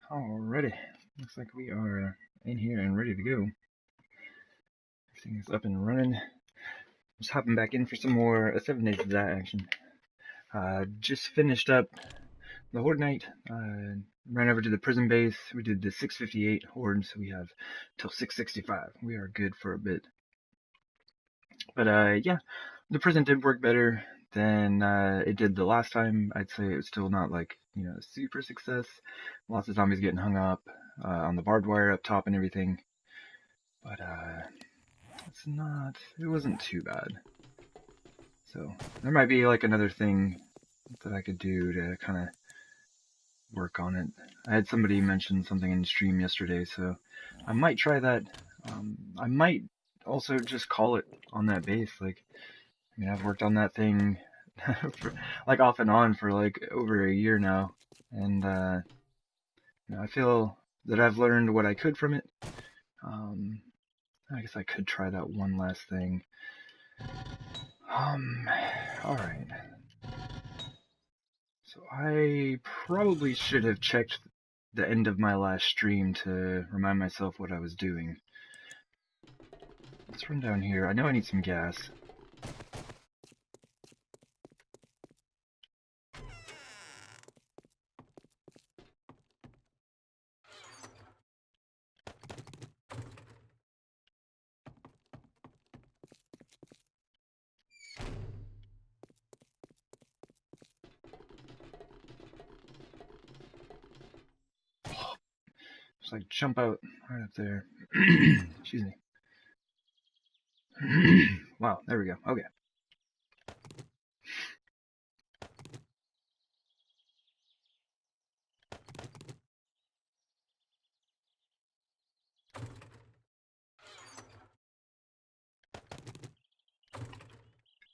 Alrighty, looks like we are in here and ready to go. Everything is up and running. Just hopping back in for some more 7 Days of that action. Just finished up the Horde Night. Ran over to the prison base. We did the 658 Horde, so we have till 665. We are good for a bit. But yeah, the prison did work better than it did the last time. I'd say it was still not like, a super success. Lots of zombies getting hung up on the barbed wire up top and everything. But it wasn't too bad. So there might be like another thing that I could do to kind of work on it. I had somebody mention something in the stream yesterday, so I might try that. I might also just call it on that base. Like, I mean, I've worked on that thing for, like off and on for like over a year now, and I feel that I've learned what I could from it. I guess I could try that one last thing. Alright. So I probably should have checked the end of my last stream to remind myself what I was doing. Let's run down here. I know I need some gas. Just like jump out right up there. Excuse me. Wow, there we go. Okay.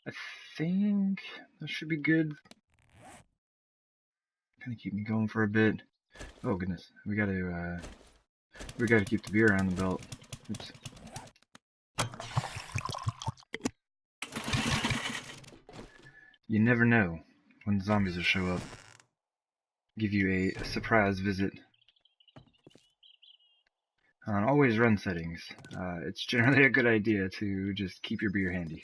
I think that should be good. Kind of keep me going for a bit. Oh goodness, we gotta keep the beer around the belt. Oops. You never know when the zombies will show up. Give you a surprise visit. On always run settings, it's generally a good idea to just keep your beer handy.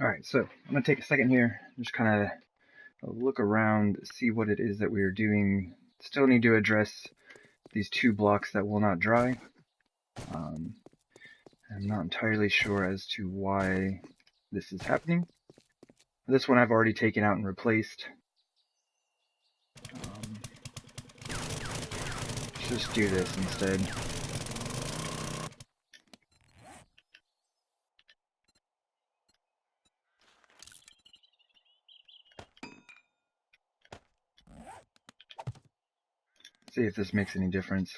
Alright, so I'm going to take a second here, just kind of look around, see what it is that we are doing. Still need to address these 2 blocks that will not dry. I'm not entirely sure as to why this is happening. This one I've already taken out and replaced. Let's just do this instead. See if this makes any difference.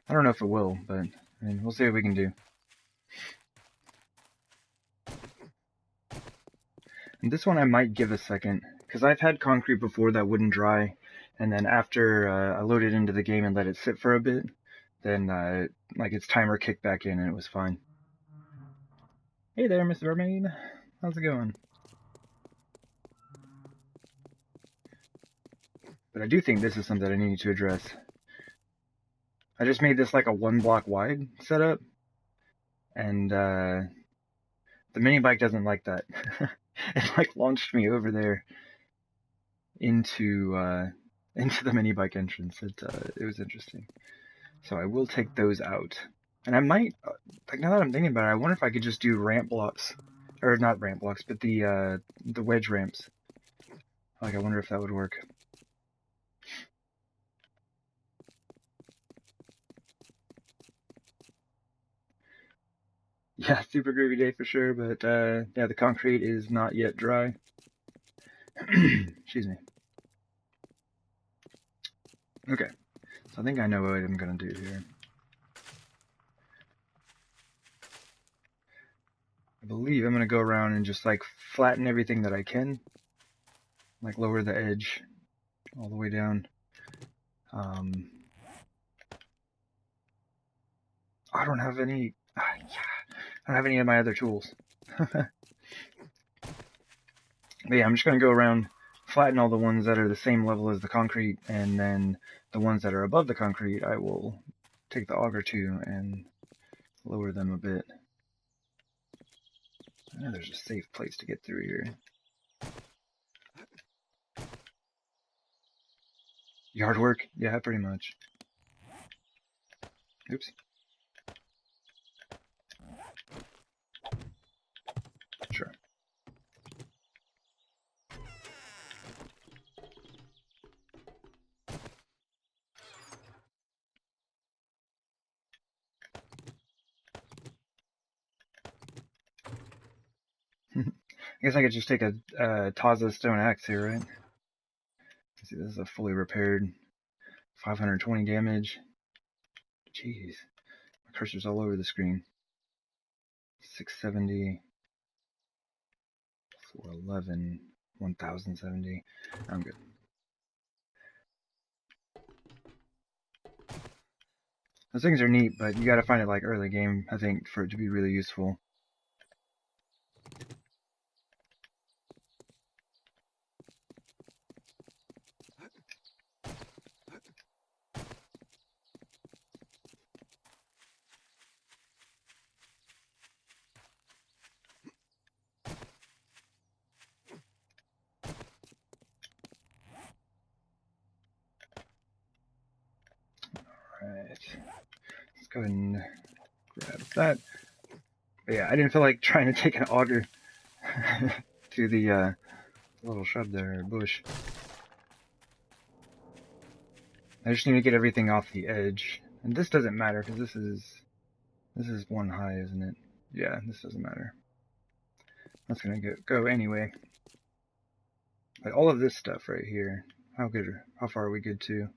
I don't know if it will, but I mean, we'll see what we can do. And this one I might give a second, because I've had concrete before that wouldn't dry, and then after I loaded into the game and let it sit for a bit, then like its timer kicked back in and it was fine. Hey there, Miss Mermaid. How's it going? But I do think this is something I need to address. I just made this like a 1 block wide setup, and the mini bike doesn't like that. It like launched me over there into the mini bike entrance. It was interesting. So I will take those out. And I might, like now that I'm thinking about it, I wonder if I could just do ramp blocks. Or not ramp blocks, but the wedge ramps. Like I wonder if that would work. Yeah, super groovy day for sure, but yeah, the concrete is not yet dry. Excuse me. Okay, so I think I know what I'm gonna do here. I believe I'm gonna go around and just like flatten everything that I can. Like lower the edge all the way down. I don't have any. Yeah, I don't have any of my other tools. But yeah, I'm just gonna go around, flatten all the ones that are the same level as the concrete, and then the ones that are above the concrete, I will take the auger to and lower them a bit. I know there's a safe place to get through here. Yard work? Yeah, pretty much. Oops. Sure. I guess I could just take a Taza stone axe here, right? Let's see, this is a fully repaired 520 damage. Jeez. My cursor's all over the screen. 670, 411, 1070. I'm good. Those things are neat, but you gotta find it like early game, I think, for it to be really useful. Alright. Let's go ahead and grab that. But yeah, I didn't feel like trying to take an auger to the little shrub there, or bush. I just need to get everything off the edge. And this doesn't matter, because this is one high, isn't it? Yeah, this doesn't matter. That's gonna go anyway. But all of this stuff right here, how far are we good to?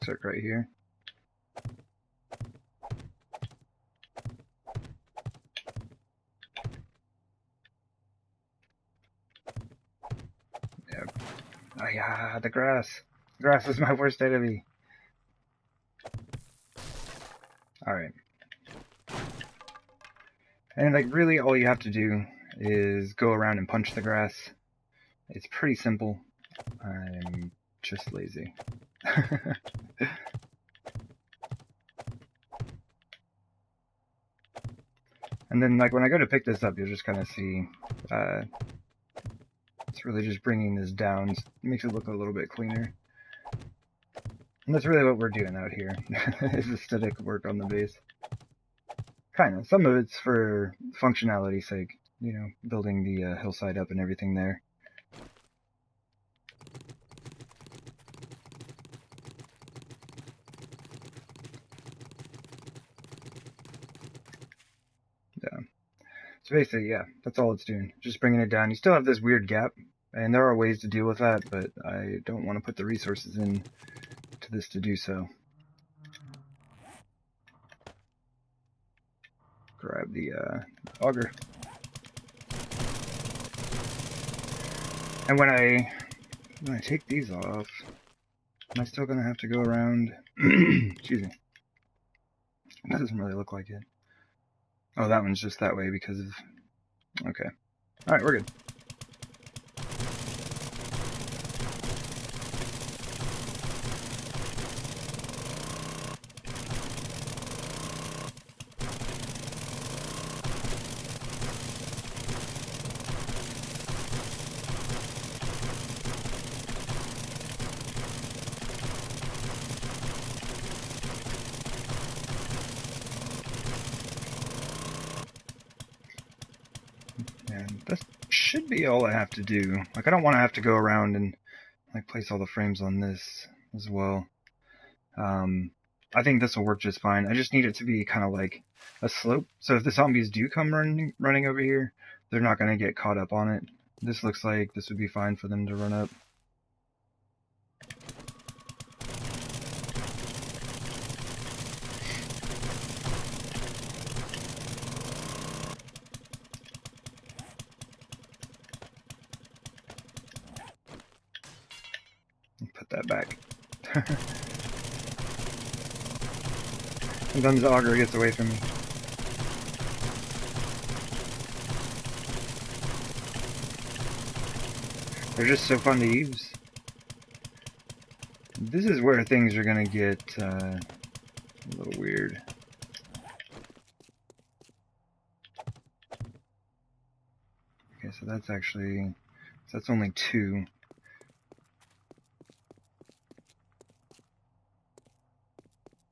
Start right here. Yeah. Oh yeah, the grass. Grass is my worst enemy. Alright. And like really all you have to do is go around and punch the grass. It's pretty simple. I'm just lazy. And then like when I go to pick this up, you'll just kind of see it's really just bringing this down. It makes it look a little bit cleaner. And that's really what we're doing out here, is aesthetic work on the base. Kind of. Some of it's for functionality's sake, you know, building the hillside up and everything there. Yeah. So basically, yeah, that's all it's doing. Just bringing it down. You still have this weird gap, and there are ways to deal with that, but I don't want to put the resources in to this to do so. Grab the auger. And when I take these off, am I still going to have to go around? Excuse me. That doesn't really look like it. Oh, that one's just that way because of... Okay. Alright, we're good. And that should be all I have to do. Like, I don't want to have to go around and like place all the frames on this as well. I think this will work just fine. I just need it to be kind of like a slope. So if the zombies do come running over here, they're not going to get caught up on it. This looks like this would be fine for them to run up. Put that back. Sometimes the auger gets away from me. They're just so fun to use. This is where things are gonna get a little weird. Okay, so that's actually, so that's only 2.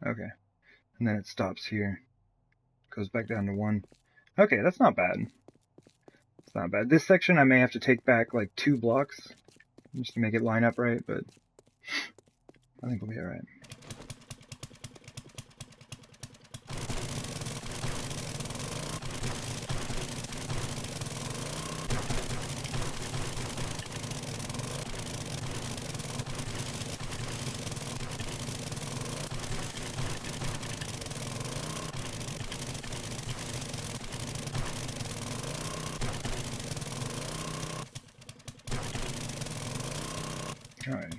Okay, and then it stops here. Goes back down to 1. Okay, that's not bad. It's not bad. This section I may have to take back like 2 blocks just to make it line up right, but I think we'll be alright. Alright.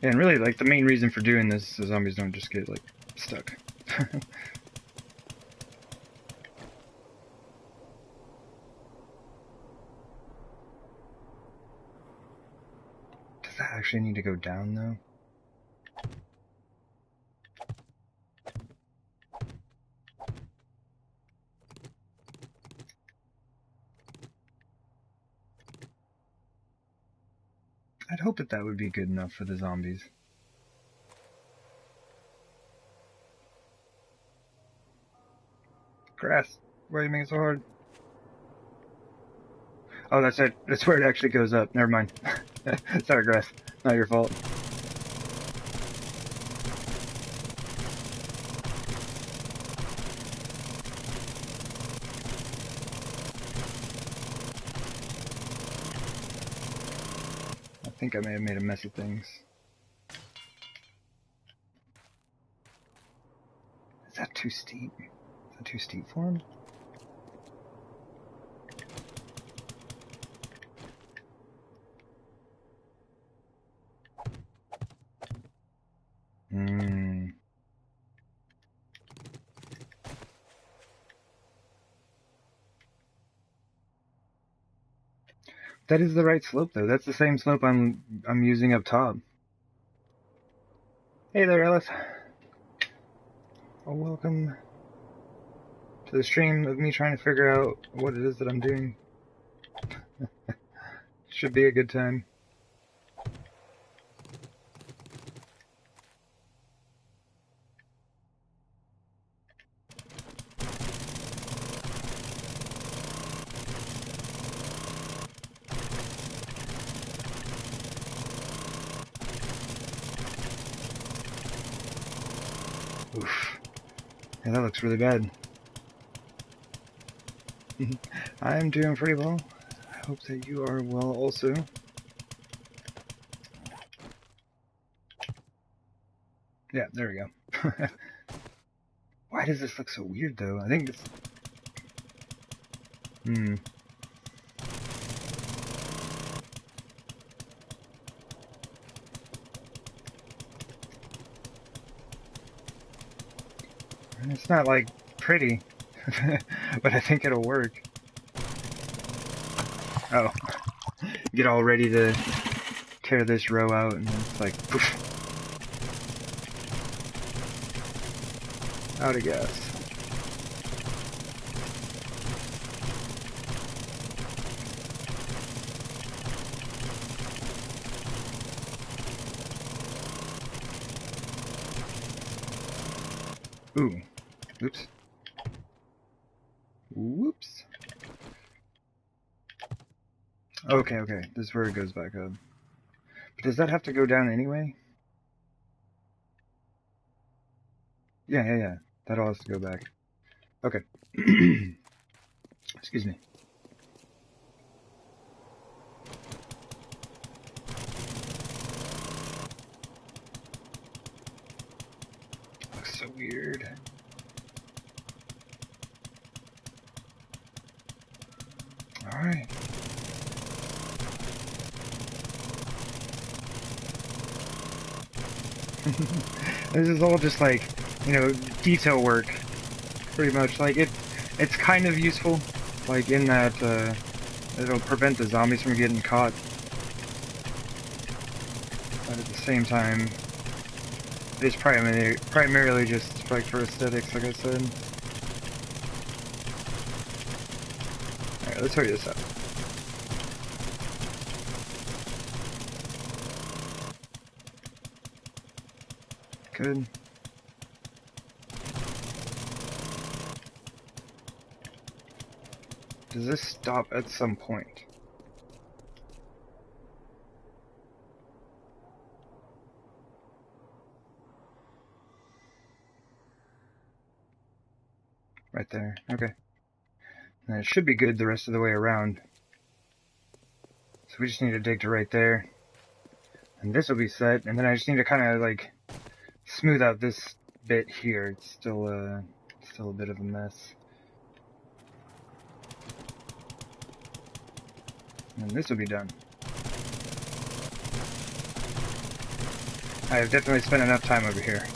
Yeah, and really, like, the main reason for doing this is so zombies don't just get, like, stuck. Does that actually need to go down, though? I'd hope that that would be good enough for the zombies. Grass. Why are you making it so hard? Oh, that's it. That's where it actually goes up. Never mind. Sorry, grass. Not your fault. I think I may have made a mess of things. Is that too steep? Is that too steep for him? That is the right slope, though. That's the same slope I'm using up top. Hey there, Alice. Well, welcome to the stream of me trying to figure out what it is that I'm doing. Should be a good time. Oof. Yeah, that looks really bad. I am doing pretty well. I hope that you are well also. Yeah, there we go. Why does this look so weird, though? I think it's... And it's not, like, pretty. But I think it'll work. Oh. Get all ready to tear this row out, and then it's like, poof. Out of gas. Ooh. Oops. Whoops. Okay, okay. This is where it goes back up. But does that have to go down anyway? Yeah. That all has to go back. Okay. Excuse me. Looks so weird. Alright. This is all just like, you know, detail work, pretty much. Like it's kind of useful, like in that it'll prevent the zombies from getting caught, but at the same time, it's primarily just like for aesthetics, like I said. All right, let's hurry this up. Good. Does this stop at some point? Right there. Okay. And it should be good the rest of the way around. So we just need to dig to right there. And this will be set, and then I just need to kind of like smooth out this bit here. It's still a bit of a mess. And this will be done. I have definitely spent enough time over here.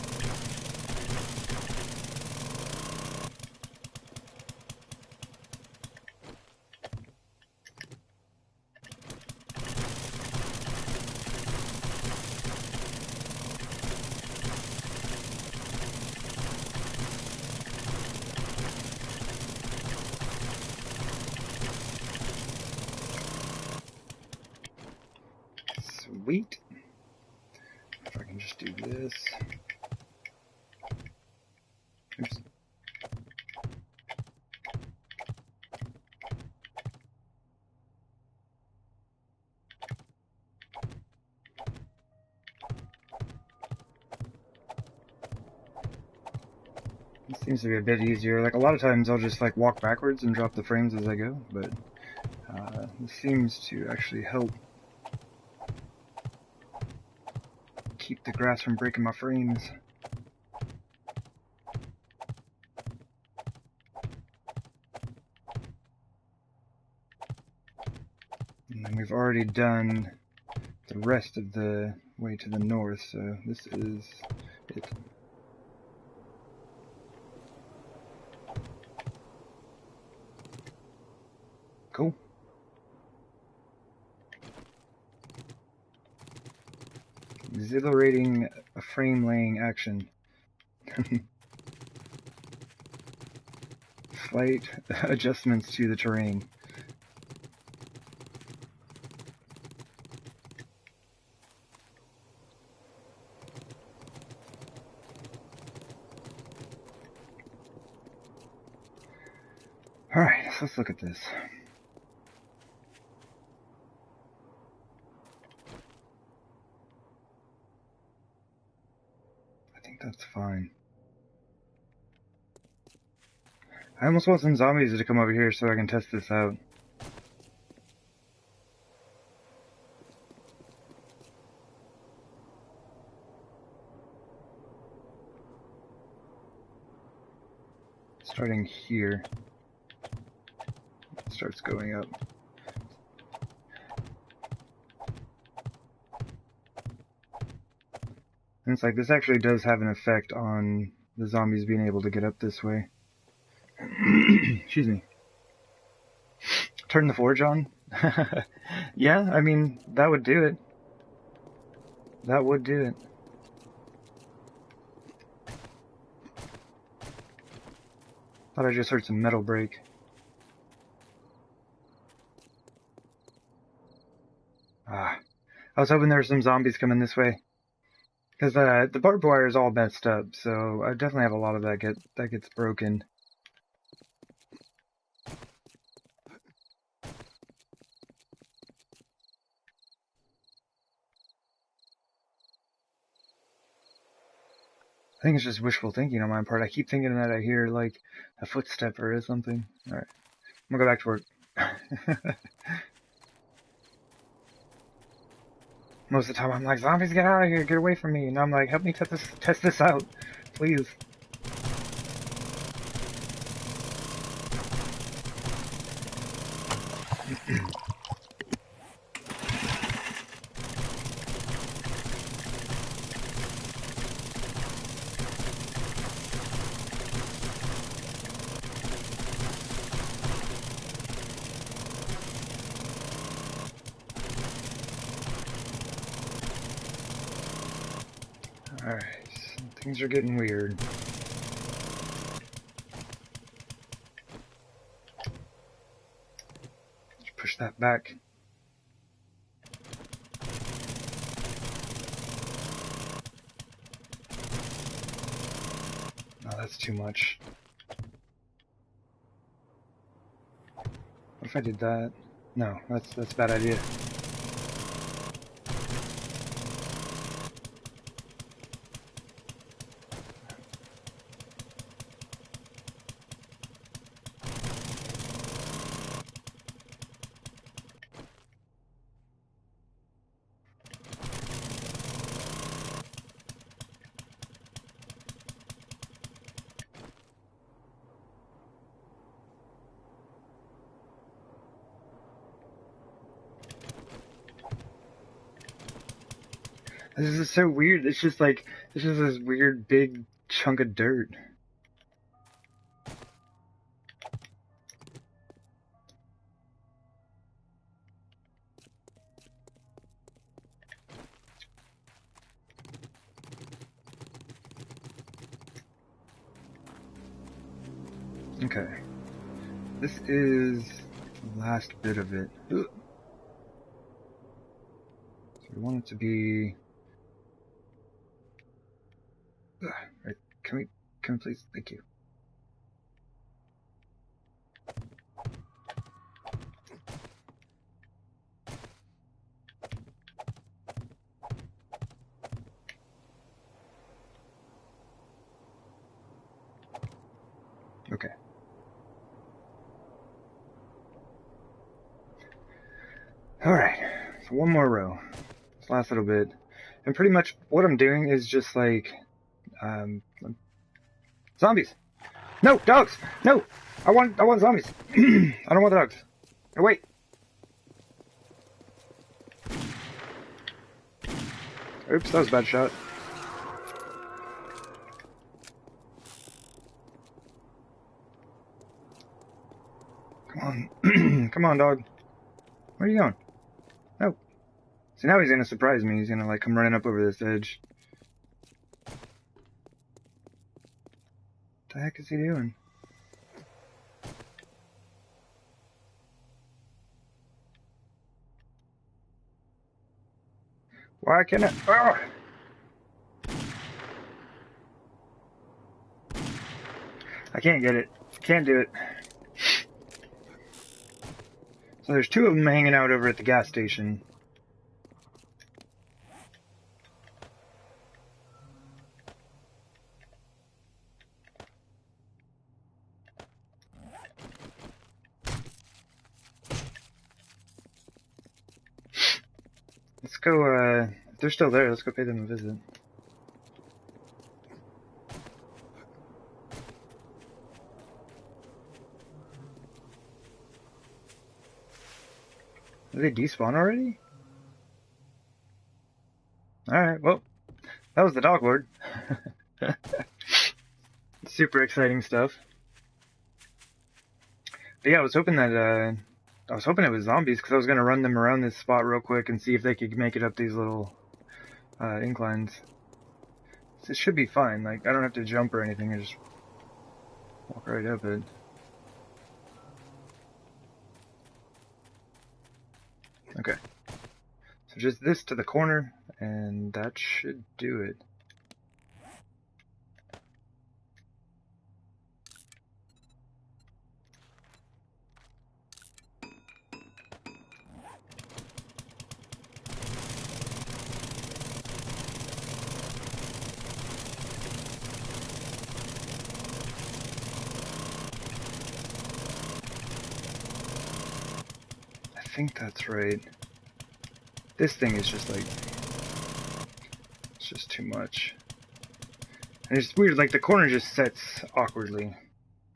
Sweet. If I can just do this. Oops. This seems to be a bit easier. Like a lot of times I'll just like walk backwards and drop the frames as I go, but this seems to actually help keep the grass from breaking my frames. And then we've already done the rest of the way to the north, so this is it. Cool. Exhilarating frame laying action. Slight adjustments to the terrain. Alright, so let's look at this. I think that's fine. I almost want some zombies to come over here so I can test this out. Starting here. It starts going up. And it's like, this actually does have an effect on the zombies being able to get up this way. Excuse me. Turn the forge on? Yeah, I mean, that would do it. That would do it. Thought I just heard some metal break. I was hoping there were some zombies coming this way. Because the barbed wire is all messed up, so I definitely have a lot of that gets broken. I think it's just wishful thinking on my part. I keep thinking that I hear, like, a footstep or something. Alright. I'm gonna go back to work. Most of the time I'm like, zombies, get out of here, get away from me. And I'm like, help me test this out, please. Alright, things are getting weird. Let's push that back. No, that's too much. What if I did that? No, that's a bad idea. This is so weird. It's just like, it's just this weird big chunk of dirt. Okay. This is the last bit of it. So we want it to be... Right. Can we please? Thank you. Okay. Alright, so one more row. This last little bit. And pretty much what I'm doing is just like, zombies! No, dogs! No! I want zombies! I don't want dogs. Oh, wait! Oops, that was a bad shot. Come on. Come on, dog. Where are you going? No. See, now he's gonna surprise me. He's gonna, like, come running up over this edge. What the heck is he doing? Why can't I... Oh! I can't get it. Can't do it. So there's two of them hanging out over at the gas station. Let's go, if they're still there, let's go pay them a visit. Did they despawn already? Alright, well, that was the dog lord. Super exciting stuff. But yeah, I was hoping that, it was zombies, because I was going to run them around this spot real quick and see if they could make it up these little, inclines. So it should be fine, like, I don't have to jump or anything, I just walk right up it. Okay. So just this to the corner, and that should do it. I think that's right. This thing is just like, it's just too much. And it's weird, like the corner just sets awkwardly.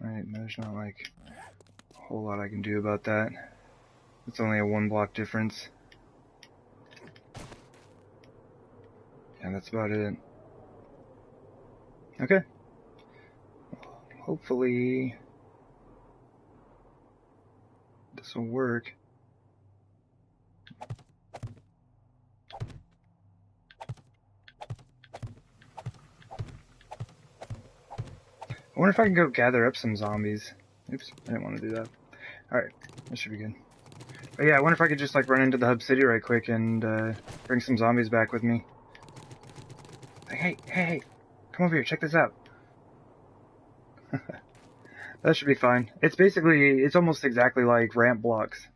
Right, there's not like a whole lot I can do about that. It's only a 1 block difference. Yeah, that's about it. Okay. Hopefully this will work. wonder if I can go gather up some zombies. Oops, I didn't want to do that. Alright, that should be good. But yeah, I wonder if I could just like run into the hub city right quick and bring some zombies back with me. Like, hey, come over here, check this out. That should be fine. It's almost exactly like ramp blocks.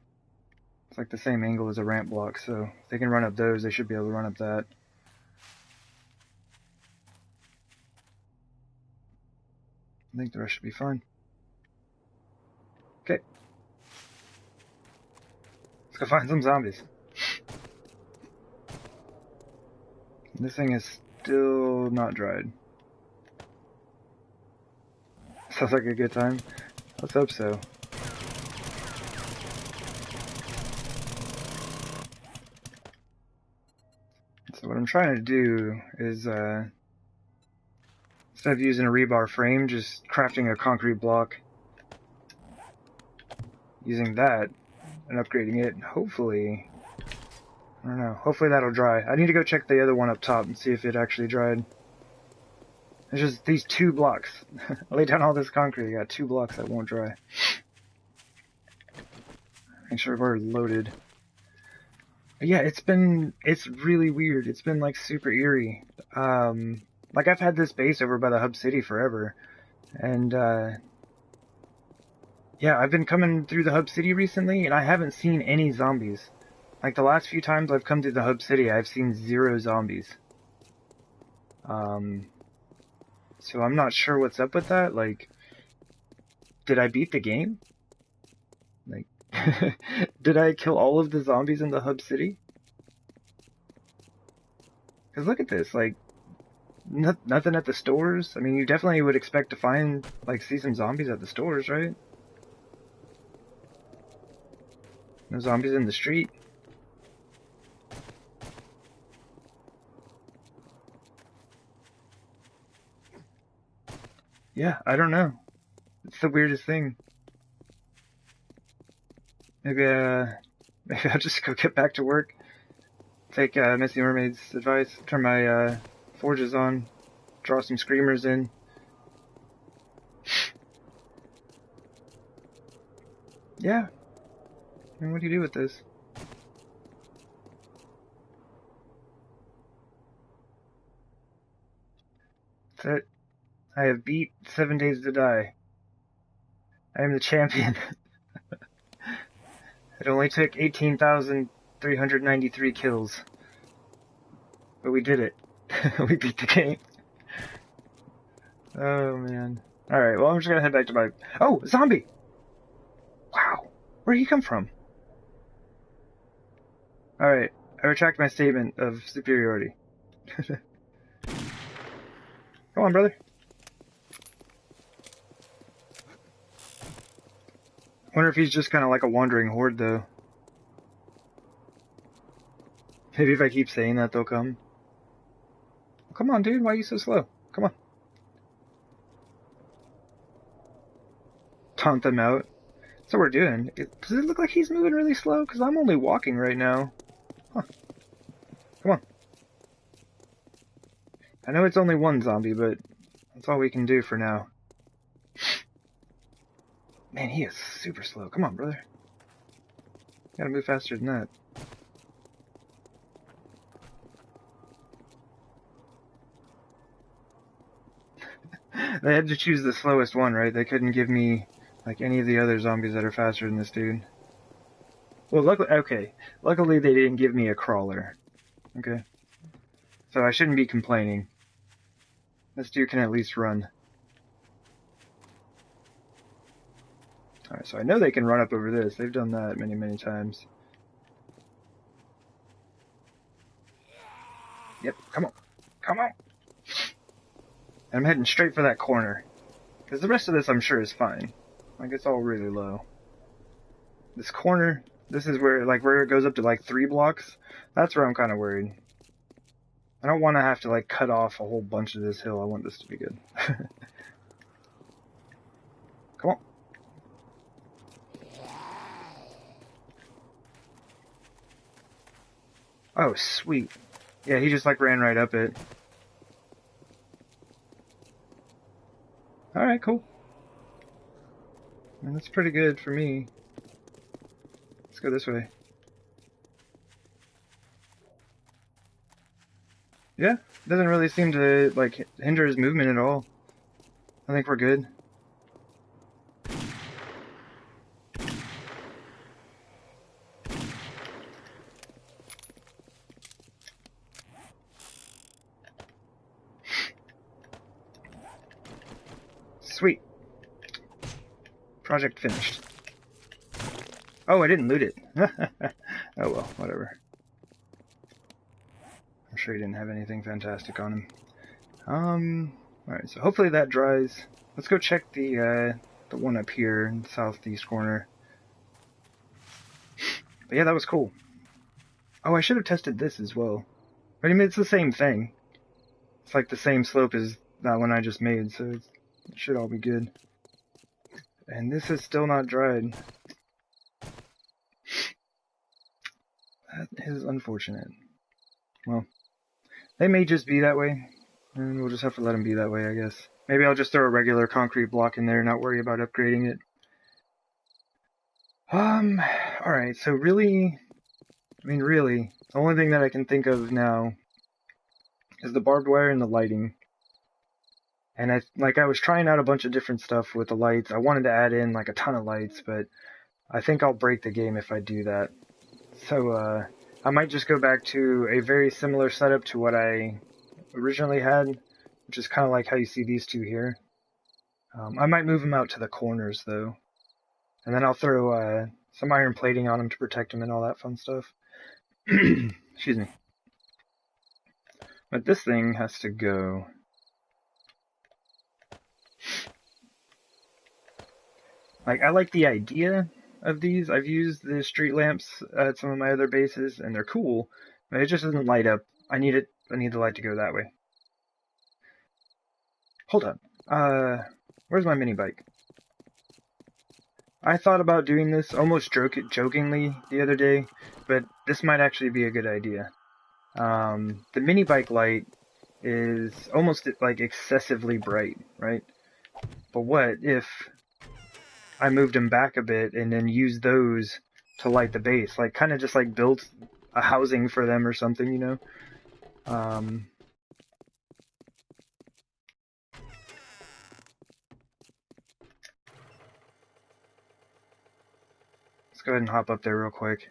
It's like the same angle as a ramp block, so if they can run up those, they should be able to run up that. I think the rest should be fine. Okay. Let's go find some zombies. This thing is still not dried. Sounds like a good time. Let's hope so. So what I'm trying to do is, instead of using a rebar frame, just crafting a concrete block. Using that and upgrading it, and hopefully, I don't know, hopefully that'll dry. I need to go check the other one up top and see if it actually dried. There's just these 2 blocks. I laid down all this concrete, I got 2 blocks that won't dry. Make sure we're loaded. But yeah, it's really weird. It's been like super eerie. Like I've had this base over by the hub city forever. And, yeah, I've been coming through the hub city recently and I haven't seen any zombies. Like the last few times I've come through the hub city, I've seen 0 zombies. So I'm not sure what's up with that. Like, did I beat the game? Like, did I kill all of the zombies in the hub city? Because look at this, like, nothing at the stores. I mean, you definitely would expect to find, like, see some zombies at the stores, right? No zombies in the street. Yeah, I don't know. It's the weirdest thing. Maybe I'll just go get back to work. Take Missy Mermaid's advice. Turn my forges on. Draw some screamers in. Yeah. I mean, what do you do with this? That's it. I have beat 7 Days to Die. I am the champion. It only took 18,393 kills. But we did it. We beat the game. Oh, man. Alright, well, I'm just gonna head back to my... Oh, zombie! Wow. Where'd he come from? Alright, I retract my statement of superiority. Come on, brother. Wonder if he's just kind of like a wandering horde, though. Maybe if I keep saying that, they'll come. Come on, dude. Why are you so slow? Come on. Taunt them out. That's what we're doing. Does it look like he's moving really slow? Because I'm only walking right now. Huh. Come on. I know it's only one zombie, but that's all we can do for now. Man, he is super slow. Come on, brother. Gotta move faster than that. They had to choose the slowest one, right? They couldn't give me, like, any of the other zombies that are faster than this dude. Well, luckily they didn't give me a crawler. Okay? So I shouldn't be complaining. This dude can at least run. Alright, so I know they can run up over this. They've done that many, many times. Yep, come on. Come on! And I'm heading straight for that corner. Because the rest of this, I'm sure, is fine. Like, it's all really low. This corner, this is where, like, where it goes up to, like, 3 blocks. That's where I'm kind of worried. I don't want to have to, like, cut off a whole bunch of this hill. I want this to be good. Come on. Oh, sweet. Yeah, he just, like, ran right up it. Alright, cool. And that's pretty good for me. Let's go this way. Yeah, doesn't really seem to, like, hinder his movement at all. I think we're good. Sweet. Project finished. Oh, I didn't loot it. Oh well, whatever. I'm sure he didn't have anything fantastic on him. Alright, so hopefully that dries. Let's go check the one up here in the southeast corner. But yeah, that was cool. Oh, I should have tested this as well. But I mean, it's the same thing. It's like the same slope as that one I just made, so it should all be good. And this is still not dried. That is unfortunate. Well, they may just be that way, and we'll just have to let them be that way, I guess. Maybe I'll just throw a regular concrete block in there and not worry about upgrading it. Alright, so really, the only thing that I can think of now is the barbed wire and the lighting. And I was trying out a bunch of different stuff with the lights. I wanted to add in like a ton of lights, but I think I'll break the game if I do that. So, I might just go back to a very similar setup to what I originally had, which is kind of like how you see these two here. I might move them out to the corners though. And then I'll throw, some iron plating on them to protect them and all that fun stuff. Excuse me. But this thing has to go. Like, I like the idea of these. I've used the street lamps at some of my other bases, and they're cool, but it just doesn't light up. I need the light to go that way. Hold on. Where's my mini bike? I thought about doing this almost jokingly the other day, but this might actually be a good idea. The mini bike light is almost like excessively bright, right? But what if I moved them back a bit and then used those to light the base? Like, kind of just like build a housing for them or something, you know? Let's go ahead and hop up there real quick.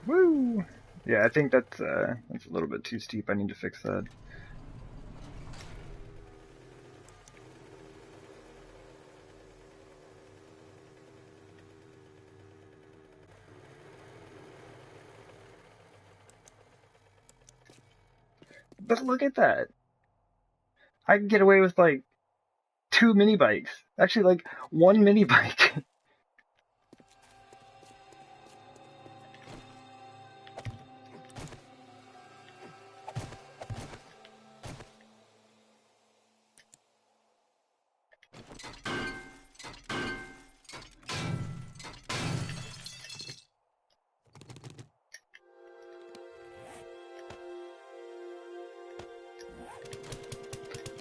Woo! Yeah, I think that's a little bit too steep. I need to fix that. But look at that. I can get away with like 2 mini bikes. Actually, like 1 mini bike.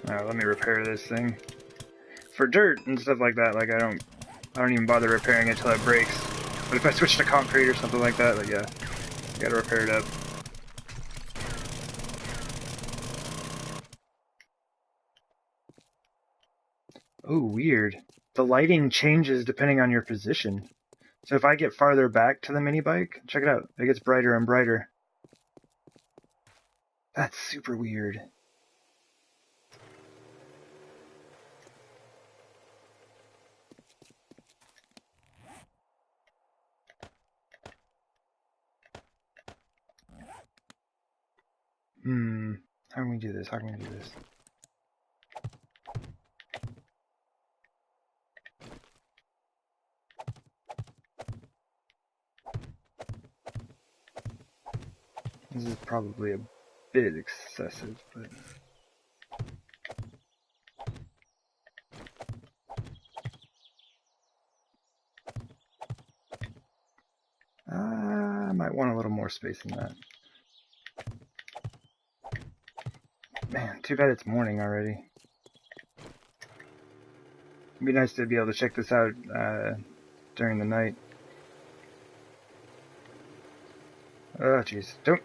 Alright, let me repair this thing. For dirt and stuff like that, like I don't even bother repairing it till it breaks. But if I switch to concrete or something like that, like yeah, I gotta repair it up. Oh, weird. The lighting changes depending on your position. So if I get farther back to the mini bike, check it out. It gets brighter and brighter. That's super weird. How can we do this? How can we do this? This is probably a bit excessive, but I might want a little more space than that. Man, too bad it's morning already. It'd be nice to be able to check this out during the night. Oh, jeez. Don't,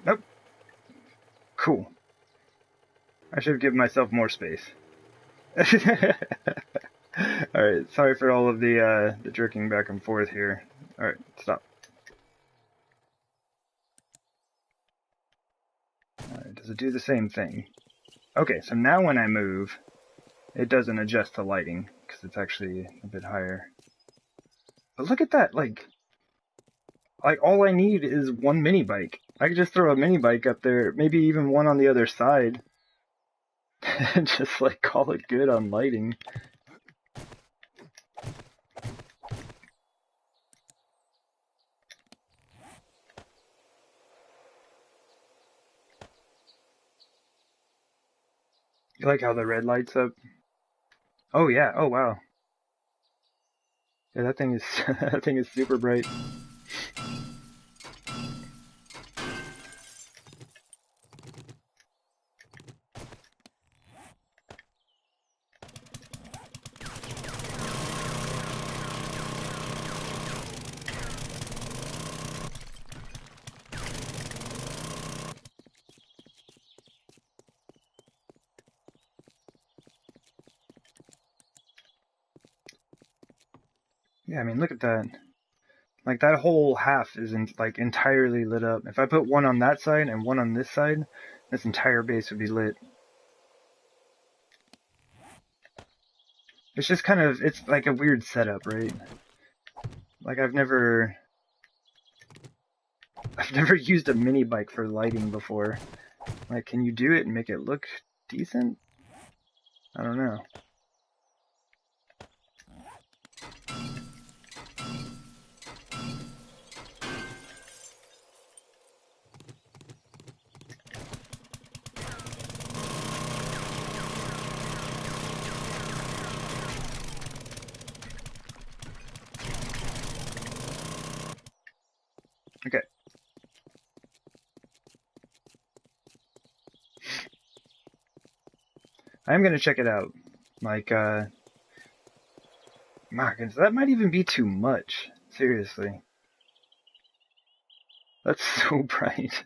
nope. Cool. I should have given myself more space. Alright, sorry for all of the jerking back and forth here. Alright, stop. Alright, does it do the same thing? Okay, so now when I move, it doesn't adjust to lighting, because it's actually a bit higher. But look at that, like all I need is one mini bike. I could just throw a mini bike up there, maybe even one on the other side, and just like call it good on lighting. You like how the red lights up? Oh yeah, oh wow. Yeah, that thing is that thing is super bright. Yeah, I mean, look at that. Like, that whole half is like entirely lit up. If I put one on that side and one on this side, this entire base would be lit. It's just kind of, it's like a weird setup, right? Like, I've never used a mini bike for lighting before. Like, can you do it and make it look decent? I don't know. Okay. I'm gonna check it out. Like, my goodness, that might even be too much. Seriously. That's so bright.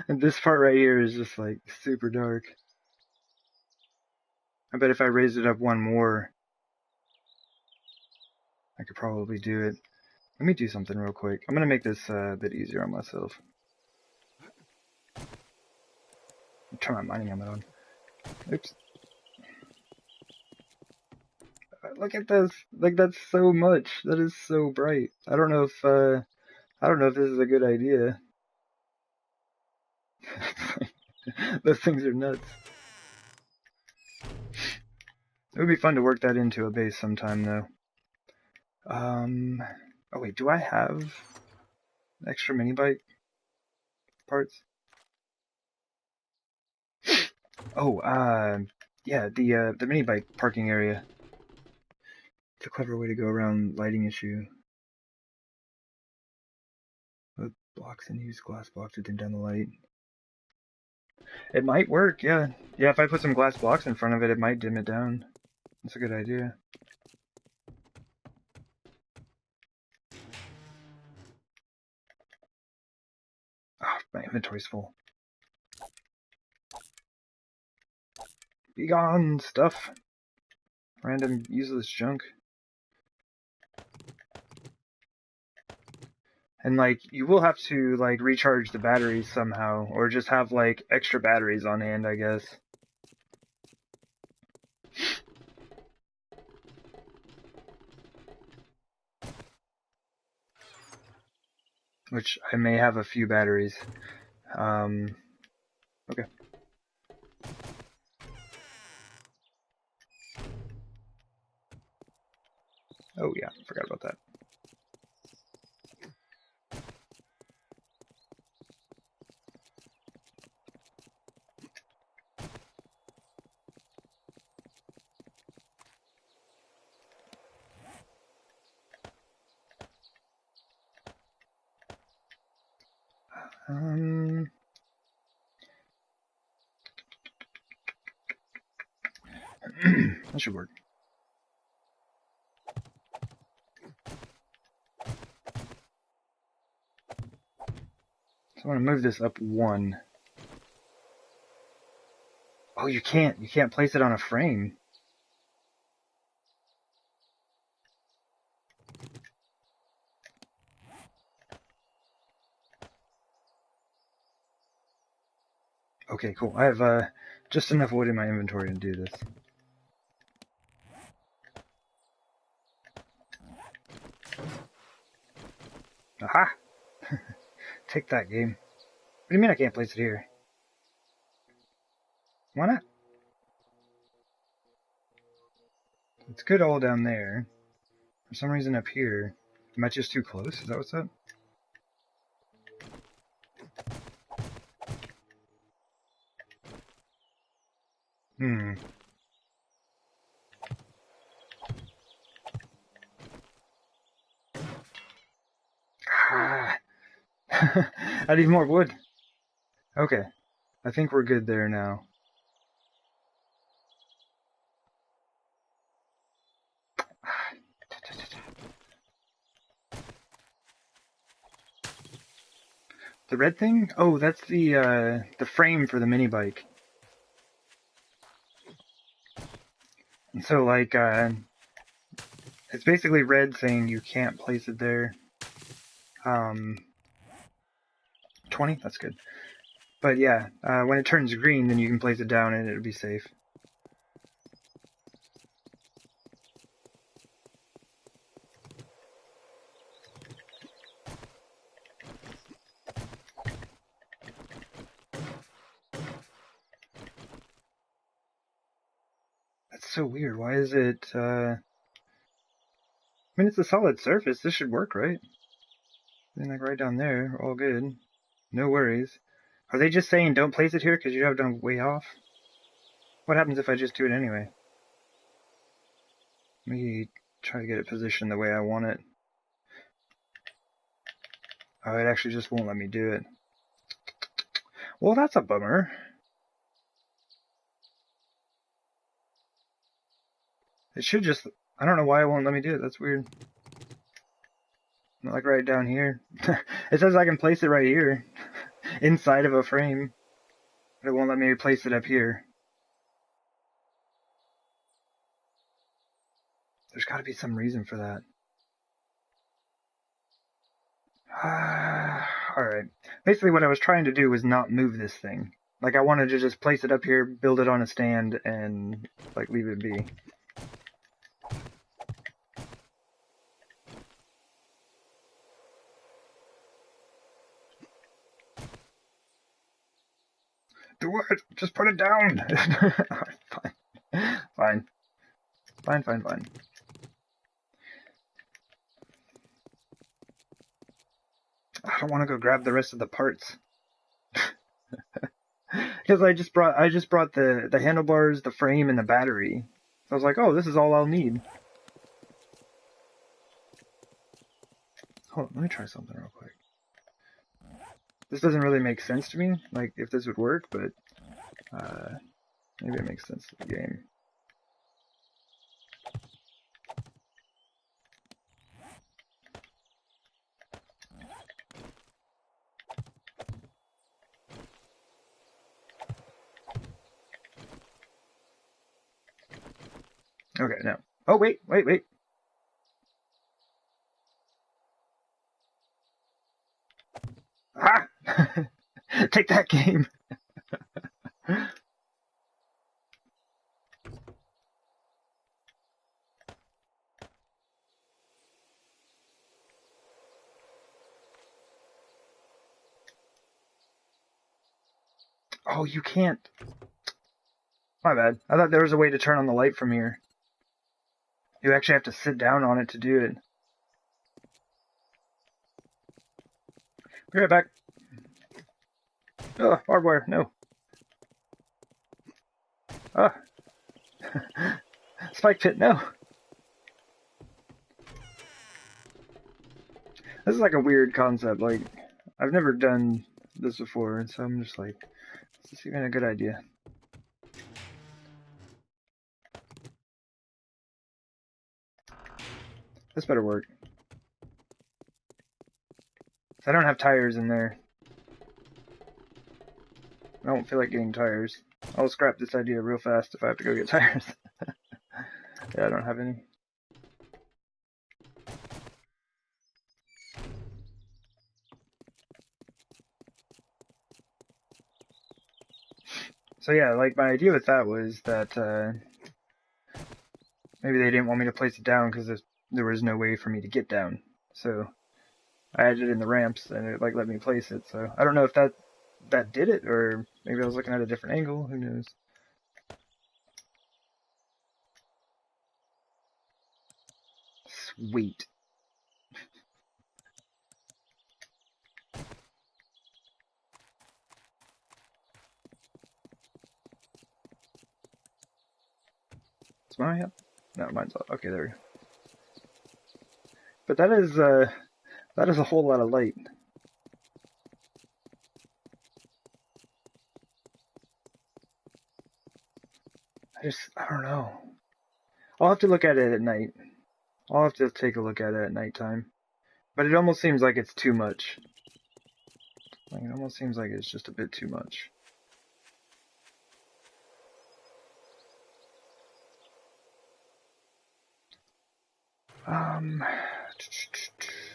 And this part right here is just like super dark. I bet if I raised it up one more, I could probably do it. Let me do something real quick. I'm gonna make this a bit easier on myself. Turn my mining helmet on. Oops. Look at this. Like, that's so much. That is so bright. I don't know if this is a good idea. Those things are nuts. It would be fun to work that into a base sometime, though. Oh wait, do I have extra mini bike parts? Oh, yeah, the mini bike parking area. It's a clever way to go around lighting issue. Put blocks and use glass blocks to dim down the light. It might work, yeah. Yeah, if I put some glass blocks in front of it, it might dim it down. That's a good idea. Ah, my inventory's full. Be gone, stuff. Random useless junk. And, like, you will have to, like, recharge the batteries somehow, or just have, like, extra batteries on hand, I guess. Which, I may have a few batteries. Okay. Oh yeah, forgot about that. That should work. So I want to move this up one. Oh, you can't place it on a frame. Okay, cool. I have just enough wood in my inventory to do this. Aha! Take that, game. What do you mean I can't place it here? Why not? It's good all down there. For some reason up here, am I just too close? Is that what's up? Ah. I need more wood. Okay. I think we're good there now. The red thing? Oh, that's the frame for the mini bike. And so, like, it's basically red saying you can't place it there. 20? That's good. But yeah, when it turns green, then you can place it down and it'll be safe. That's so weird. Why is it, I mean, it's a solid surface. This should work, right? And like right down there, all good. No worries. Are they just saying don't place it here because you have done way off? What happens if I just do it anyway? Let me try to get it positioned the way I want it. Oh, it actually just won't let me do it. Well, that's a bummer. It should just... I don't know why it won't let me do it. That's weird. Not like right down here. It says I can place it right here. Inside of a frame. But it won't let me place it up here. There's got to be some reason for that. Alright. Basically what I was trying to do was not move this thing. Like I wanted to just place it up here, build it on a stand, and like leave it be. Do it! Just put it down! Fine. Fine. I don't want to go grab the rest of the parts. Because I just brought the handlebars, the frame, and the battery. So I was like, oh, this is all I'll need. Hold on, let me try something real quick. This doesn't really make sense to me, like if this would work, but maybe it makes sense to the game. Okay, now. Oh, wait. Ah! Take that, game! Oh, you can't. My bad. I thought there was a way to turn on the light from here. You actually have to sit down on it to do it. Be right back. Oh, barbed wire, no. Ah. Spike pit, no. This is like a weird concept. Like, I've never done this before, and so I'm just like, is this even a good idea? This better work. I don't have tires in there. I don't feel like getting tires. I'll scrap this idea real fast if I have to go get tires. Yeah, I don't have any. So yeah, like my idea with that was that maybe they didn't want me to place it down because there was no way for me to get down. So I added it in the ramps and it like let me place it. So I don't know if that did it, or maybe I was looking at a different angle. Who knows? Sweet. Is mine up? No, mine's up. Okay, there we go. But that is a whole lot of light. I don't know. I'll have to look at it at night. I'll have to take a look at it at nighttime. But it almost seems like it's too much. Like, it almost seems like it's just a bit too much.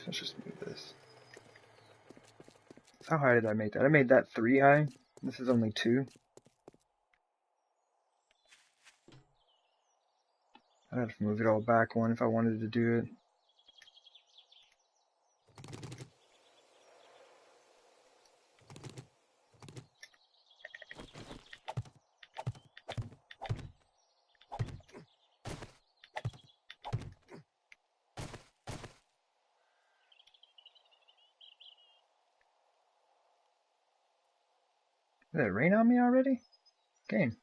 Let's just move this. How high did I make that? I made that 3 high. This is only 2. I'd have to move it all back 1 if I wanted to do it. Did it rain on me already? Game.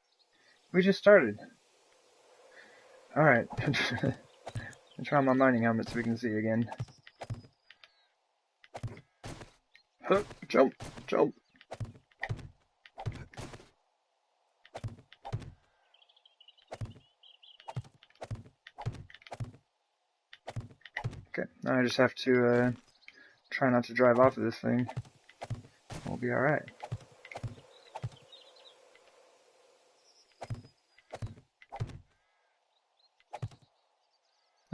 We just started. Alright. Try on my mining helmet so we can see again. Huh, jump, jump. Okay, now I just have to try not to drive off of this thing. We'll be alright.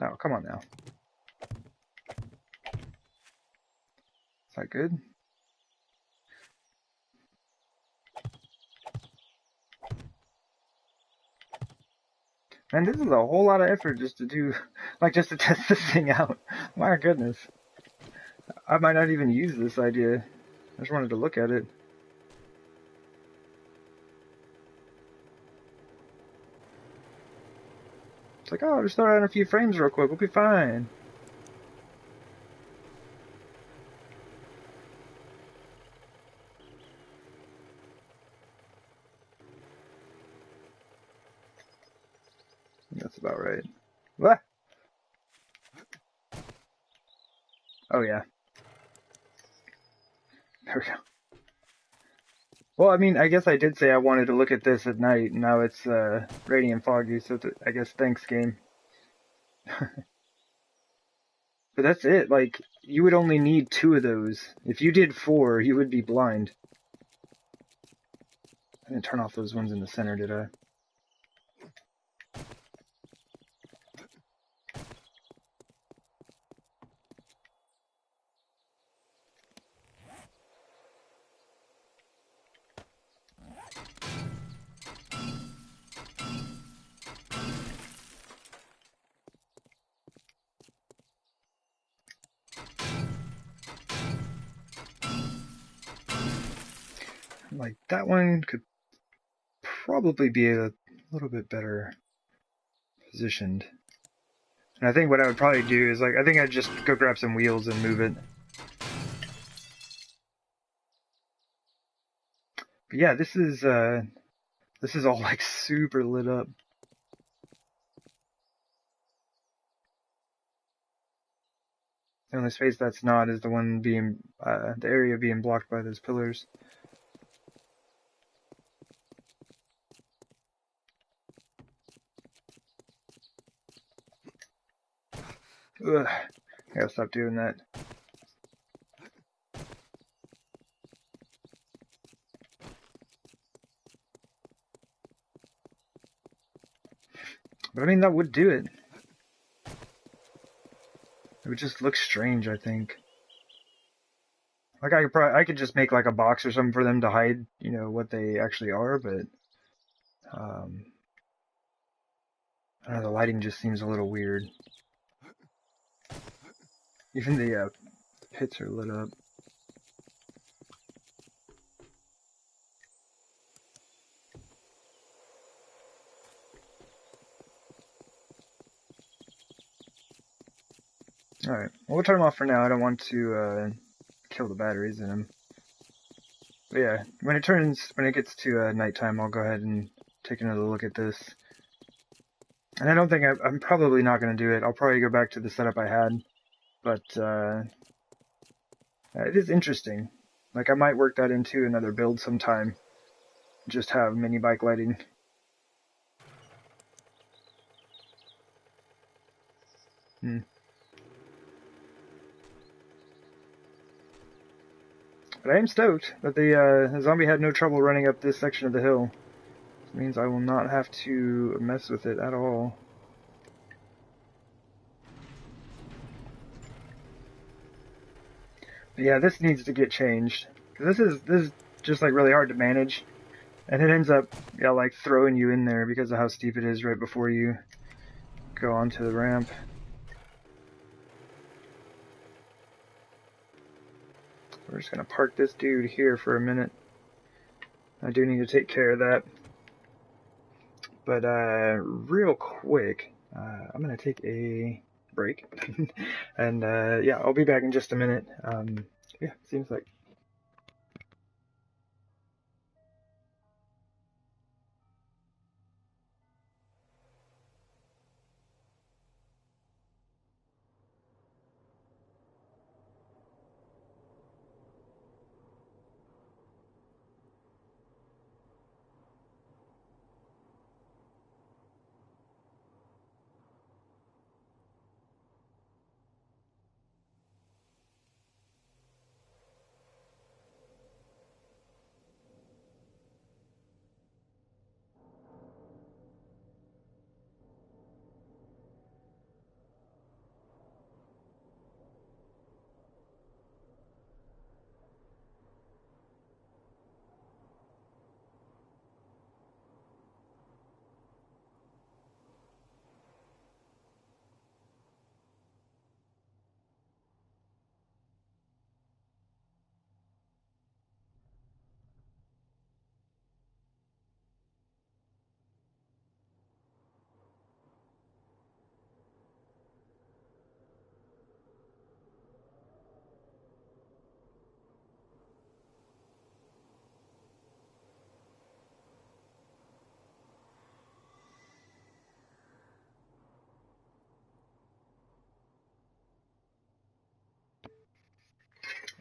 Oh, come on now. Is that good? Man, this is a whole lot of effort just to do, like, just to test this thing out. My goodness. I might not even use this idea. I just wanted to look at it. It's like, oh, just throw out a few frames real quick. We'll be fine. That's about right. What? Oh, yeah. There we go. Well, I mean, I guess I did say I wanted to look at this at night, and now it's rainy and foggy, so I guess thanks, game. But that's it. Like, you would only need 2 of those. If you did 4, you would be blind. I didn't turn off those ones in the center, did I? Like, that one could probably be a little bit better positioned. And I think what I would probably do is, like, I think I'd just go grab some wheels and move it. But yeah, this is all, like, super lit up. The only space that's not is the one being, the area being blocked by those pillars. Ugh, I gotta stop doing that. But I mean, that would do it. It would just look strange, I think. Like, I could just make like a box or something for them to hide, you know, what they actually are, but, I don't know, the lighting just seems a little weird. Even the, pits are lit up. Alright, well, we'll turn them off for now. I don't want to, kill the batteries in them. But yeah, when it gets to, nighttime, I'll go ahead and take another look at this. And I don't think I'm probably not going to do it. I'll probably go back to the setup I had. But, it is interesting. Like, I might work that into another build sometime. Just have mini bike lighting. But I am stoked that the zombie had no trouble running up this section of the hill. This means I will not have to mess with it at all. But yeah, this needs to get changed. This is just like really hard to manage. And it ends up, yeah, like throwing you in there because of how steep it is right before you go onto the ramp. We're just gonna park this dude here for a minute. I do need to take care of that. But, real quick, I'm gonna take a break. And, yeah, I'll be back in just a minute. Yeah, seems like.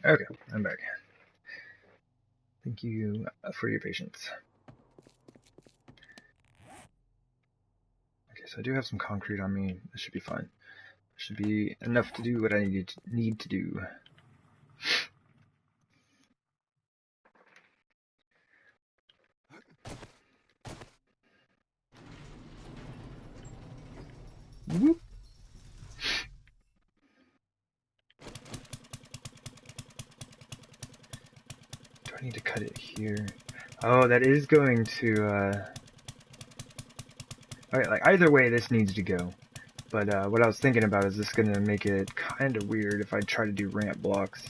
Okay, I'm back. Thank you for your patience. Okay, so I do have some concrete on me. This should be fine. Should be enough to do what I need to do. Whoop. Do I need to cut it here? Oh, that is going to, Alright, like, either way, this needs to go. But, what I was thinking about is this gonna make it kind of weird if I try to do ramp blocks.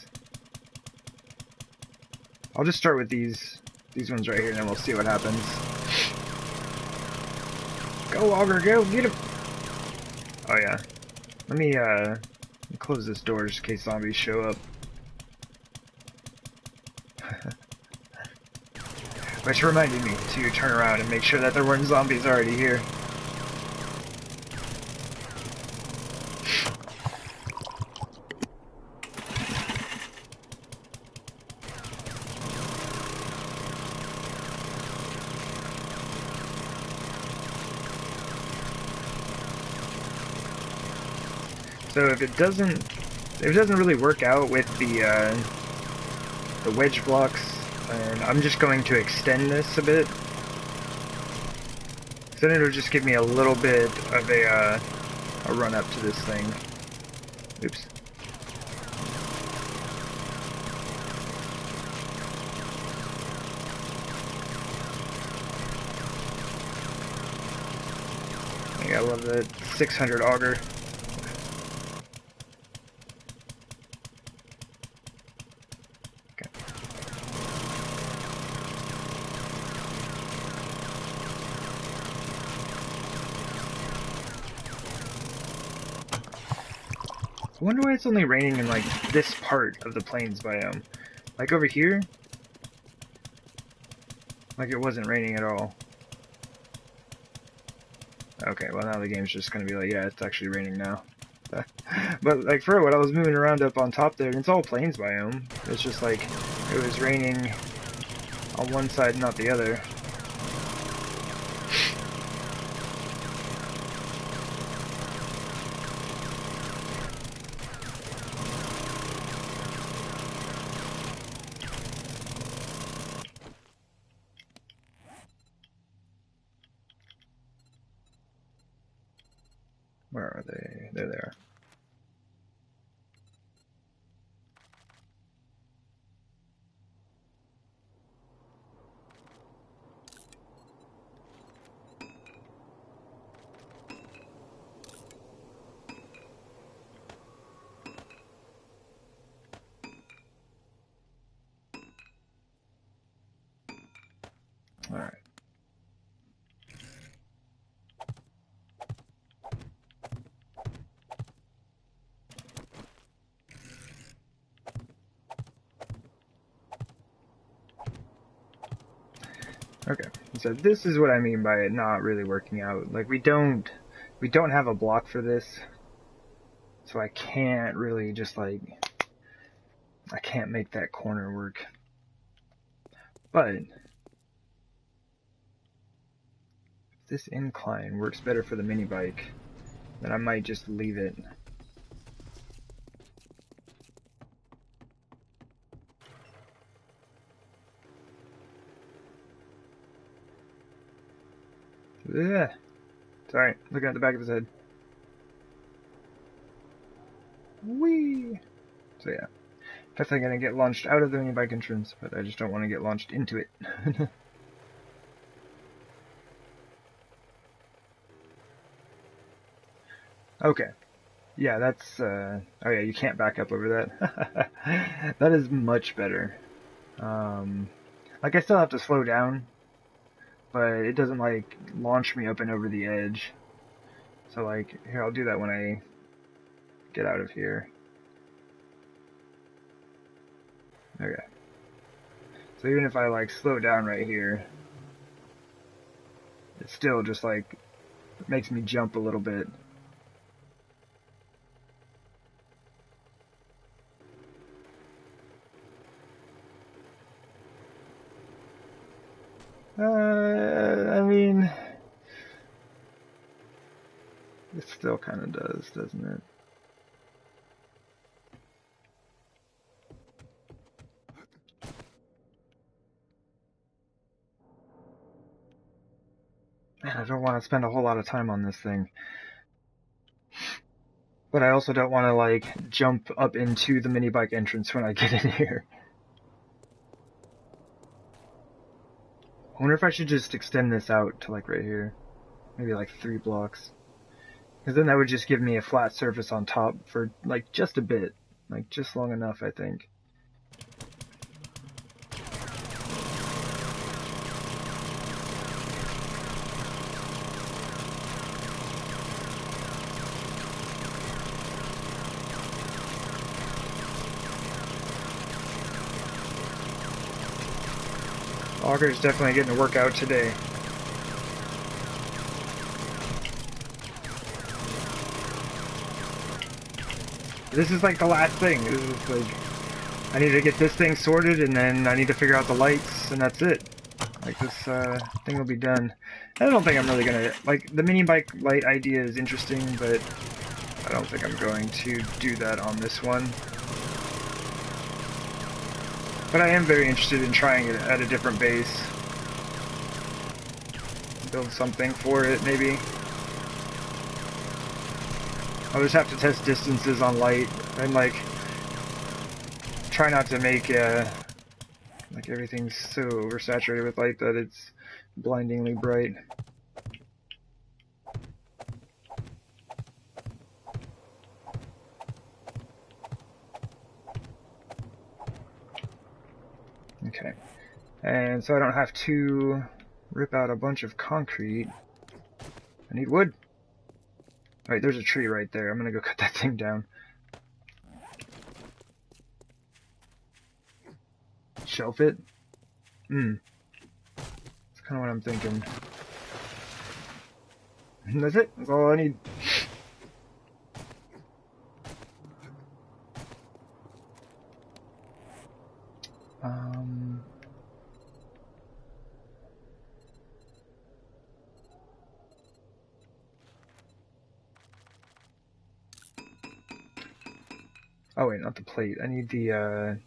I'll just start with these ones right here, and then we'll see what happens. Go, Auger, go, get him! Oh, yeah. Let me close this door just in case zombies show up. Which reminded me to turn around and make sure that there weren't zombies already here. So if it doesn't really work out with the wedge blocks, and I'm just going to extend this a bit. So then it'll just give me a little bit of a run up to this thing. Oops. I love that 600 auger. Okay. I wonder why it's only raining in like this part of the plains biome. Like over here, like it wasn't raining at all. Okay, well now the game's just gonna be like, yeah, it's actually raining now. But like for what I was moving around up on top there, and it's all plains biome. It's just like it was raining on one side, not the other. Where are they? There they are. Alright. Okay, so this is what I mean by it not really working out. Like we don't have a block for this, so I can't really just like, I can't make that corner work. But if this incline works better for the mini bike, then I might just leave it. Yeah. Sorry, looking at the back of his head. Whee! So yeah, definitely gonna get launched out of the mini bike entrance, but I just don't want to get launched into it. Okay. Yeah, that's, oh yeah, you can't back up over that. That is much better. Like I still have to slow down, but it doesn't like launch me up and over the edge. So like, here, I'll do that when I get out of here. Okay. So even if I like slow down right here, it still just like makes me jump a little bit. I mean, it still kind of does, doesn't it? Man, I don't want to spend a whole lot of time on this thing. But I also don't want to, like, jump up into the mini bike entrance when I get in here. I wonder if I should just extend this out to, like, right here. Maybe, like, 3 blocks. Because then that would just give me a flat surface on top for, like, just a bit. Like, just long enough, I think. Auger's definitely getting a workout today. This is like the last thing. This is like, I need to get this thing sorted, and then I need to figure out the lights, and that's it. Like, this thing will be done. I don't think I'm really gonna, like, the mini bike light idea is interesting, but I don't think I'm going to do that on this one. But I am very interested in trying it at a different base. Build something for it, maybe. I'll just have to test distances on light and like try not to make like everything so oversaturated with light that it's blindingly bright. Okay, and so I don't have to rip out a bunch of concrete. I need wood. Alright, there's a tree right there. I'm gonna go cut that thing down. Shelf it? That's kind of what I'm thinking. That's it. That's all I need. Oh wait, not the plate. I need the,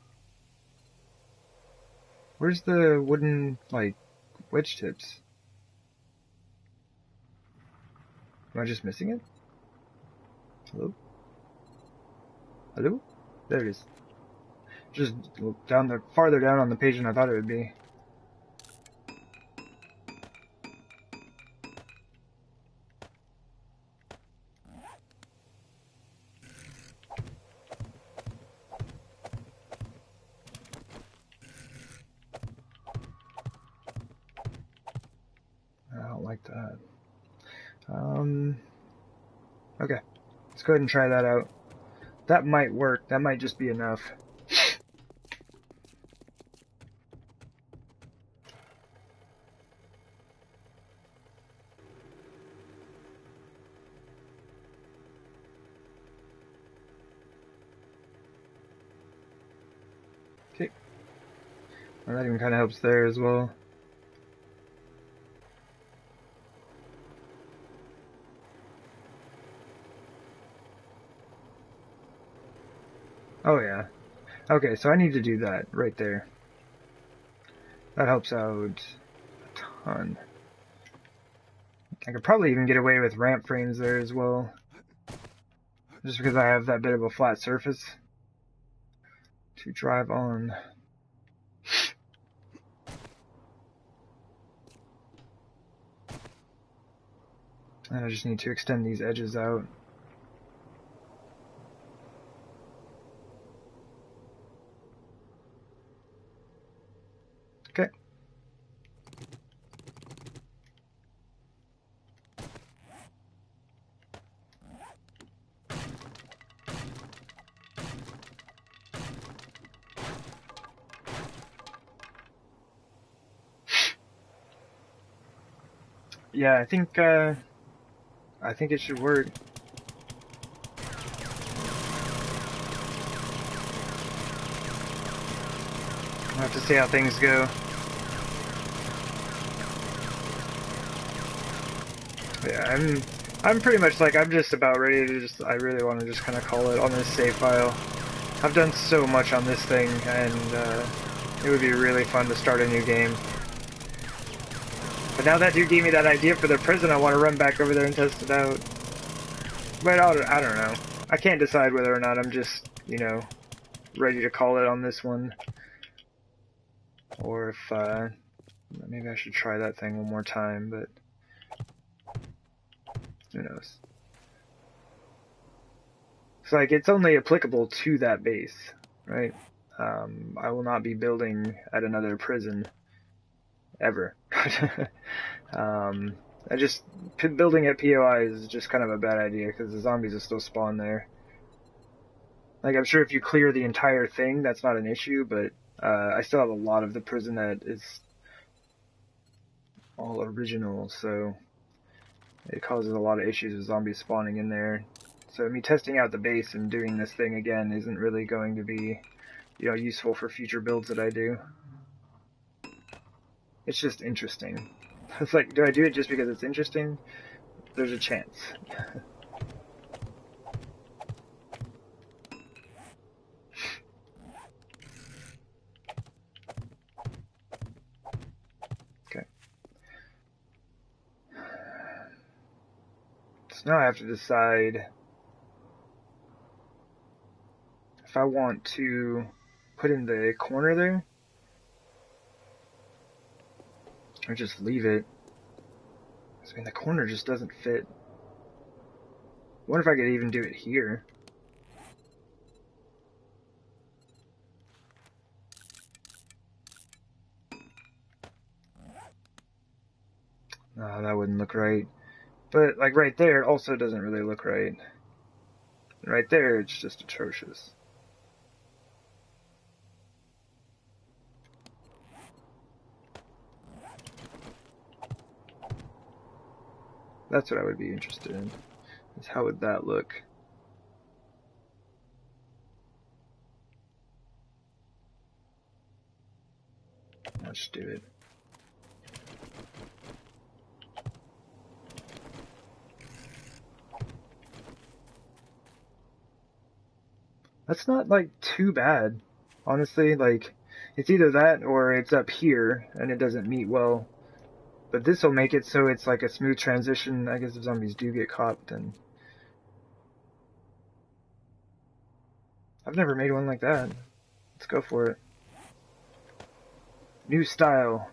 where's the wooden, like, wedge tips? Am I just missing it? Hello? Hello? There it is. Just down the, farther down on the page than I thought it would be. I don't like that. Okay. Let's go ahead and try that out. That might work. That might just be enough. Okay. Well, that even kind of helps there as well. Oh yeah. Okay, so I need to do that right there. That helps out a ton. I could probably even get away with ramp frames there as well. Just because I have that bit of a flat surface to drive on. And I just need to extend these edges out. Okay. Yeah, I think it should work. I'll have to see how things go. Yeah, I'm pretty much like, I'm just about ready to just, I really want to just kind of call it on this save file. I've done so much on this thing, and it would be really fun to start a new game. But now that you gave me that idea for the prison, I want to run back over there and test it out. But I don't know. I can't decide whether or not I'm just, you know, ready to call it on this one. Or if, maybe I should try that thing one more time, but who knows. It's like, it's only applicable to that base, right? I will not be building at another prison, ever. Building at POI is just kind of a bad idea, because the zombies will still spawn there. Like, I'm sure if you clear the entire thing, that's not an issue, but I still have a lot of the prison that is all original, so it causes a lot of issues with zombies spawning in there. So me testing out the base and doing this thing again isn't really going to be, you know, useful for future builds that I do. It's just interesting. It's like, do I do it just because it's interesting? There's a chance. So now I have to decide if I want to put in the corner there or just leave it. I mean, the corner just doesn't fit. What if I could even do it here? No, that wouldn't look right. But, like, right there also doesn't really look right. Right there, it's just atrocious. That's what I would be interested in, is how would that look? Let's do it. That's not, like, too bad. Honestly, like, it's either that or it's up here and it doesn't meet well. But this will make it so it's like a smooth transition. I guess if zombies do get caught, then... I've never made one like that. Let's go for it. New style.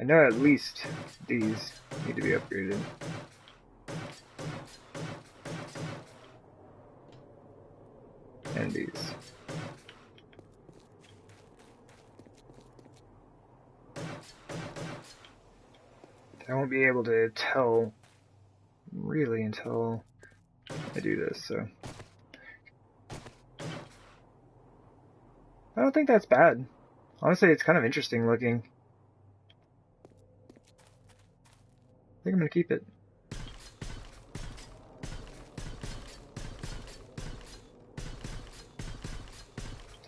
I know at least these need to be upgraded. And these. I won't be able to tell really until I do this, so. I don't think that's bad. Honestly, it's kind of interesting looking. I think I'm gonna keep it.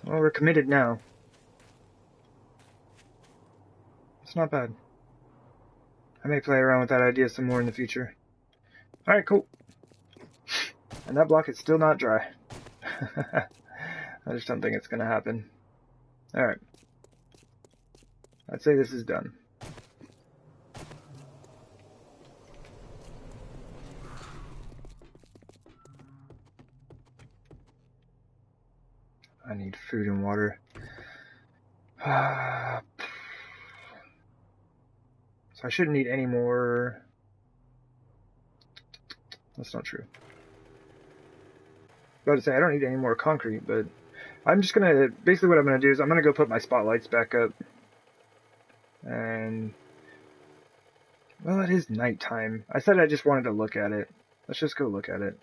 Well, we're committed now. It's not bad. I may play around with that idea some more in the future. Alright, cool. And that block is still not dry. I just don't think it's gonna happen. Alright. I'd say this is done. I need food and water. So I shouldn't need any more... That's not true. I was about to say, I don't need any more concrete, but I'm just gonna... Basically what I'm gonna do is I'm gonna go put my spotlights back up. And... Well, it is nighttime. I said I just wanted to look at it. Let's just go look at it.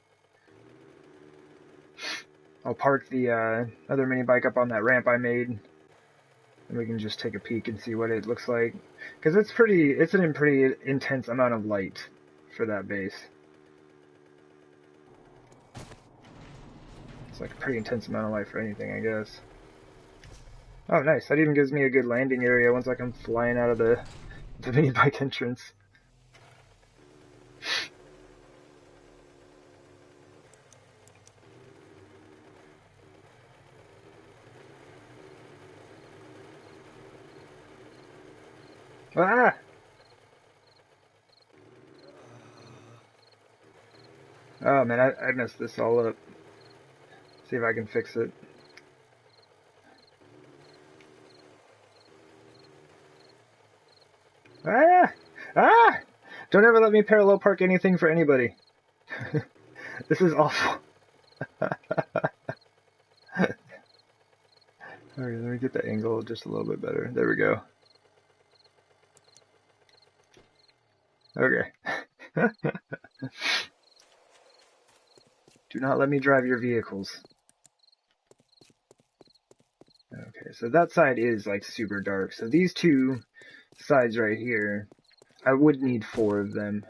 I'll park the other mini bike up on that ramp I made, and we can just take a peek and see what it looks like. Because it's a pretty intense amount of light for that base. It's like a pretty intense amount of light for anything, I guess. Oh, nice. That even gives me a good landing area once I come flying out of the mini bike entrance. Ah! Oh man, I messed this all up. See if I can fix it. Ah! Ah! Don't ever let me parallel park anything for anybody. This is awful. Alright, let me get the angle just a little bit better. There we go. Okay. Do not let me drive your vehicles. Okay, so that side is like super dark. So these two sides right here, I would need 4 of them.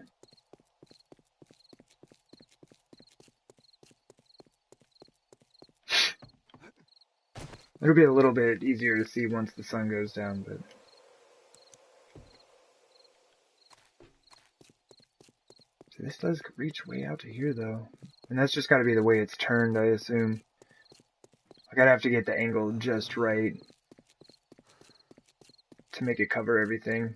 It'll be a little bit easier to see once the sun goes down, but... See, this does reach way out to here, though. And that's just gotta be the way it's turned, I assume. I gotta have to get the angle just right to make it cover everything.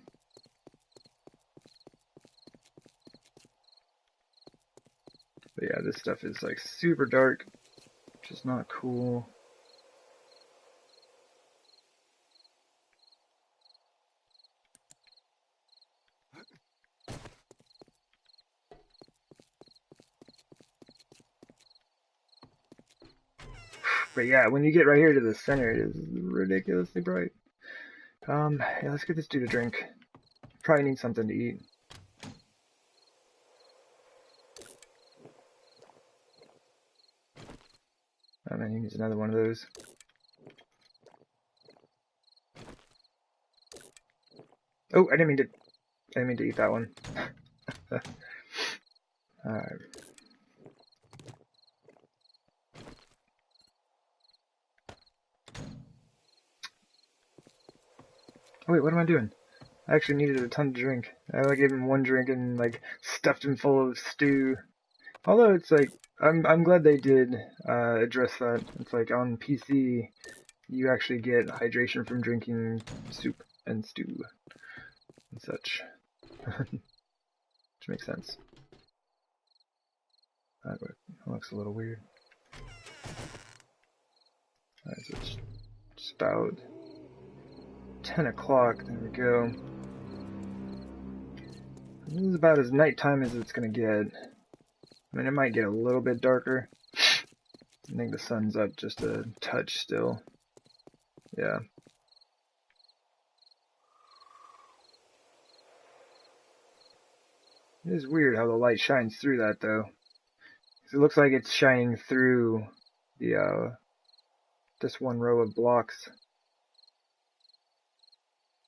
But yeah, this stuff is like super dark, which is not cool. But yeah, when you get right here to the center, it is ridiculously bright. Yeah, let's get this dude a drink. Probably need something to eat. Oh man, he needs another one of those. Oh, I didn't mean to eat that one. Alright. Oh wait, what am I doing? I actually needed a ton to drink. I gave him one drink and like stuffed him full of stew. Although it's like I'm glad they did address that. It's like on PC you actually get hydration from drinking soup and stew and such. Which makes sense. That looks a little weird. Alright, so it's about 10 o'clock. There we go. This is about as nighttime as it's gonna get. I mean, it might get a little bit darker. I think the sun's up just a touch still. Yeah. It is weird how the light shines through that, though. 'Cause it looks like it's shining through the, this one row of blocks.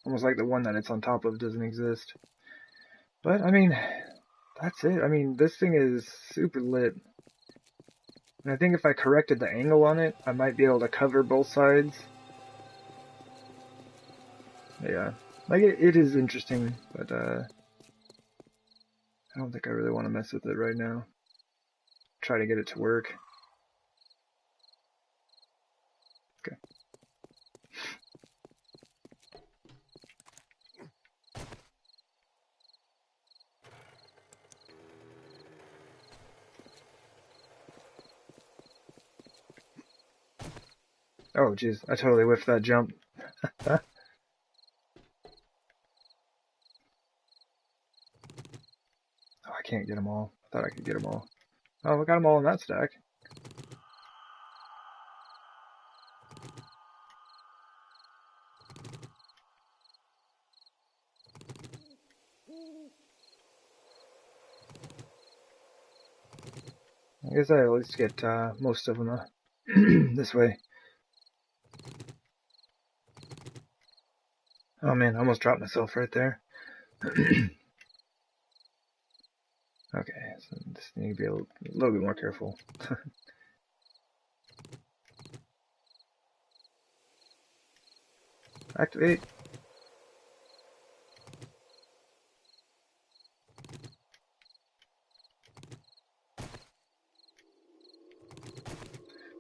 Almost like the one that it's on top of doesn't exist. But, I mean, that's it. I mean, this thing is super lit. And I think if I corrected the angle on it, I might be able to cover both sides. Yeah. Like, it is interesting, but, I don't think I really want to mess with it right now. Try to get it to work. Okay. Oh, jeez. I totally whiffed that jump. Oh, I can't get them all. I thought I could get them all. Oh, we got them all in that stack. I guess I at least get most of them this way. Oh man, I almost dropped myself right there. Okay, so just need to be a little bit more careful. Activate.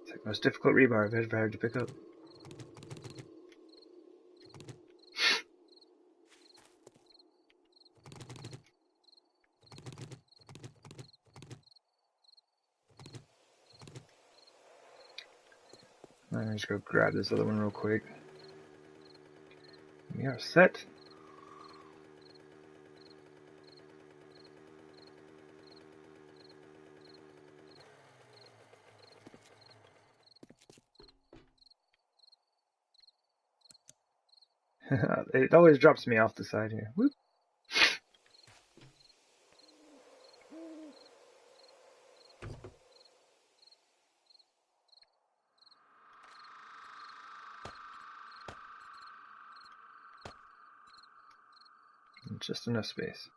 It's like the most difficult rebar I've ever had to pick up. I'm gonna just go grab this other one real quick. We are set. It always drops me off the side here. Whoop. Just enough space.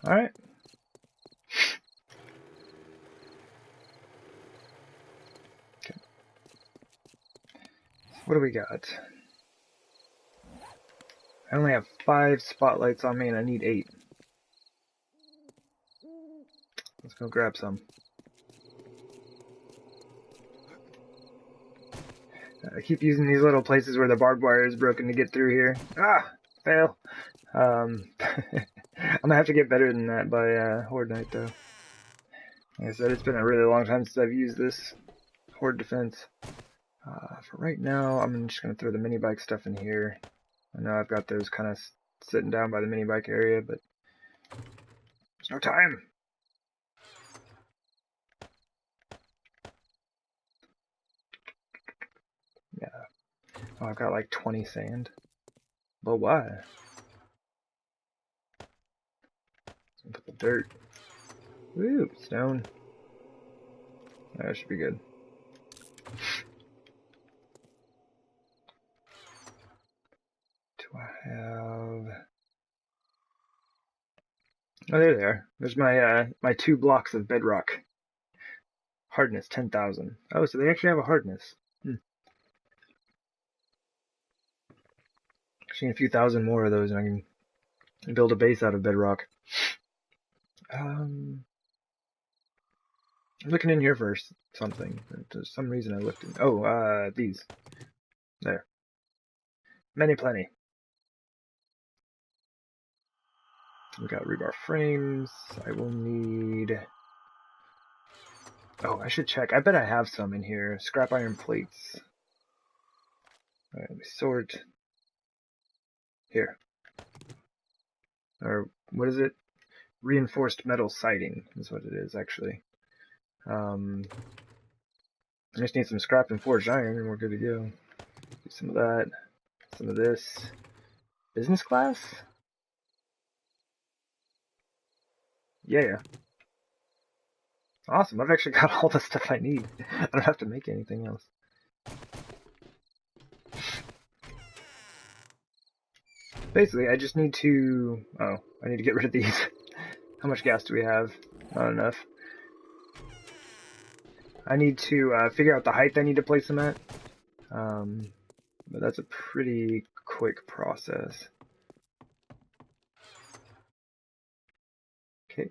Alright. Okay. What do we got? I only have 5 spotlights on me and I need 8. Let's go grab some. I keep using these little places where the barbed wire is broken to get through here. Ah! Fail! I'm gonna have to get better than that by Horde Night though. Like I said, it's been a really long time since I've used this Horde defense. For right now, I'm just gonna throw the mini bike stuff in here. I know I've got those kind of sitting down by the mini bike area, but there's no time. Yeah. Oh, I've got like 20 sand. But why? Put the dirt. Woo, stone. That should be good. Do I have... Oh, there they are. There's my my 2 blocks of bedrock. Hardness 10,000. Oh, so they actually have a hardness. Actually, a few thousand more of those, and I can build a base out of bedrock. I'm looking in here for something. For some reason, I looked in. Oh, these. There. Many plenty. We got rebar frames. I will need... Oh, I should check. I bet I have some in here. Scrap iron plates. Alright, let me sort. Here. Or, what is it? Reinforced metal siding is what it is, actually. I just need some scrap and forged iron, and we're good to go. Do some of that. Some of this. Business class? Yeah. Awesome, I've actually got all the stuff I need. I don't have to make anything else. Basically, I just need to... Oh, I need to get rid of these. How much gas do we have? Not enough. I need to figure out the height I need to place them at. But that's a pretty quick process. Okay.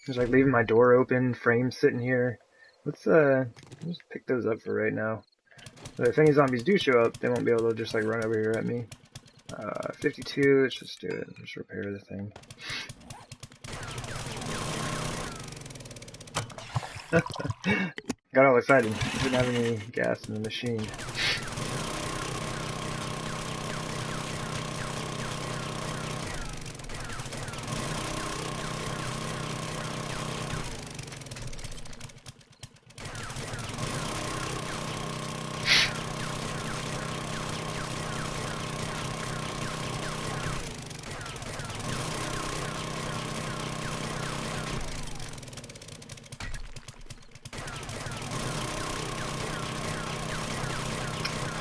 Just like leaving my door open, frames sitting here. Let's just pick those up for right now. So if any zombies do show up, they won't be able to just like run over here at me. 52, let's just do it. Just repair the thing. Got all excited. Didn't have any gas in the machine.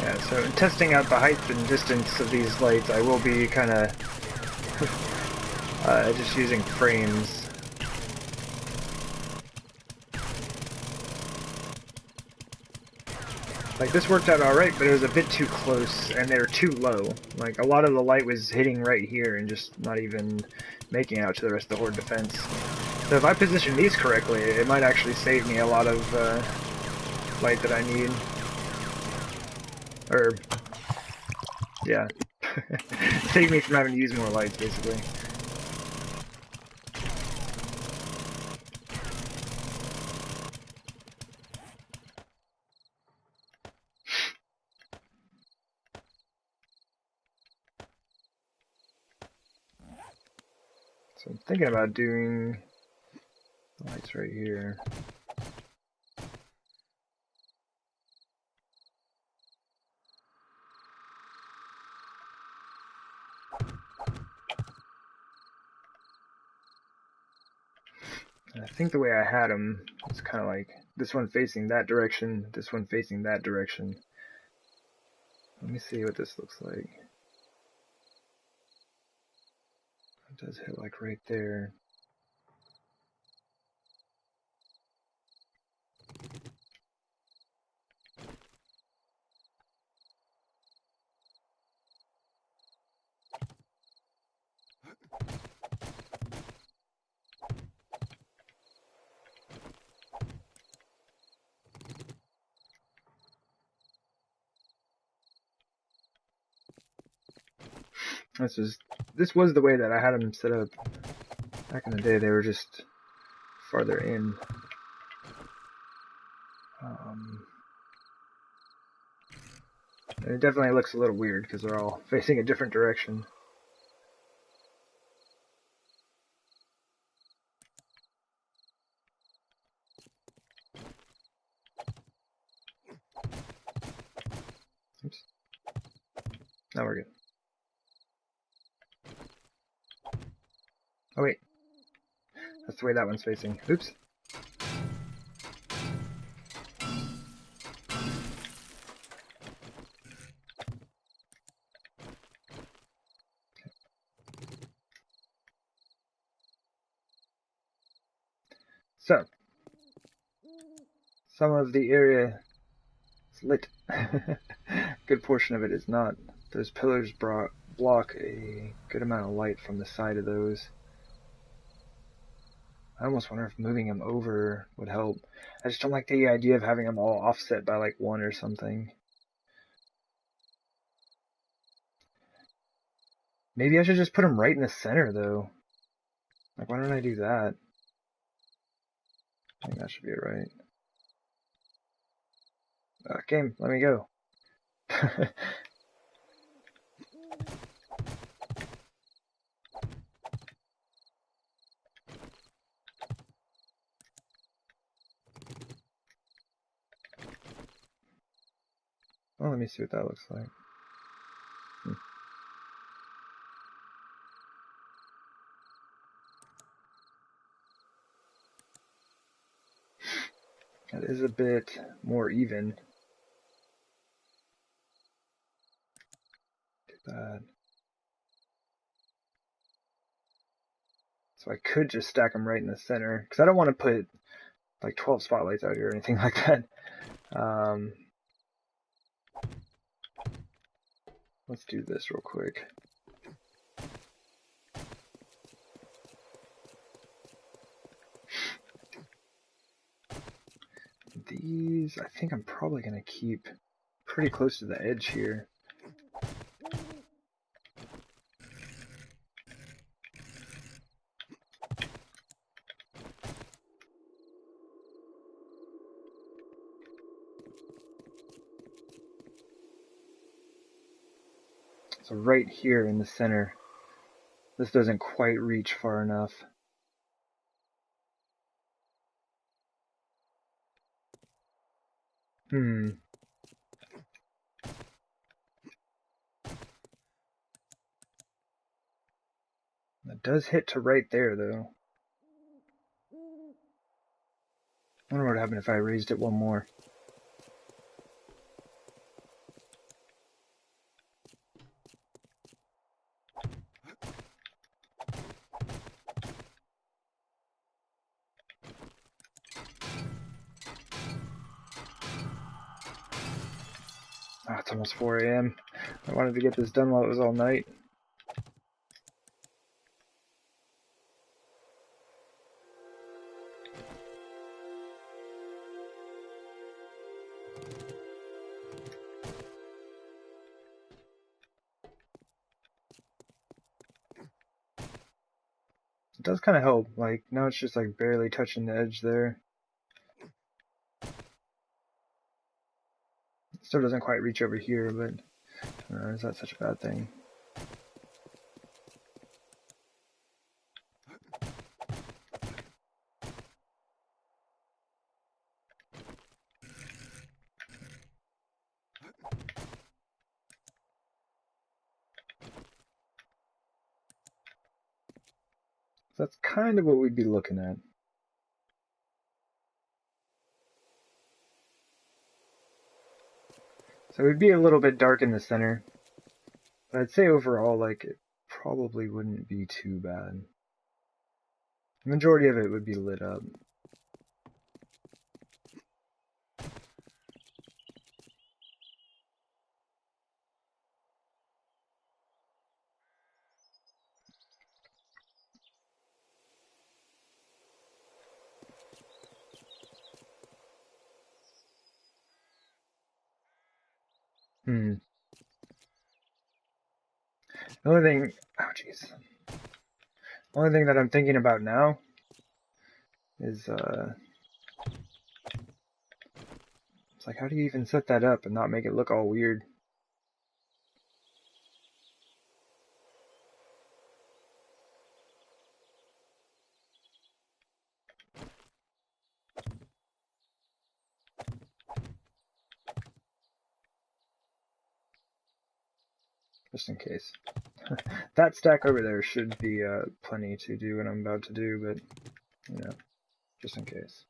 Yeah, so in testing out the height and distance of these lights, I will be kind of just using frames. Like, this worked out alright, but it was a bit too close, and they were too low. Like, a lot of the light was hitting right here and just not even making out to the rest of the Horde defense. So if I position these correctly, it might actually save me a lot of light that I need. Or, yeah. Save me from having to use more lights, basically. So I'm thinking about doing lights right here. And I think the way I had them is kind of like this one facing that direction, this one facing that direction. Let me see what this looks like. It does hit like right there. This was the way that I had them set up back in the day. They were just farther in. It definitely looks a little weird because they're all facing a different direction. Oops. Now we're good. Oh wait. That's the way that one's facing. Oops. So, some of the area is lit. Good portion of it is not. Those pillars block a good amount of light from the side of those. I almost wonder if moving them over would help. I just don't like the idea of having them all offset by like 1 or something. Maybe I should just put them right in the center though. Like, why don't I do that? I think that should be it, right? Game, let me go. Well, let me see what that looks like. That is a bit more even. Do that. So I could just stack them right in the center, because I don't want to put like 12 spotlights out here or anything like that. Let's do this real quick. These, I think I'm probably going to keep pretty close to the edge here. So right here in the center, this doesn't quite reach far enough. That does hit to right there, though. I wonder what would happen if I raised it one more. Ah, it's almost 4 a.m. I wanted to get this done while it was all night. It does kind of help. Like, now it's just like barely touching the edge there. It still doesn't quite reach over here, but is that such a bad thing? So that's kind of what we'd be looking at. So it would be a little bit dark in the center, but I'd say overall, like, it probably wouldn't be too bad. The majority of it would be lit up. The only thing, oh jeez. The only thing that I'm thinking about now is, it's like, how do you even set that up and not make it look all weird? Just in case. That stack over there should be plenty to do what I'm about to do, but, you know, just in case.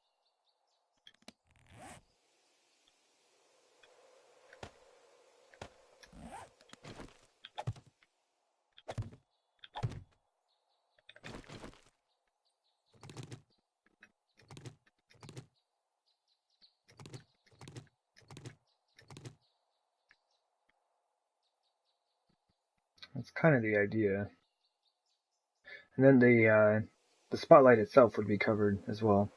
That's kind of the idea. And then the spotlight itself would be covered as well.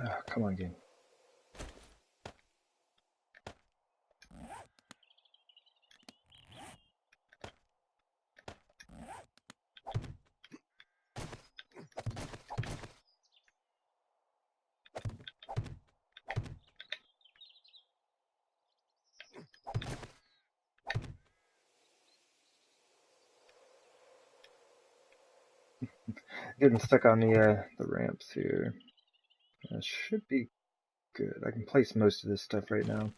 Oh, come on, game. Getting stuck on the ramps here. That should be good. I can place most of this stuff right now.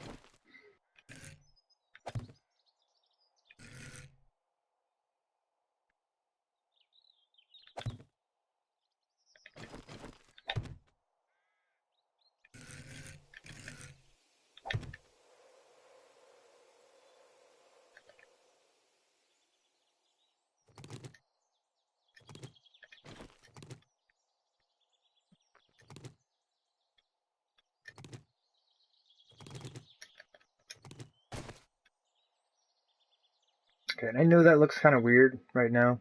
Okay, and I know that looks kind of weird right now,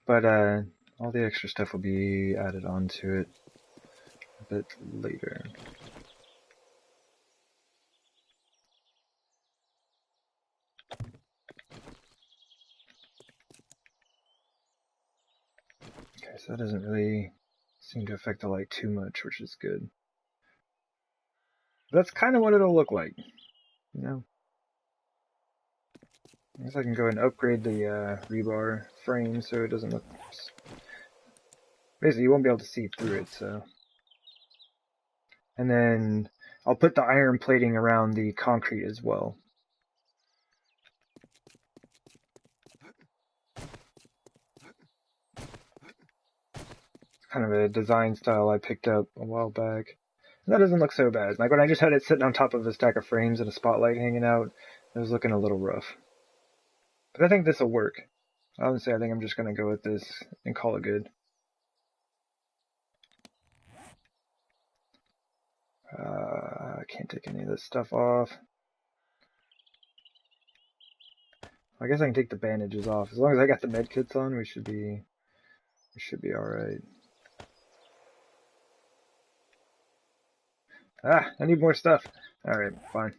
but all the extra stuff will be added onto it a bit later. Okay, so that doesn't really seem to affect the light too much, which is good. That's kind of what it'll look like, you know? I guess I can go and upgrade the rebar frame so it doesn't look... Basically, you won't be able to see through it, so... And then I'll put the iron plating around the concrete as well. It's kind of a design style I picked up a while back. And that doesn't look so bad. Like when I just had it sitting on top of a stack of frames and a spotlight hanging out, it was looking a little rough. But I think this will work. Honestly, I think I'm just going to go with this and call it good. I can't take any of this stuff off. I guess I can take the bandages off. As long as I got the med kits on, we should be alright. Ah, I need more stuff. Alright, fine.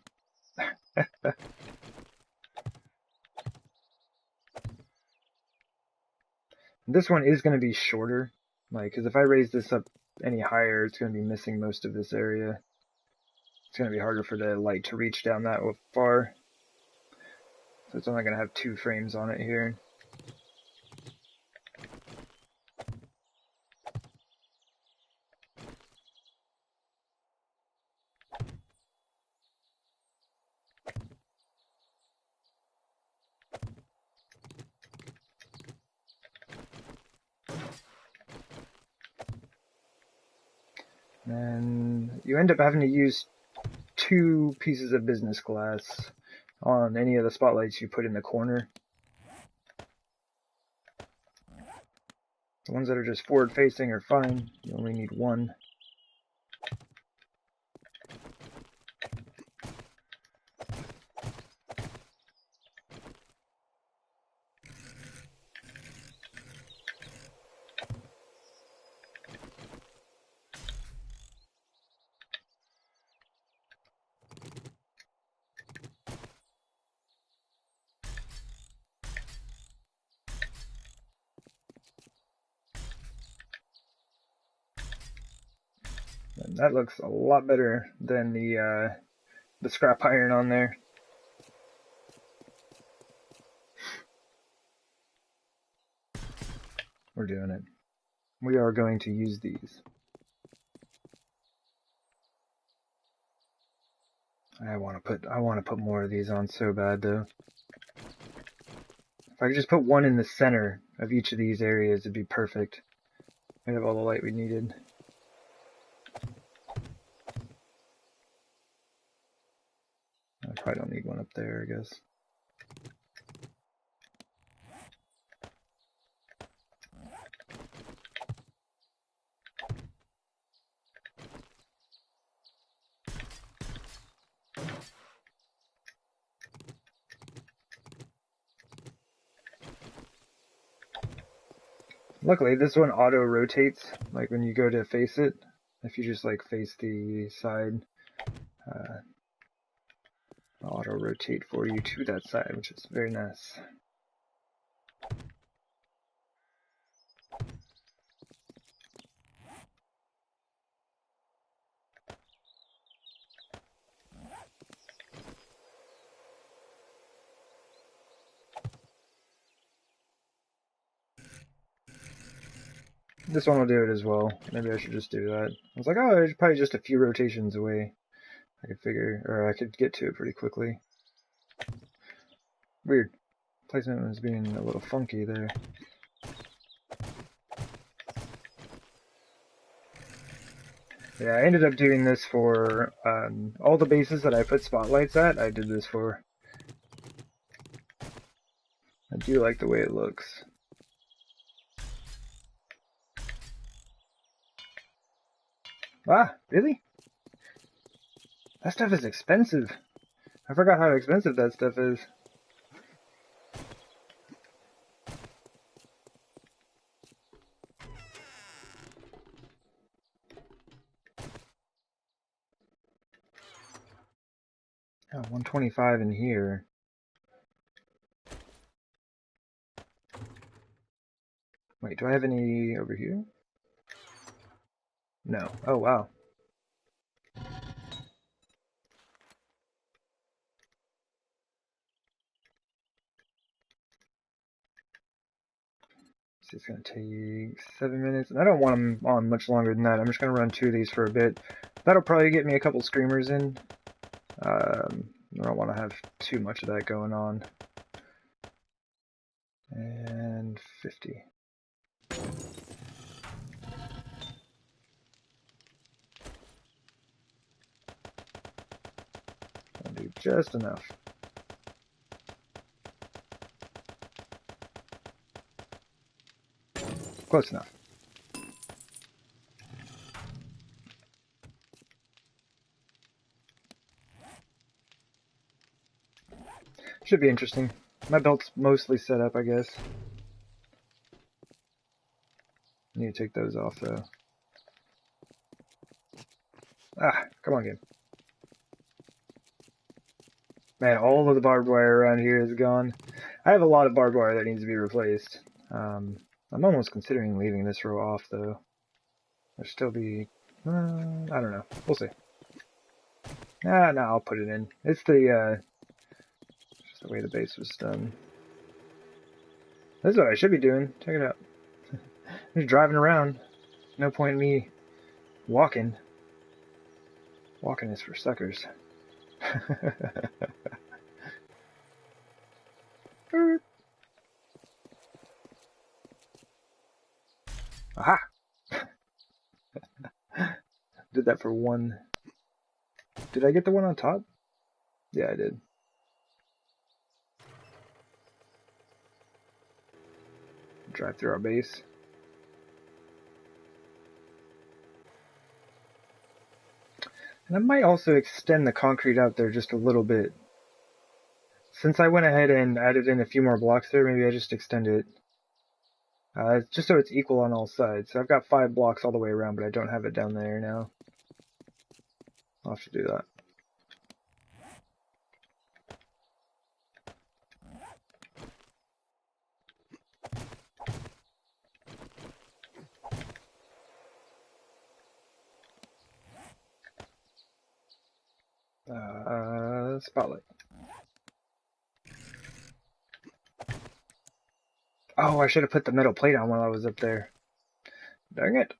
This one is going to be shorter, like, because if I raise this up any higher, it's going to be missing most of this area. It's going to be harder for the light to reach down that far. So it's only going to have 2 frames on it here. And you end up having to use 2 pieces of business glass on any of the spotlights you put in the corner. The ones that are just forward facing are fine. You only need one. And that looks a lot better than the scrap iron on there. We're doing it. We are going to use these. I want to put more of these on so bad though. If I could just put one in the center of each of these areas, it'd be perfect. We'd have all the light we needed. I probably don't need one up there, I guess. Luckily, this one auto rotates, like when you go to face it. If you just like face the side, it'll auto rotate for you to that side, which is very nice. This one will do it as well. Maybe I should just do that. I was like, oh, it's probably just a few rotations away. I could figure, or I could get to it pretty quickly. Weird. Placement was being a little funky there. Yeah, I ended up doing this for all the bases that I put spotlights at. I did this for. I do like the way it looks. Ah, really? That stuff is expensive. I forgot how expensive that stuff is. Oh, 125 in here. Wait, do I have any over here? No. Oh, wow. It's going to take 7 minutes. And I don't want them on much longer than that. I'm just going to run 2 of these for a bit. That'll probably get me a couple screamers in. I don't want to have too much of that going on. And 50. I'll do just enough. Close enough. Should be interesting. My belt's mostly set up, I guess. I need to take those off, though. Ah, come on, game. Man, all of the barbed wire around here is gone. I have a lot of barbed wire that needs to be replaced. I'm almost considering leaving this row off, though. There'll still be... I don't know. We'll see. No, I'll put it in. It's the, just the way the base was done. This is what I should be doing. Check it out. I'm just driving around. No point in me walking. Walking is for suckers. Aha! Did that for one. Did I get the one on top? Yeah, I did. Drive through our base. And I might also extend the concrete out there just a little bit. Since I went ahead and added in a few more blocks there, maybe I just extend it. Just so it's equal on all sides. So I've got 5 blocks all the way around, but I don't have it down there now. I'll have to do that. Spotlight. Oh, I should have put the metal plate on while I was up there. Dang it.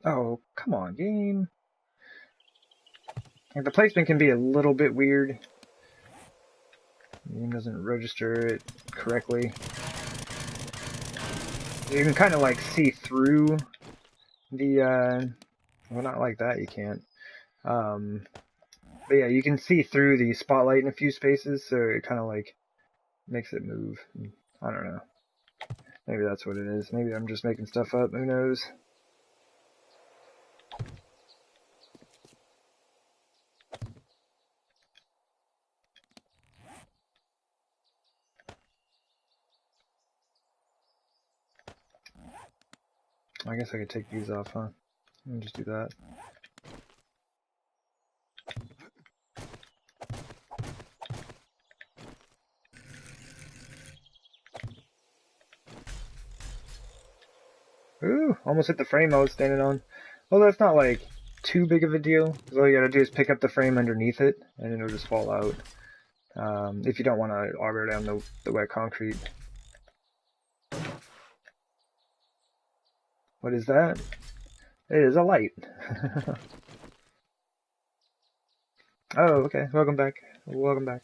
Oh, come on, game. Like, the placement can be a little bit weird. The game doesn't register it correctly. You can kind of like see through the, well, not like that, you can't. But yeah, you can see through the spotlight in a few spaces, so it kind of like makes it move. I don't know. Maybe that's what it is. Maybe I'm just making stuff up. Who knows? I guess I could take these off, huh? Let me just do that. Ooh, almost hit the frame I was standing on. Well, that's not like too big of a deal, because all you gotta do is pick up the frame underneath it, and it'll just fall out. If you don't want to auger down the wet concrete. What is that? It is a light. Oh, okay. Welcome back. Welcome back.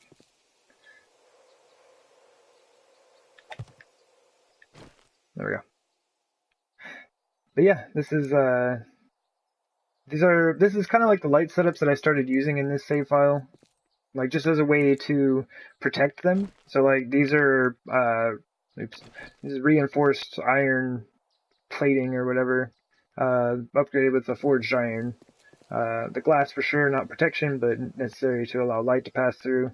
There we go. But yeah, this is kind of like the light setups that I started using in this save file, like just as a way to protect them. So like these are this is reinforced iron plating or whatever, upgraded with the forged iron. The glass for sure, not protection, but necessary to allow light to pass through.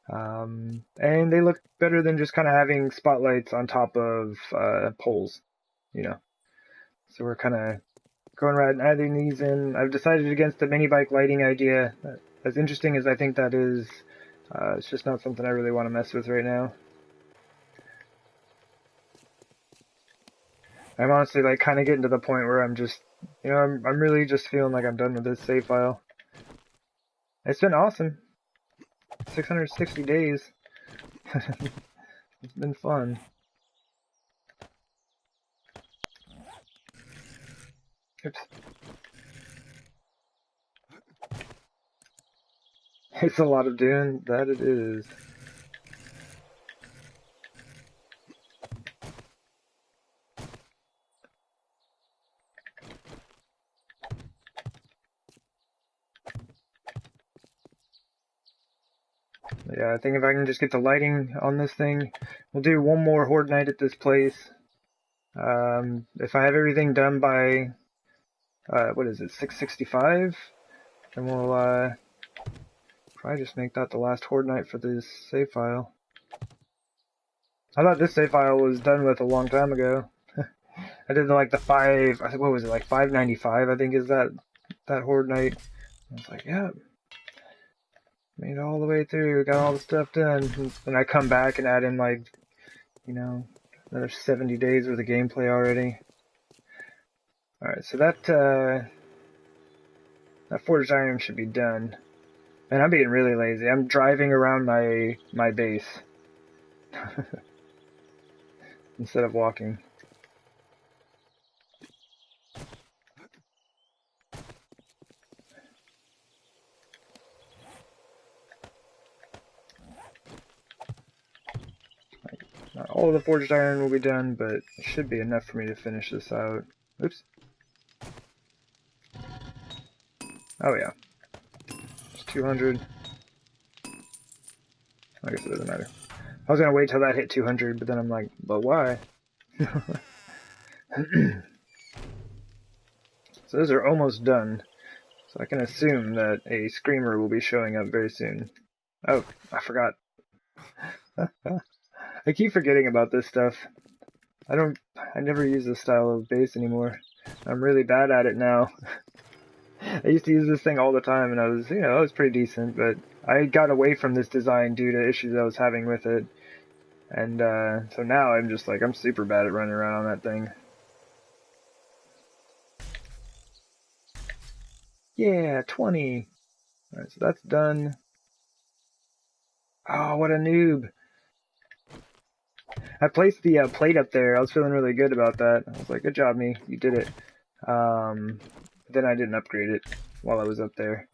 And they look better than just kind of having spotlights on top of poles, you know. So we're kind of going around and adding these in. I've decided against the mini bike lighting idea. As interesting as I think that is, it's just not something I really want to mess with right now. I'm honestly like kind of getting to the point where I'm just, I'm really just feeling like I'm done with this save file. It's been awesome. 660 days. It's been fun. Oops. It's a lot of doing, that it is. Yeah, I think if I can just get the lighting on this thing, we'll do one more Horde night at this place. If I have everything done by, what is it, 665, then we'll probably just make that the last Horde night for this save file. I thought this save file was done with a long time ago. I did like the 5, what was it, like 595, I think is that Horde night. I was like, yeah, made it all the way through, got all the stuff done. And I come back and add in like, another 70 days worth of gameplay already. Alright, so that forged iron should be done. And I'm being really lazy. I'm driving around my base instead of walking. Not all of the forged iron will be done, but it should be enough for me to finish this out. Oops. Oh yeah. It's 200. I guess it doesn't matter. I was gonna wait till that hit 200, but then I'm like, but why? So those are almost done. So I can assume that a screamer will be showing up very soon. Oh, I forgot. I keep forgetting about this stuff. I never use this style of base anymore. I'm really bad at it now. I used to use this thing all the time and I was pretty decent, but I got away from this design due to issues I was having with it. And, so now I'm just like, I'm super bad at running around on that thing. Yeah, 20. Alright, so that's done. Oh, what a noob. I placed the plate up there. I was feeling really good about that. I was like, good job, me. You did it. Then I didn't upgrade it while I was up there.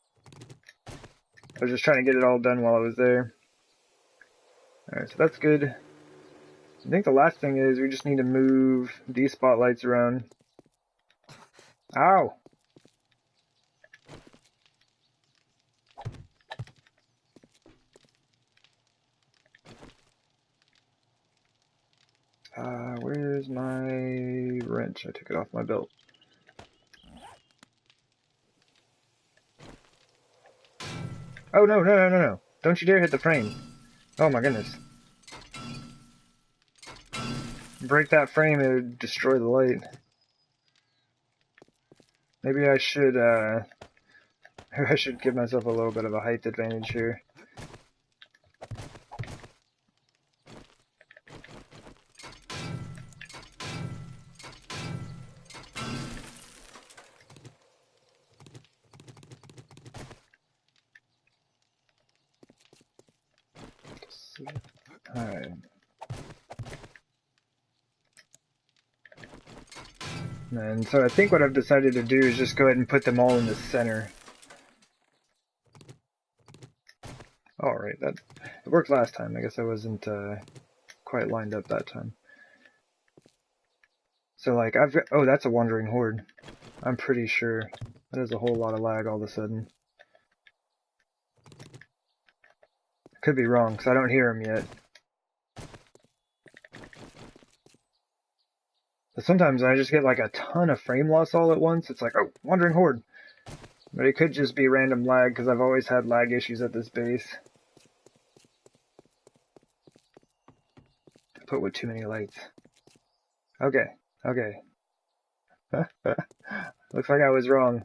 I was just trying to get it all done while I was there. Alright, so that's good. I think the last thing is we just need to move these spotlights around. Ow! Where's my wrench? I took it off my belt. Oh, no. Don't you dare hit the frame. Oh my goodness. Break that frame, it would destroy the light. Maybe I should give myself a little bit of a height advantage here. Alright. And so I think what I've decided to do is just go ahead and put them all in the center. Alright, that it worked last time. I guess I wasn't quite lined up that time. So like oh, that's a wandering horde. I'm pretty sure. That is a whole lot of lag all of a sudden. I could be wrong, because I don't hear them yet. But sometimes I just get like a ton of frame loss all at once. It's like, oh, wandering horde. But it could just be random lag, because I've always had lag issues at this base. I put with too many lights. Okay. Looks like I was wrong.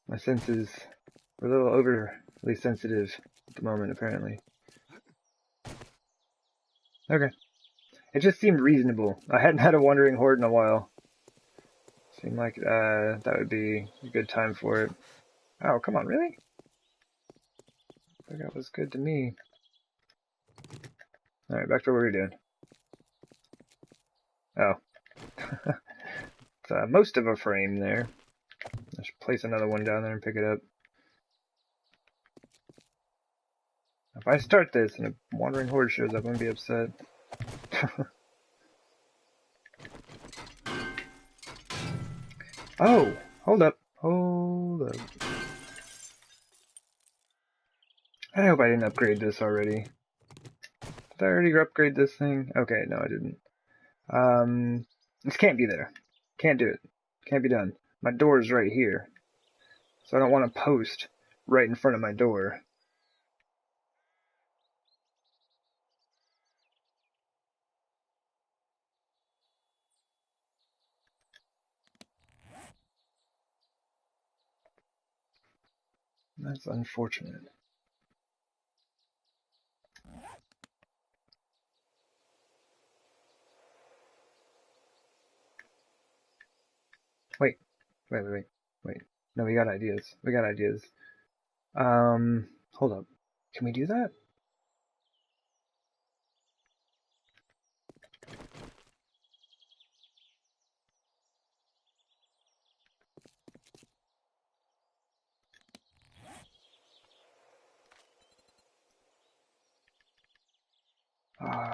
My senses were a little overly sensitive at the moment, apparently. Okay. It just seemed reasonable. I hadn't had a wandering horde in a while. Seemed like that would be a good time for it. Oh, come on, really? I think that was good to me. Alright, back to what we were doing. Oh. It's most of a frame there. Let's place another one down there and pick it up. If I start this and a wandering horde shows up, I'm gonna be upset. Oh! Hold up. I hope I didn't upgrade this already. Did I already upgrade this thing? Okay, no I didn't. This can't be there. Can't do it. Can't be done. My door is right here. So I don't want to post right in front of my door. That's unfortunate. Wait. No, we got ideas. Hold up. Can we do that?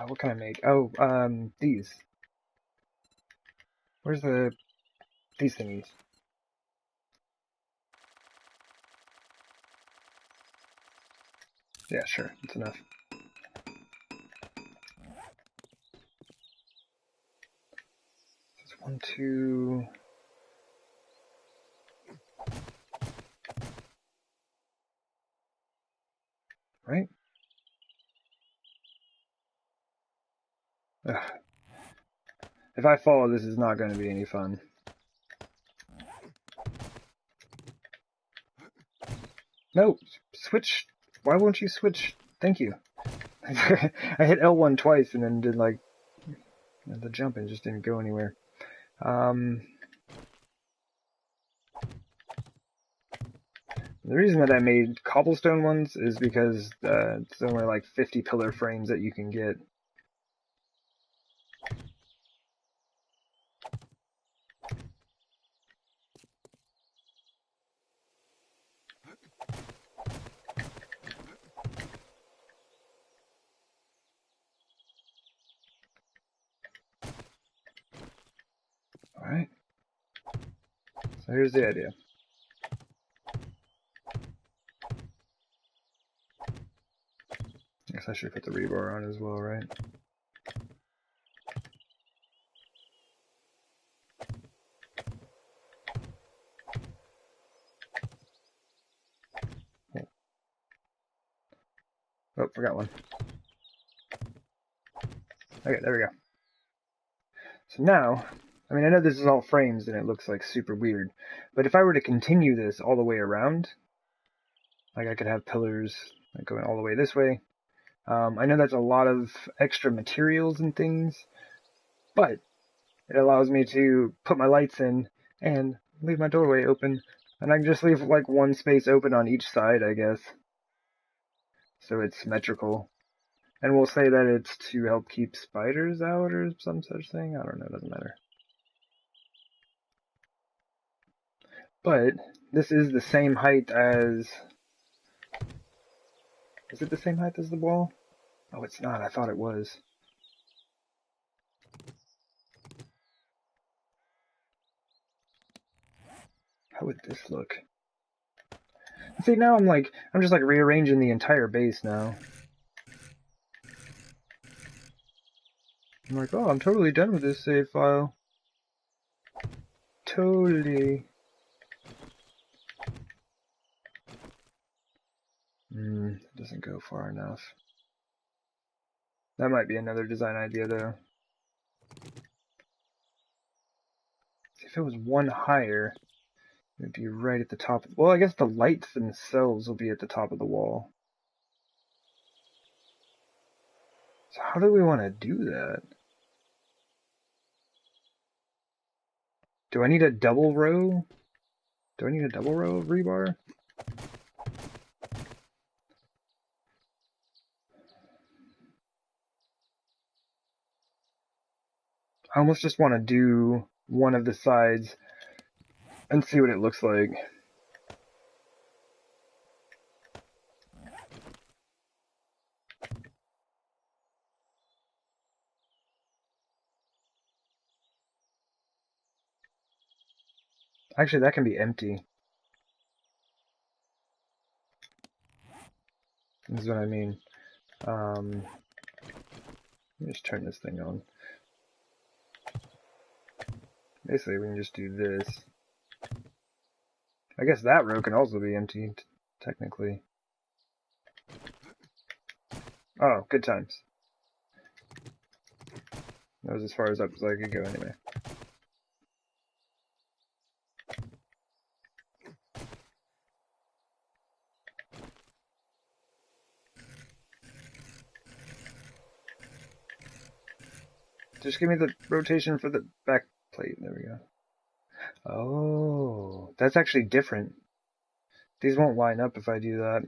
What can I make? Oh, these. Where's these thingies? Yeah, sure. That's enough. That's 1, 2... right? Ugh. If I fall, this is not going to be any fun. No, switch. Why won't you switch? Thank you. I hit L1 twice and then did like the jump and just didn't go anywhere. The reason that I made cobblestone ones is because it's only like 50 pillar frames that you can get. Alright. So here's the idea. I guess I should put the rebar on as well, right? Oh, forgot one. Okay, there we go. So now, I mean, I know this is all frames and it looks like super weird, but if I were to continue this all the way around, like I could have pillars like going all the way this way. I know that's a lot of extra materials and things, but it allows me to put my lights in and leave my doorway open, and I can just leave like one space open on each side, I guess. So it's symmetrical. And we'll say that it's to help keep spiders out or some such thing. I don't know, it doesn't matter. But this is the same height as... Is it the same height as the wall? Oh, it's not. I thought it was. How would this look? See, now I'm just like rearranging the entire base now. I'm like, oh, I'm totally done with this save file. Totally. It doesn't go far enough. That might be another design idea, though. If it was one higher, it would be right at the top. Well, I guess the lights themselves will be at the top of the wall. So how do we want to do that? Do I need a double row? Do I need a double row of rebar? I almost just want to do one of the sides and see what it looks like. Actually, that can be empty. This is what I mean. Let me just turn this thing on. Basically, we can just do this. I guess that row can also be empty, technically. Oh, good times. That was as far as up as I could go anyway. Just give me the rotation for the back plate. There we go. Oh, that's actually different. These won't line up if I do that.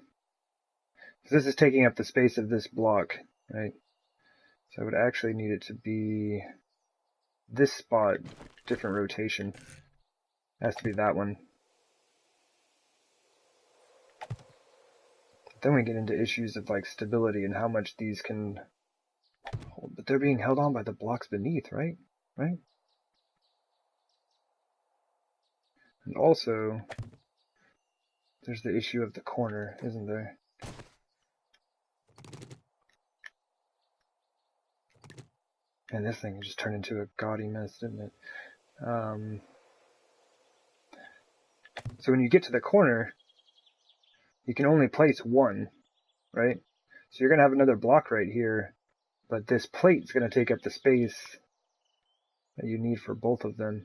This is taking up the space of this block, right? So I would actually need it to be this spot, different rotation. It has to be that one. Then we get into issues of like stability and how much these can hold. But they're being held on by the blocks beneath, right? Right? And also, there's the issue of the corner, isn't there? And this thing just turned into a gaudy mess, didn't it? So when you get to the corner, you can only place one, right? So you're going to have another block right here, but this plate's going to take up the space that you need for both of them.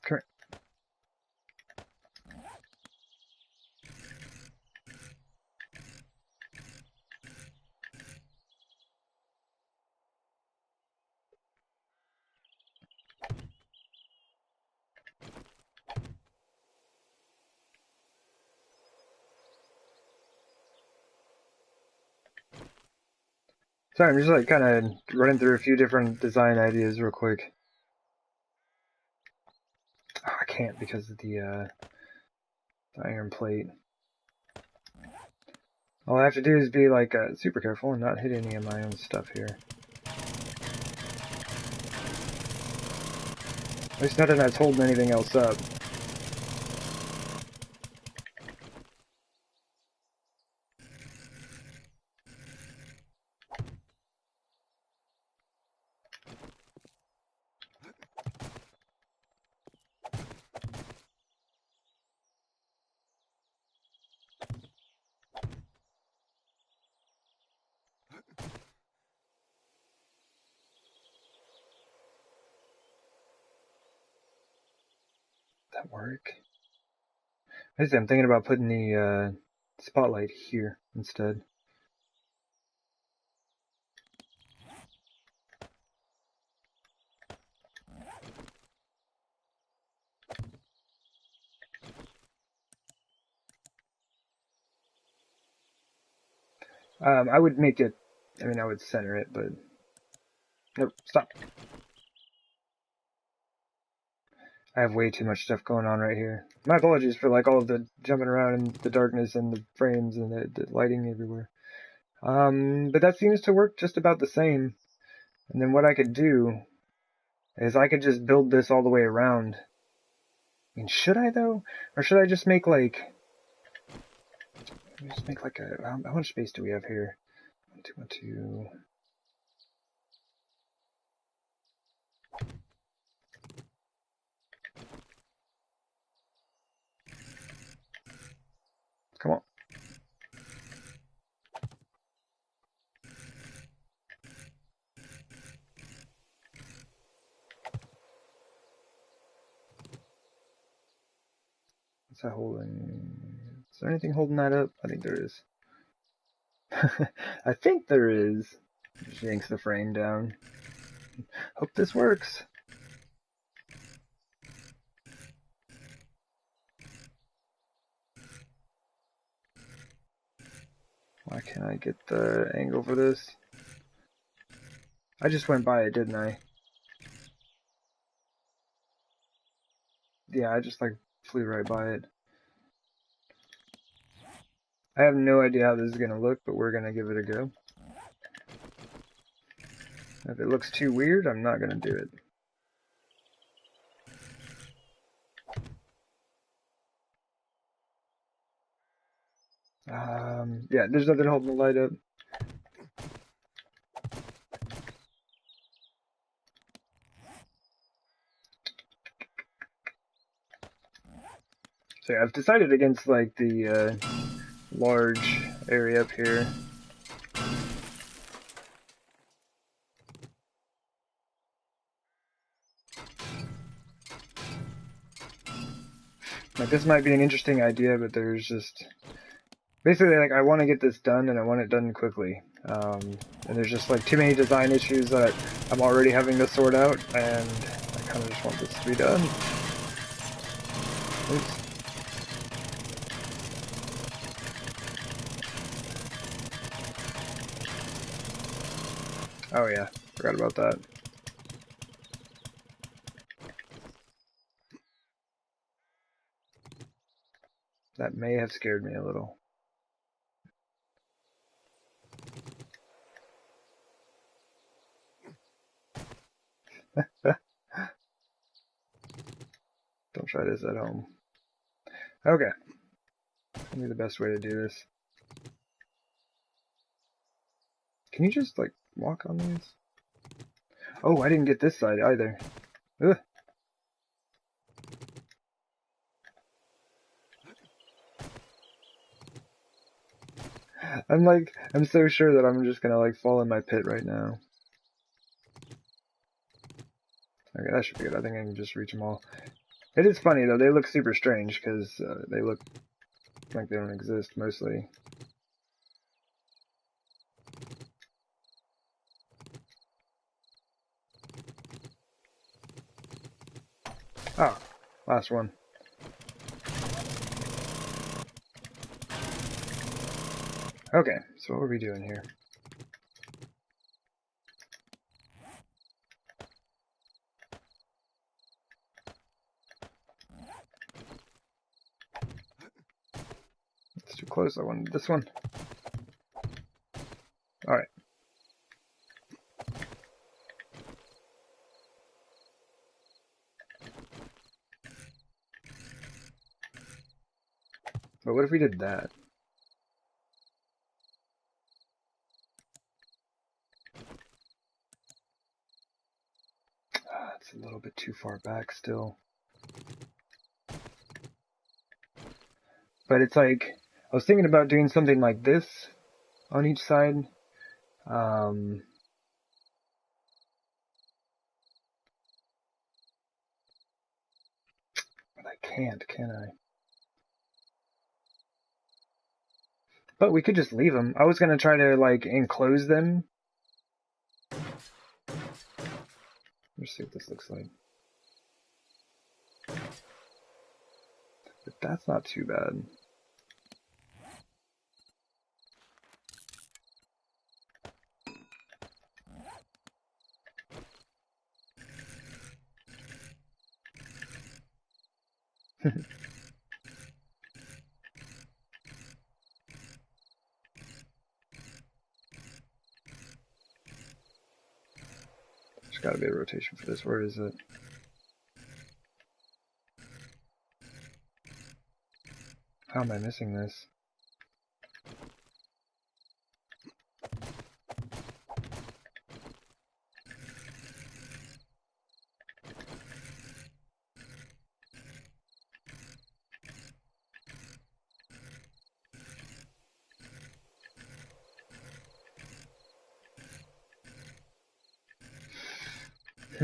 Correct. Sorry, I'm just like kind of running through a few different design ideas real quick. Oh, I can't because of the iron plate. All I have to do is be like super careful and not hit any of my own stuff here. At least nothing that's holding anything else up. That work? I'm thinking about putting the spotlight here instead. I would make it, I would center it, but nope, stop. I have way too much stuff going on right here. My apologies for like all of the jumping around and the darkness and the frames and the lighting everywhere. But that seems to work just about the same. And then what I could do is I could just build this all the way around. Should I though? Or should I just make like a, how much space do we have here? 1, 2, 1, 2. Come on. What's that holding? Is there anything holding that up? I think there is. I think there is. Just yanks the frame down. Hope this works. Why can't I get the angle for this? I just went by it, didn't I? Yeah, I just like flew right by it. I have no idea how this is gonna look, but we're gonna give it a go. If it looks too weird, I'm not gonna do it. Yeah, there's nothing holding the light up. So yeah, I've decided against like the large area up here. Like this might be an interesting idea, but there's just basically like I want to get this done and I want it done quickly. And there's just like too many design issues that I'm already having to sort out, and I kind of just want this to be done. Oops. Oh yeah, forgot about that. That may have scared me a little. Don't try this at home. Okay. Maybe the best way to do this. Can you just like walk on these? Oh, I didn't get this side either. Ugh. I'm so sure that I'm just gonna like fall in my pit right now. Okay, that should be good. I think I can just reach them all. It is funny though, they look super strange because they look like they don't exist mostly. Ah, last one. Okay, so what are we doing here? It's too close. I wanted this one. Alright. But what if we did that? It's a little bit too far back still. But it's like, I was thinking about doing something like this on each side. But I can't, can I? But we could just leave them. I was gonna try to like enclose them. Let's see what this looks like. But that's not too bad. There's gotta be a rotation for this. Where is it? How am I missing this?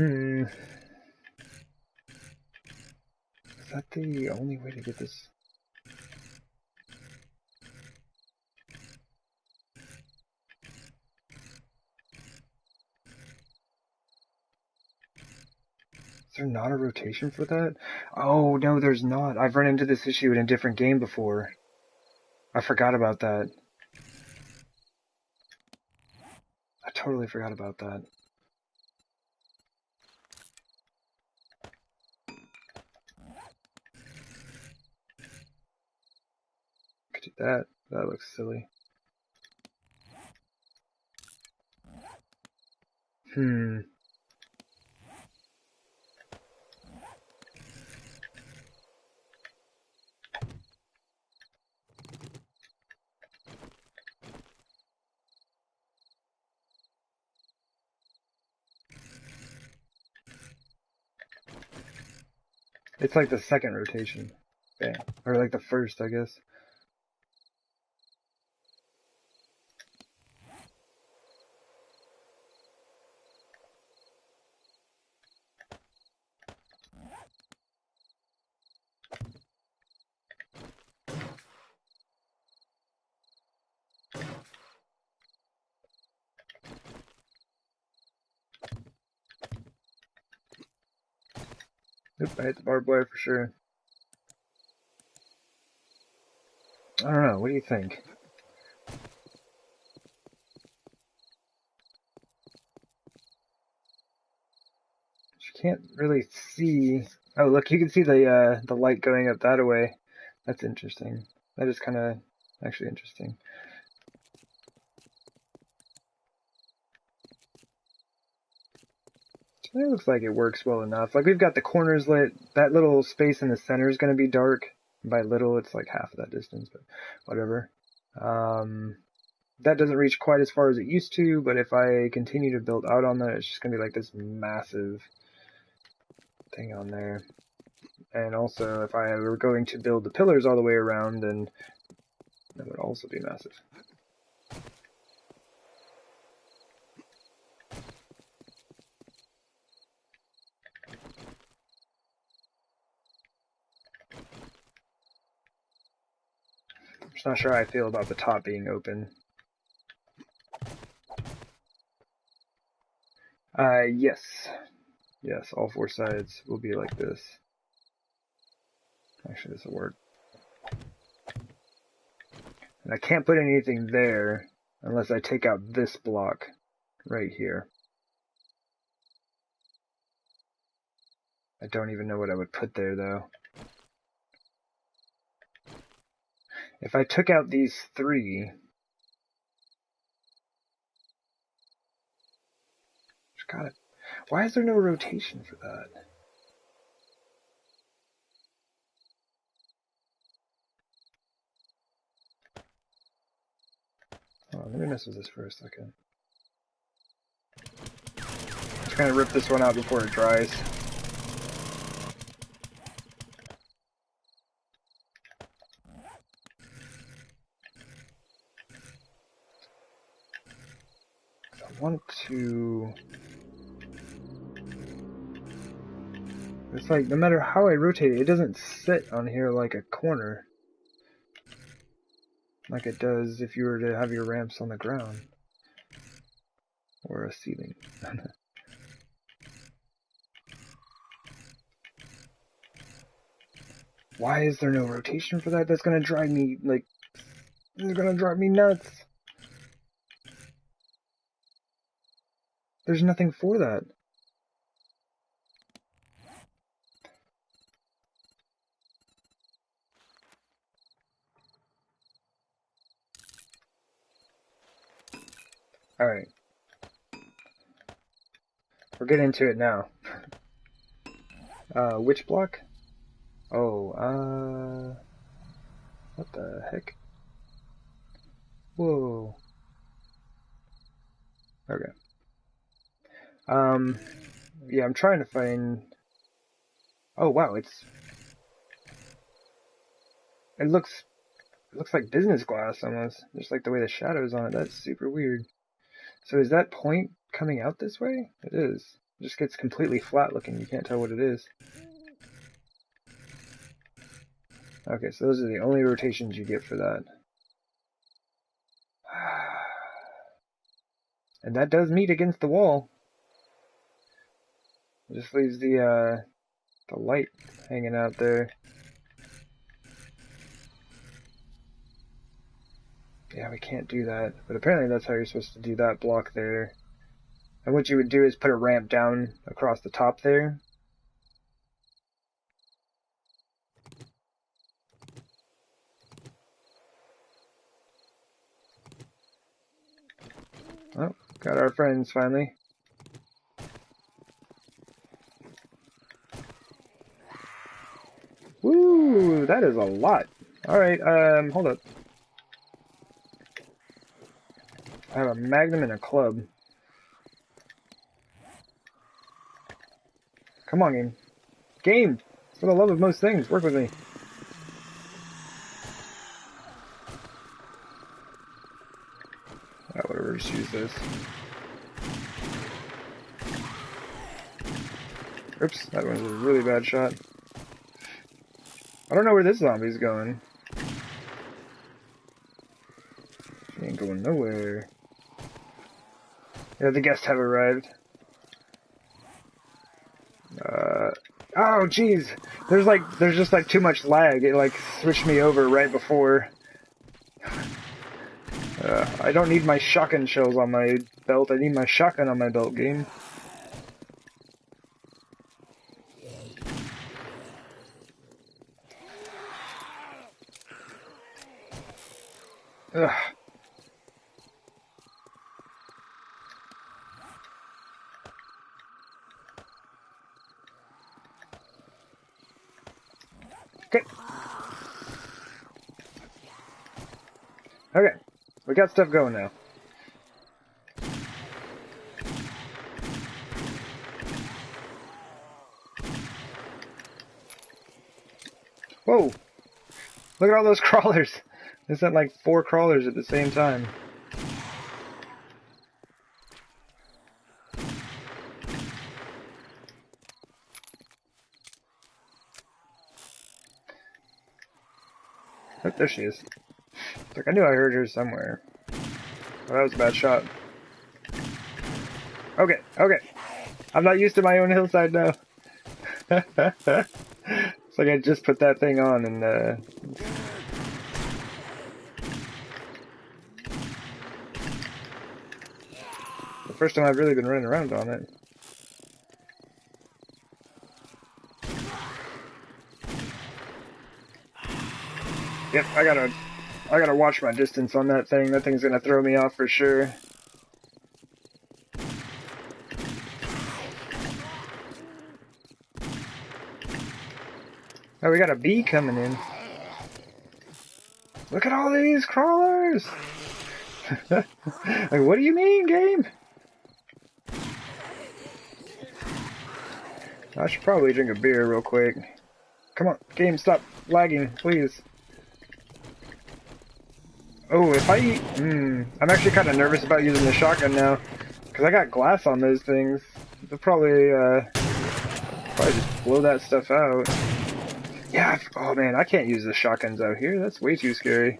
Is that the only way to get this? Is there not a rotation for that? Oh, no, there's not. I've run into this issue in a different game before. I forgot about that. I totally forgot about that. Could do that. That looks silly. It's like the second rotation. Bam. Or like the first, I guess. Oop, I hit the barbed wire for sure. I don't know, what do you think? You can't really see. Oh, look, you can see the light going up that way. That's interesting. That is kind of actually interesting. It looks like it works well enough. Like, we've got the corners lit. That little space in the center is going to be dark. By little, it's like half of that distance, but whatever. that doesn't reach quite as far as it used to, but if I continue to build out on that, it's just going to be like this massive thing on there. And also, if I were going to build the pillars all the way around, then that would also be massive. I'm just not sure how I feel about the top being open. Yes. Yes, all four sides will be like this. Actually, this will work. And I can't put anything there unless I take out this block right here. I don't even know what I would put there, though. If I took out these three... God, why is there no rotation for that? Hold on, let me mess with this for a second. Just gonna rip this one out before it dries. I want to... It's like, no matter how I rotate it, it doesn't sit on here like a corner. Like it does if you were to have your ramps on the ground. Or a ceiling. Why is there no rotation for that? That's gonna drive me, like... It's gonna drive me nuts! There's nothing for that. Alright. We're getting into it now. Which block? Oh, what the heck? Whoa. Okay. Yeah, I'm trying to find... Oh, wow, it looks like business glass, almost. Just like the way the shadow's on it. That's super weird. So is that point coming out this way? It is. It just gets completely flat looking. You can't tell what it is. Okay, so those are the only rotations you get for that. And that does meet against the wall. It just leaves the light hanging out there. Yeah, we can't do that. But apparently that's how you're supposed to do that block there. And what you would do is put a ramp down across the top there. Oh, got our friends finally. Woo, that is a lot. Alright, hold up. I have a magnum and a club. Come on, game. Game! For the love of most things, work with me. Oh, whatever, just use this. Oops, that was a really bad shot. I don't know where this zombie's going. She ain't going nowhere. Yeah, the guests have arrived. Oh, jeez! There's just like too much lag. It like switched me over right before. I don't need my shotgun shells on my belt. I need my shotgun on my belt, game. Ugh. Okay. Okay. We got stuff going now. Whoa! Look at all those crawlers! They sent like 4 crawlers at the same time. Oh, there she is. Like, I knew I heard her somewhere. Oh, that was a bad shot. Okay, okay. I'm not used to my own hillside now. It's like I just put that thing on and, the first time I've really been running around on it. Yep, I gotta watch my distance on that thing. That thing's gonna throw me off for sure. Oh, we got a bee coming in. Look at all these crawlers! Like, what do you mean, game? I should probably drink a beer real quick. Come on, game, stop lagging, please. Oh, if I eat... I'm actually kind of nervous about using the shotgun now. Because I got glass on those things. They'll probably just blow that stuff out. Yeah, oh man, I can't use the shotguns out here. That's way too scary.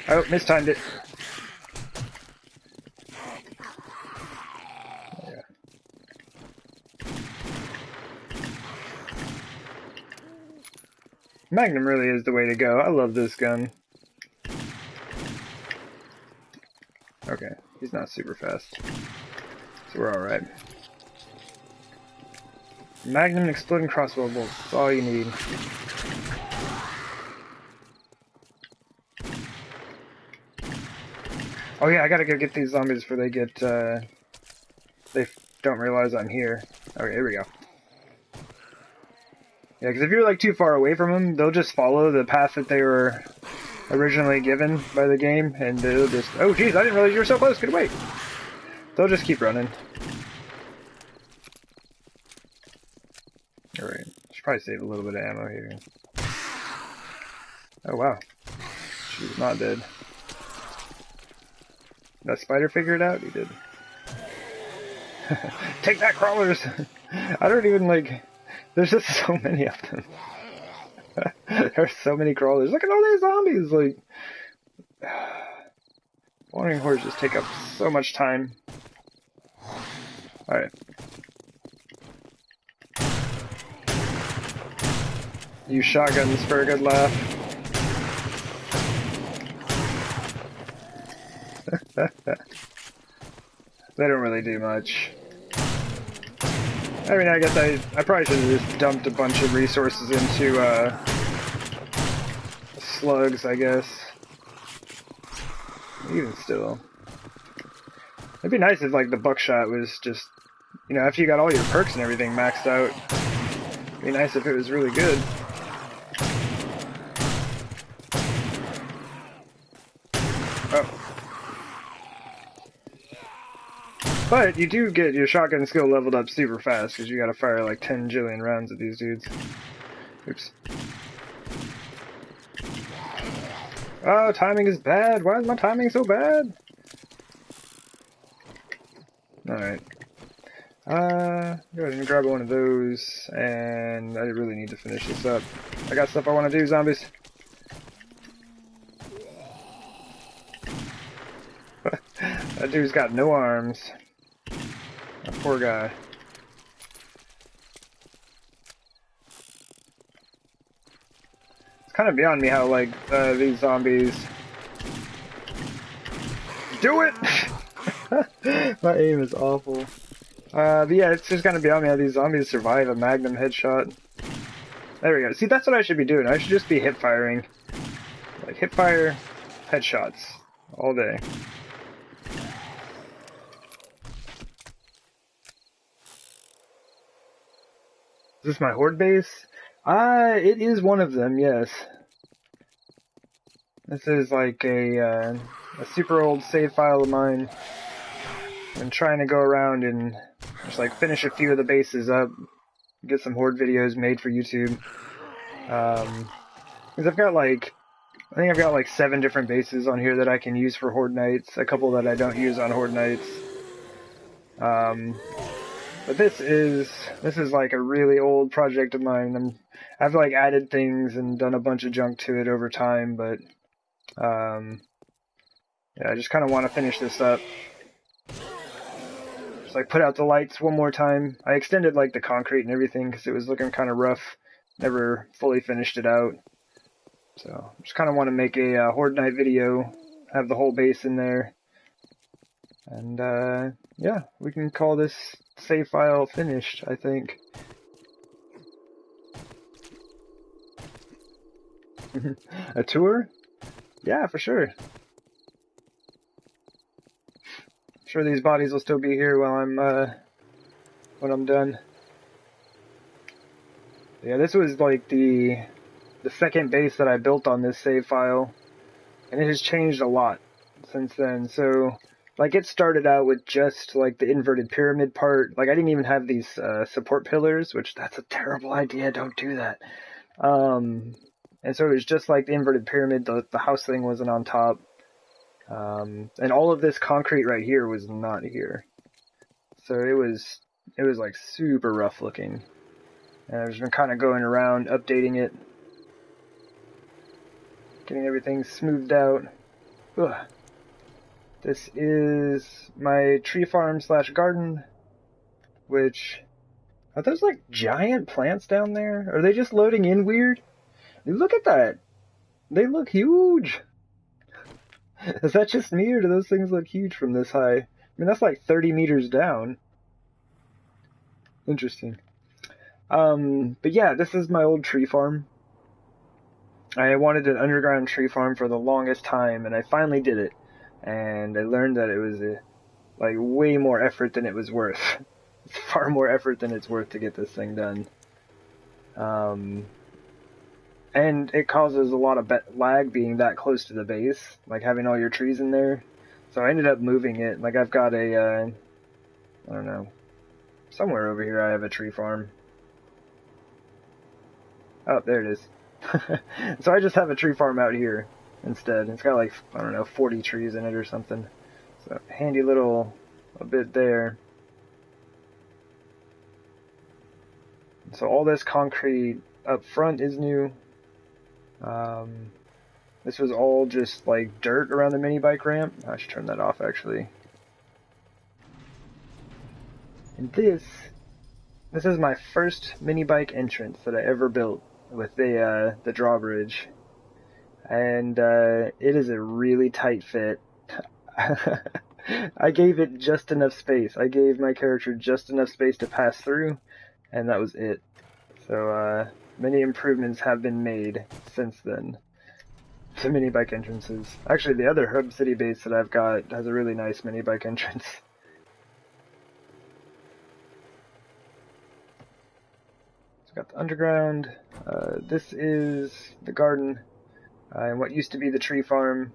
Oh, mistimed it. Yeah. Magnum really is the way to go. I love this gun. Okay, he's not super fast. So we're alright. Magnum exploding crossbow bolts. That's all you need. Oh yeah, I gotta go get these zombies before they get, they don't realize I'm here. Okay, here we go. Yeah, because if you're like too far away from them, they'll just follow the path that they were originally given by the game, and they'll just... Oh jeez, I didn't realize you were so close, good wait! They'll just keep running. Alright, should probably save a little bit of ammo here. Oh wow. She's not dead. That spider figured it out? He did. Take that, crawlers! I don't even like... There's just so many of them. There's so many crawlers. Look at all these zombies! Like... Wandering hordes just take up so much time. Alright. Use shotguns for a good laugh. They don't really do much. I mean, I guess I probably should have just dumped a bunch of resources into, slugs, I guess. Even still. It'd be nice if, like, the buckshot was just, you know, after you got all your perks and everything maxed out. It'd be nice if it was really good. Oh. But you do get your shotgun skill leveled up super fast, because you gotta fire like 10 jillion rounds at these dudes. Oops. Oh, timing is bad! Why is my timing so bad? Alright. Go ahead and grab one of those, and I really need to finish this up. I got stuff I want to do, zombies. That dude's got no arms. That poor guy. It's kind of beyond me how, like, these zombies... Do it! My aim is awful. But yeah, it's just kind of beyond me how these zombies survive a Magnum headshot. There we go. See, that's what I should be doing. I should just be hip firing. Like, hip fire, headshots. All day. this my horde base? It is one of them, yes. This is like a super old save file of mine. I'm trying to go around and just like finish a few of the bases up, get some horde videos made for YouTube. Because I've got like, I think I've got like 7 different bases on here that I can use for horde nights, a couple that I don't use on horde nights. But this is like a really old project of mine. I've like added things and done a bunch of junk to it over time, but yeah, I just kind of want to finish this up. Just like put out the lights one more time. I extended like the concrete and everything because it was looking kind of rough. Never fully finished it out. So just kind of want to make a horde night video, have the whole base in there, and yeah, we can call this save file finished, I think. A tour? Yeah, for sure. I'm sure these bodies will still be here while when I'm done. Yeah, this was like the second base that I built on this save file, and it has changed a lot since then. So, like, it started out with just like the inverted pyramid part. Like, I didn't even have these support pillars, which that's a terrible idea. Don't do that. And so it was just like the inverted pyramid. The house thing wasn't on top. And all of this concrete right here was not here. So it was like super rough looking. And I've just been kind of going around, updating it, getting everything smoothed out. Ugh. This is my tree farm / garden, which, are those like giant plants down there? Are they just loading in weird? Look at that. They look huge. Is that just me, or do those things look huge from this high? I mean, that's like 30 meters down. Interesting. But yeah, this is my old tree farm. I wanted an underground tree farm for the longest time, and I finally did it. And I learned that it was like way more effort than it was worth. It's far more effort than it's worth to get this thing done. And it causes a lot of lag being that close to the base, like having all your trees in there. So I ended up moving it. Like I've got a, I don't know, somewhere over here I have a tree farm. Oh, there it is. So I just have a tree farm out here instead. It's got like, I don't know, 40 trees in it or something. So handy little bit there. So all this concrete up front is new. This was all just like dirt around the mini bike ramp. I should turn that off actually. And this is my first mini bike entrance that I ever built with the drawbridge. And it is a really tight fit. I gave it just enough space. I gave my character just enough space to pass through, and that was it. So many improvements have been made since then to mini bike entrances. Actually, the other Hub City base that I've got has a really nice mini bike entrance. It's got the underground. This is the garden, and what used to be the tree farm.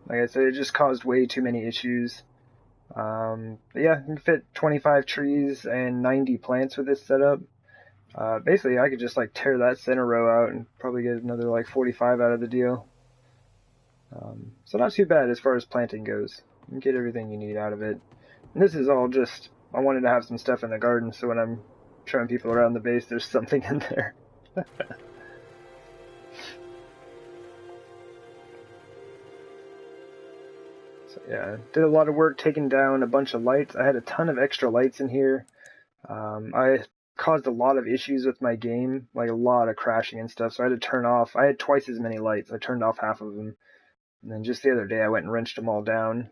Like I said, it just caused way too many issues. But yeah, you can fit 25 trees and 90 plants with this setup. Basically, I could just like tear that center row out and probably get another like 45 out of the deal. So not too bad as far as planting goes. You can get everything you need out of it. And this is all just, I wanted to have some stuff in the garden so when I'm showing people around the base, there's something in there. So yeah, did a lot of work taking down a bunch of lights. I had a ton of extra lights in here. I caused a lot of issues with my game, like a lot of crashing and stuff, so I had to turn off. I had twice as many lights. I turned off half of them. And then just the other day I went and wrenched them all down.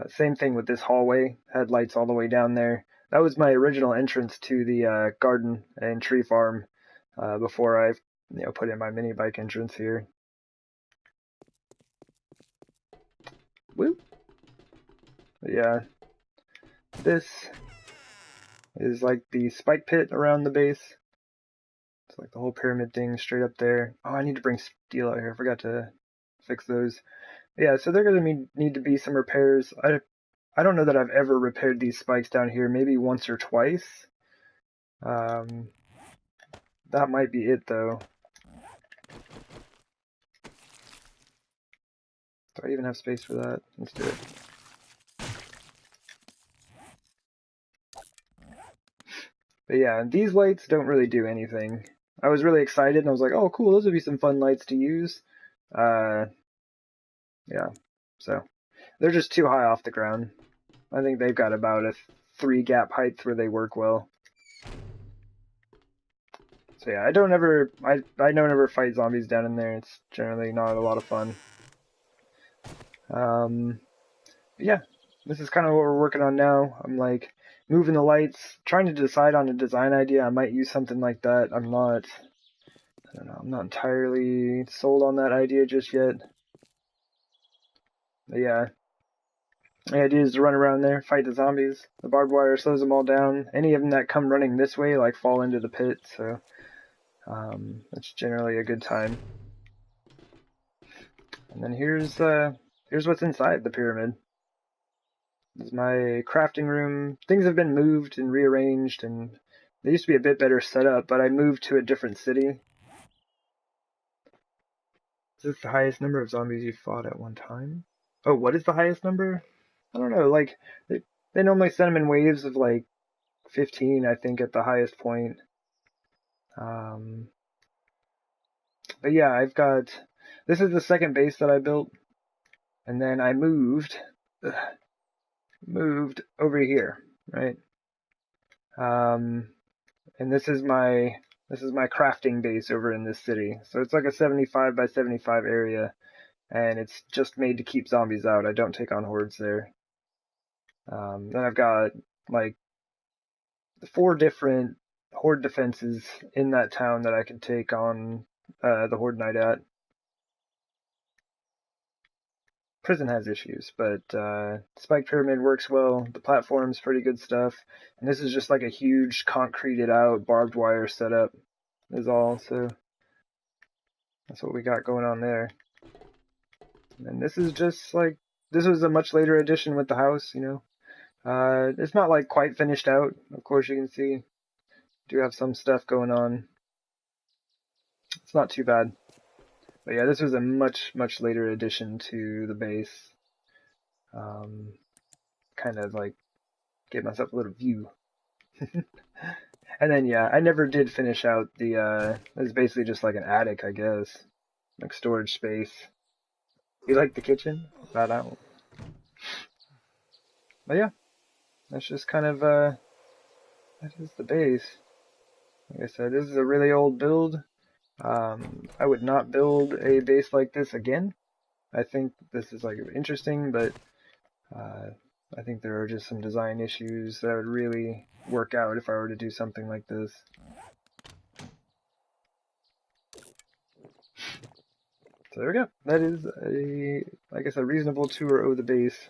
Same thing with this hallway. Had lights all the way down there. That was my original entrance to the garden and tree farm before I put in my mini bike entrance here. Woo! But yeah, this is like the spike pit around the base. It's like the whole pyramid thing straight up there. Oh, I need to bring steel out here. I forgot to fix those. Yeah, so they're gonna need to be some repairs. I don't know that I've ever repaired these spikes down here. Maybe once or twice. That might be it though. Do I even have space for that? Let's do it. But yeah, these lights don't really do anything. I was really excited and I was like, oh cool, those would be some fun lights to use. Yeah, so they're just too high off the ground. I think they've got about a 3 gap height where they work well. So yeah, I don't ever fight zombies down in there. It's generally not a lot of fun. Yeah, this is kind of what we're working on now. I'm like moving the lights, trying to decide on a design idea. I might use something like that. I don't know, I'm not entirely sold on that idea just yet. But yeah, the idea is to run around there, fight the zombies. The barbed wire slows them all down. Any of them that come running this way, like, fall into the pit, so it's generally a good time. And then here's what's inside the pyramid. This is my crafting room. Things have been moved and rearranged, and they used to be a bit better set up, but I moved to a different city. Is this the highest number of zombies you fought at one time? Oh, what is the highest number? I don't know, like, they normally send them in waves of, like, 15, I think, at the highest point. But yeah, this is the second base that I built, and then I moved over here, right? And this is my crafting base over in this city. So it's like a 75 by 75 area, and it's just made to keep zombies out. I don't take on hordes there. Then I've got like 4 different horde defenses in that town that I can take on the horde night at. Prison has issues, but Spike Pyramid works well. The platform's pretty good stuff. And this is just like a huge concreted out barbed wire setup is all, so that's what we got going on there. And this is just like, this was a much later addition with the house, you know. It's not like quite finished out. Of course you can see, do have some stuff going on. It's not too bad. But yeah, this was a much, much later addition to the base. Kind of like get myself a little view. And then yeah, I never did finish out the it's basically just like an attic, I guess. Like storage space. You like the kitchen? But I don't. But yeah, that's just kind of that is the base. Like I said, this is a really old build. I would not build a base like this again. I think this is like interesting, but I think there are just some design issues that would really work out if I were to do something like this. So there we go. That is I guess, a reasonable tour of the base.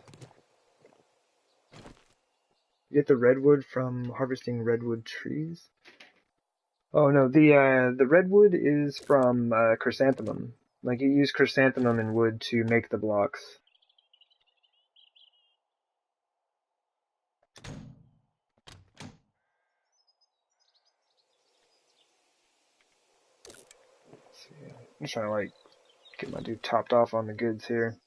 You get the redwood from harvesting redwood trees. Oh no, the redwood is from chrysanthemum. Like you use chrysanthemum and wood to make the blocks. Let's see. I'm just trying to like get my dude topped off on the goods here.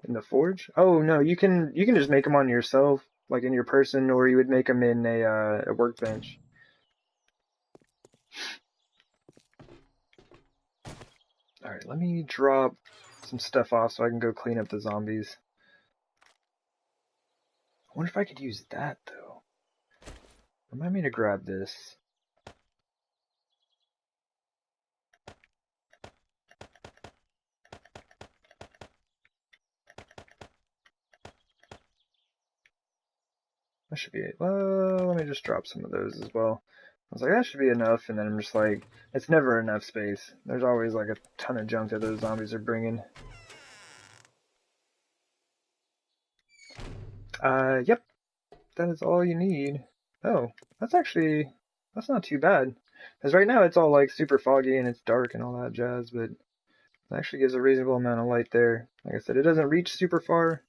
In the forge? Oh no, you can just make them on yourself, like in your person, or you would make them in a workbench. All right, let me drop some stuff off so I can go clean up the zombies. I wonder if I could use that though. Remind me to grab this. That should be it. Well, let me just drop some of those as well. I was like, that should be enough, and then I'm just like, it's never enough space. There's always like a ton of junk that those zombies are bringing. Yep. that is all you need. Oh, that's not too bad. Because right now it's all like super foggy and it's dark and all that jazz, but it actually gives a reasonable amount of light there. Like I said, it doesn't reach super far.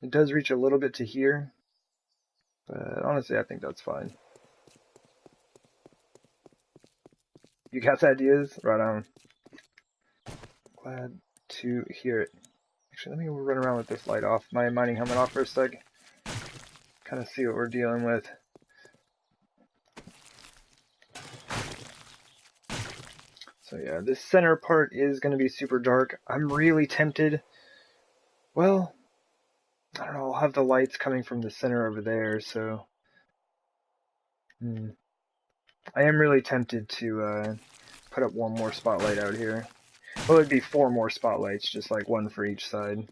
It does reach a little bit to here, but honestly, I think that's fine. You got ideas? Right on. Glad to hear it. Actually, let me run around with this light off, my mining helmet off for a sec. Kind of see what we're dealing with. So yeah, this center part is going to be super dark. I'm really tempted. Well, I don't know, I'll have the lights coming from the center over there, so... I am really tempted to put up one more spotlight out here. Well, it'd be 4 more spotlights, just like one for each side.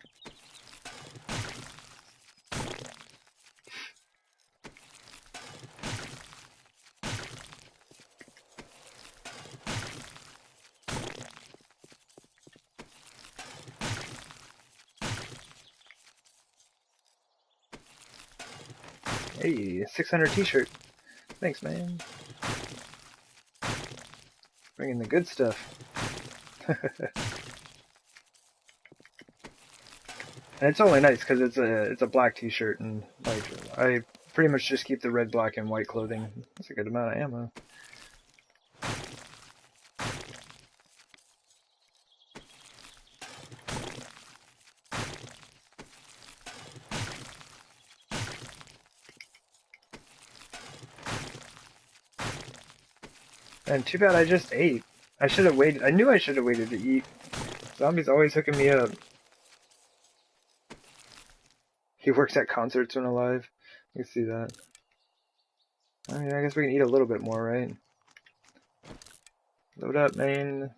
Hey, 600 t-shirt. Thanks, man. Bringing the good stuff. And it's only nice because it's a black t-shirt, and like I pretty much just keep the red, black, and white clothing. That's a good amount of ammo. And too bad I just ate. I should have waited. I knew I should have waited to eat. Zombies always hooking me up. He works at concerts when alive. You can see that. I mean, I guess we can eat a little bit more, right? Load up, main.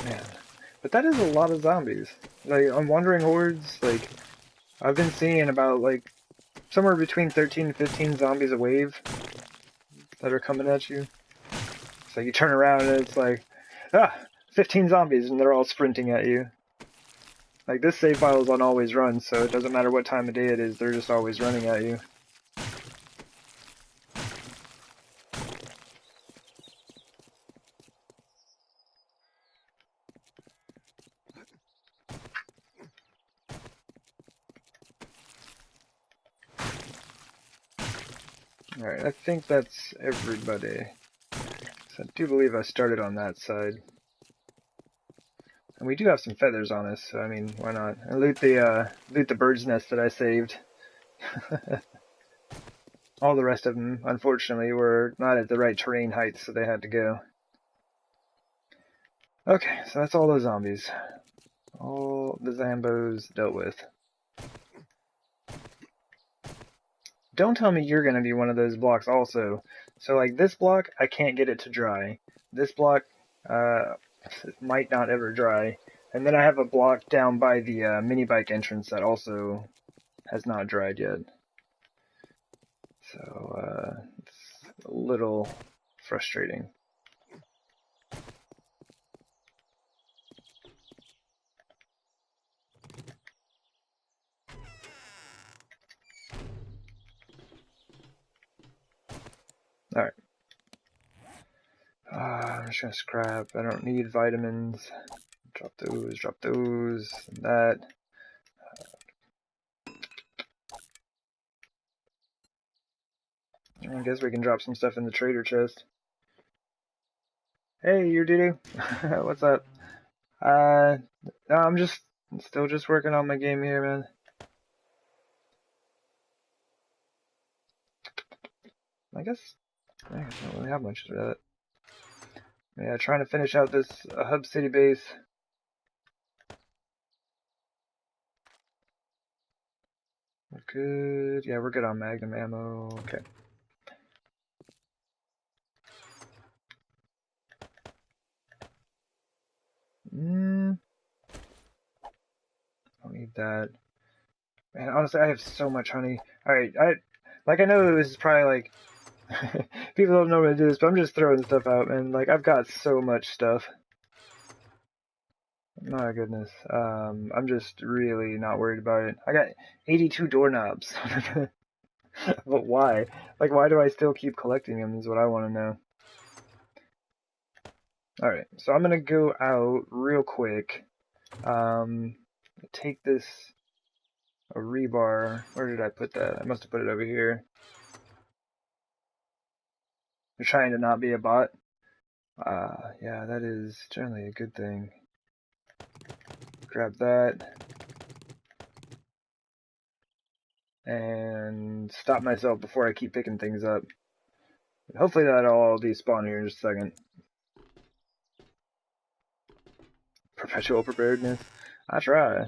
Man. But that is a lot of zombies. Like, on Wandering Hordes, like, I've been seeing about, like, somewhere between 13 and 15 zombies a wave that are coming at you. So you turn around and it's like, 15 zombies, and they're all sprinting at you. Like, this save file is on always run, so it doesn't matter what time of day it is, they're just always running at you. Alright, I think that's everybody. So I do believe I started on that side. And we do have some feathers on us, so I mean, why not? And loot the bird's nest that I saved. All the rest of them, unfortunately, were not at the right terrain height, so they had to go. Okay, so that's all those zombies. All the Zambos dealt with. Don't tell me you're going to be one of those blocks also. So, like, this block, I can't get it to dry. This block, might not ever dry. And then I have a block down by the mini bike entrance that also has not dried yet. So, it's a little frustrating. Alright. I'm just gonna scrap. I don't need vitamins. Drop those, and that. I guess we can drop some stuff in the trader chest. Hey, you doo-doo. What's up? No, I'm still just working on my game here, man. I guess I don't really have much of that. Yeah, trying to finish out this hub city base. We're good. Yeah, we're good on magnum ammo. Okay. Don't need that. Man, honestly, I have so much honey. Alright, I know this is probably like People don't know when to do this, but I'm just throwing stuff out, man. Like, I've got so much stuff. My goodness. I'm just really not worried about it. I got 82 doorknobs. But why? Like, why do I still keep collecting them is what I want to know. Alright, so I'm gonna go out real quick. Take this a rebar. Where did I put that? I must have put it over here. You're trying to not be a bot? Yeah, that is generally a good thing. Grab that. And stop myself before I keep picking things up. Hopefully that'll all despawn here in just a second. Perpetual preparedness. I try.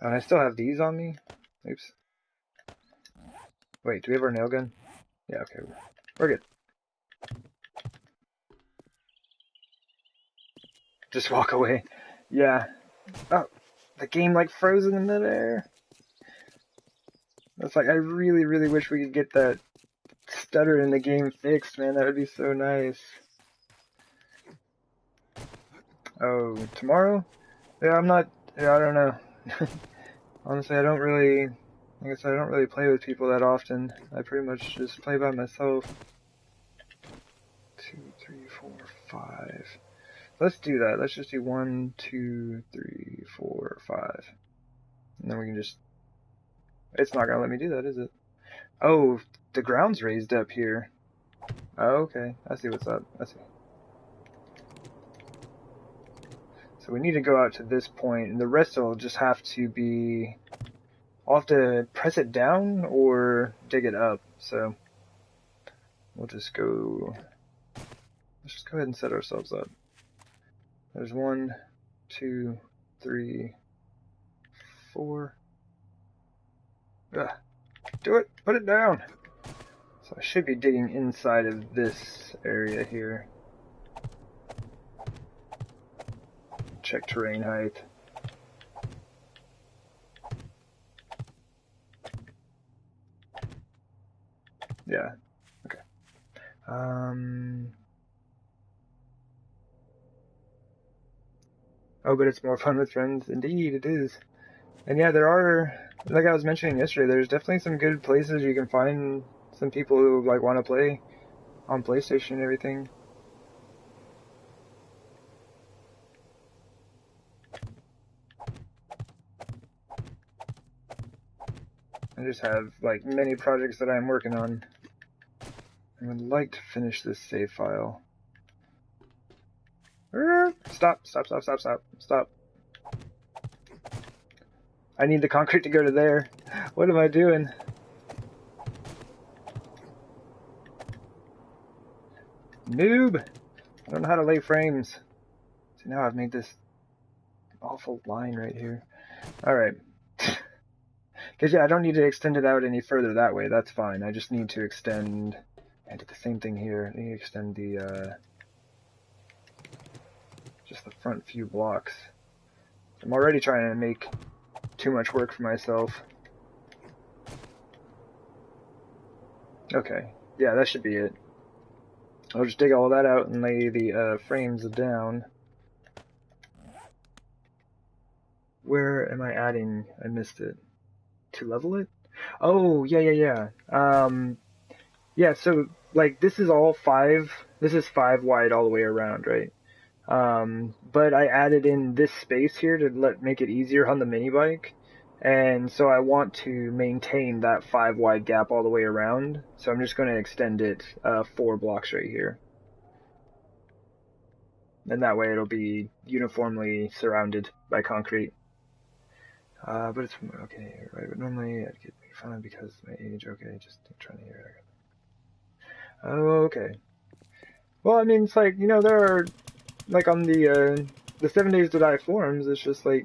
And I still have these on me? Oops. Wait, do we have our nail gun? Yeah, okay. We're good. Just walk away. Yeah. Oh, the game like frozen in midair. That's like, I really, really wish we could get that stutter in the game fixed, man. That would be so nice. Oh, tomorrow? Yeah, I don't know. Honestly, I don't really, like I said, I don't really play with people that often. I pretty much just play by myself. 2, 3, 4, 5. Let's do that. Let's just do 1, 2, 3, 4, 5. And then we can just... It's not gonna let me do that, is it? Oh, the ground's raised up here. Oh, okay. I see what's up. I see. So we need to go out to this point, and the rest will just have to be... I'll have to press it down or dig it up, so... We'll just go... Let's just go ahead and set ourselves up. There's 1, 2, 3, 4. Ugh. Do it! Put it down! So I should be digging inside of this area here. Check terrain height. Yeah. Okay. Oh, but it's more fun with friends. Indeed, it is. And yeah, there are, like I was mentioning yesterday, there's definitely some good places you can find some people who like want to play on PlayStation and everything. I just have like many projects that I'm working on. I would like to finish this save file. Stop, stop, stop, stop, stop, stop. I need the concrete to go to there. What am I doing? Noob! I don't know how to lay frames. See, now I've made this awful line right here. Alright. Because, yeah, I don't need to extend it out any further that way. That's fine. I just need to extend... I did the same thing here. I need to extend the, just the front few blocks. I'm already trying to make too much work for myself. Okay. Yeah, that should be it. I'll just dig all that out and lay the frames down. Where am I adding? I missed it. To level it? Oh, yeah. Yeah, so, like, this is all 5. This is 5 wide all the way around, right? But I added in this space here to make it easier on the mini bike. And so I want to maintain that 5 wide gap all the way around. So I'm just going to extend it 4 blocks right here. And that way it'll be uniformly surrounded by concrete. But it's okay, right? But normally I'd get made fun of because of my age. Okay, just trying to hear it. Oh, okay. Well, I mean, it's like, you know, there are, like, on the 7 Days to Die forums, it's just like,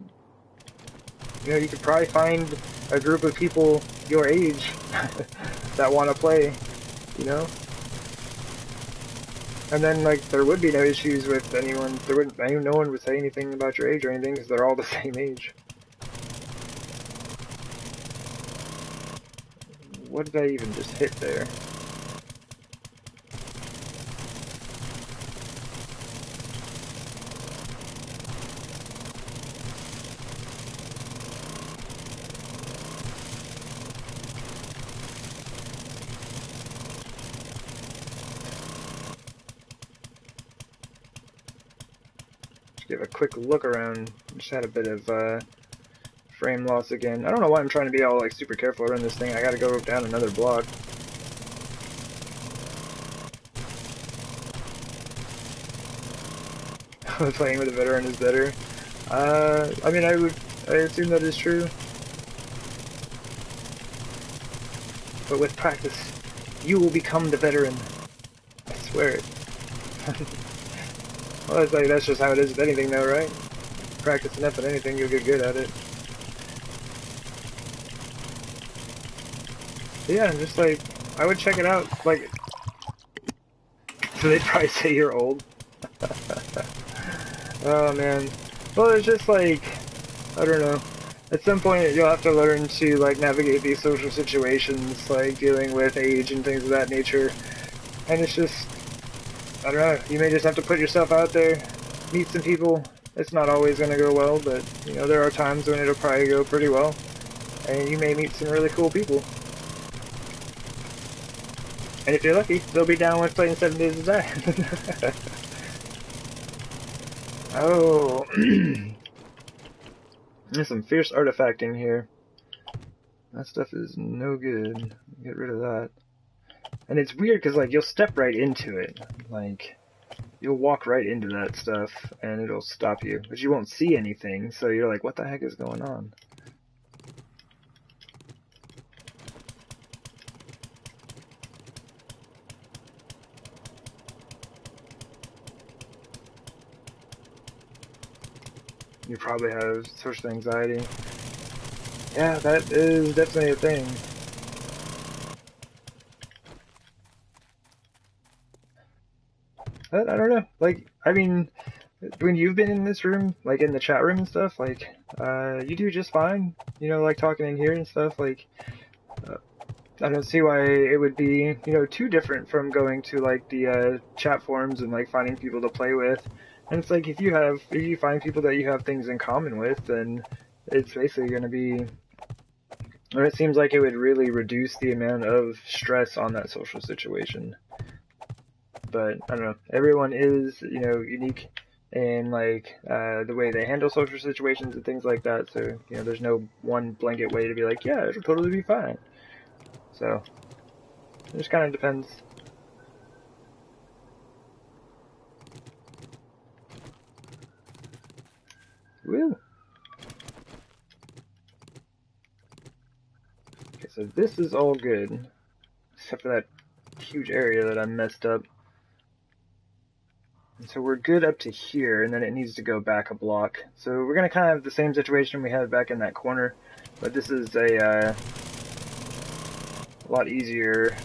you know, you could probably find a group of people your age that want to play, you know? And then, like, there would be no issues with anyone, no one would say anything about your age or anything, because they're all the same age. What did I even just hit there? give a quick look around. Just had a bit of frame loss again. I don't know why I'm trying to be all like super careful around this thing. I gotta go down another block. Playing with a veteran is better. I mean, I assume that is true. But with practice, you will become the veteran. I swear it. Well, it's like, that's just how it is with anything though, right? Practice enough at anything, you'll get good at it. But yeah, just like, I would check it out, like, so they'd probably say you're old. Oh man. Well, it's just like, I don't know. At some point, you'll have to learn to like navigate these social situations, like dealing with age and things of that nature. And it's just, I don't know. You may just have to put yourself out there, meet some people. It's not always going to go well, but you know there are times when it'll probably go pretty well, and you may meet some really cool people. And if you're lucky, they'll be down with playing 7 Days to Die. Oh. There's some fierce artifacting here. That stuff is no good. Get rid of that. And it's weird because, like, you'll step right into it. Like, you'll walk right into that stuff and it'll stop you. But you won't see anything, so you're like, what the heck is going on? You probably have social anxiety. Yeah, that is definitely a thing. But I don't know. Like, I mean, when you've been in this room, like in the chat room and stuff, like, you do just fine. You know, like talking in here and stuff. Like, I don't see why it would be, you know, too different from going to like the chat forums and like finding people to play with. And it's like if you find people that you have things in common with, then it's basically going to be, or it seems like it would really reduce the amount of stress on that social situation. But I don't know. Everyone is, you know, unique in like the way they handle social situations and things like that. So you know, there's no one blanket way to be like, yeah, it'll totally be fine. So it just kind of depends. Woo. Okay, so this is all good, except for that huge area that I messed up. And so we're good up to here, and then it needs to go back a block. So we're going to kind of have the same situation we had back in that corner, but this is a lot easier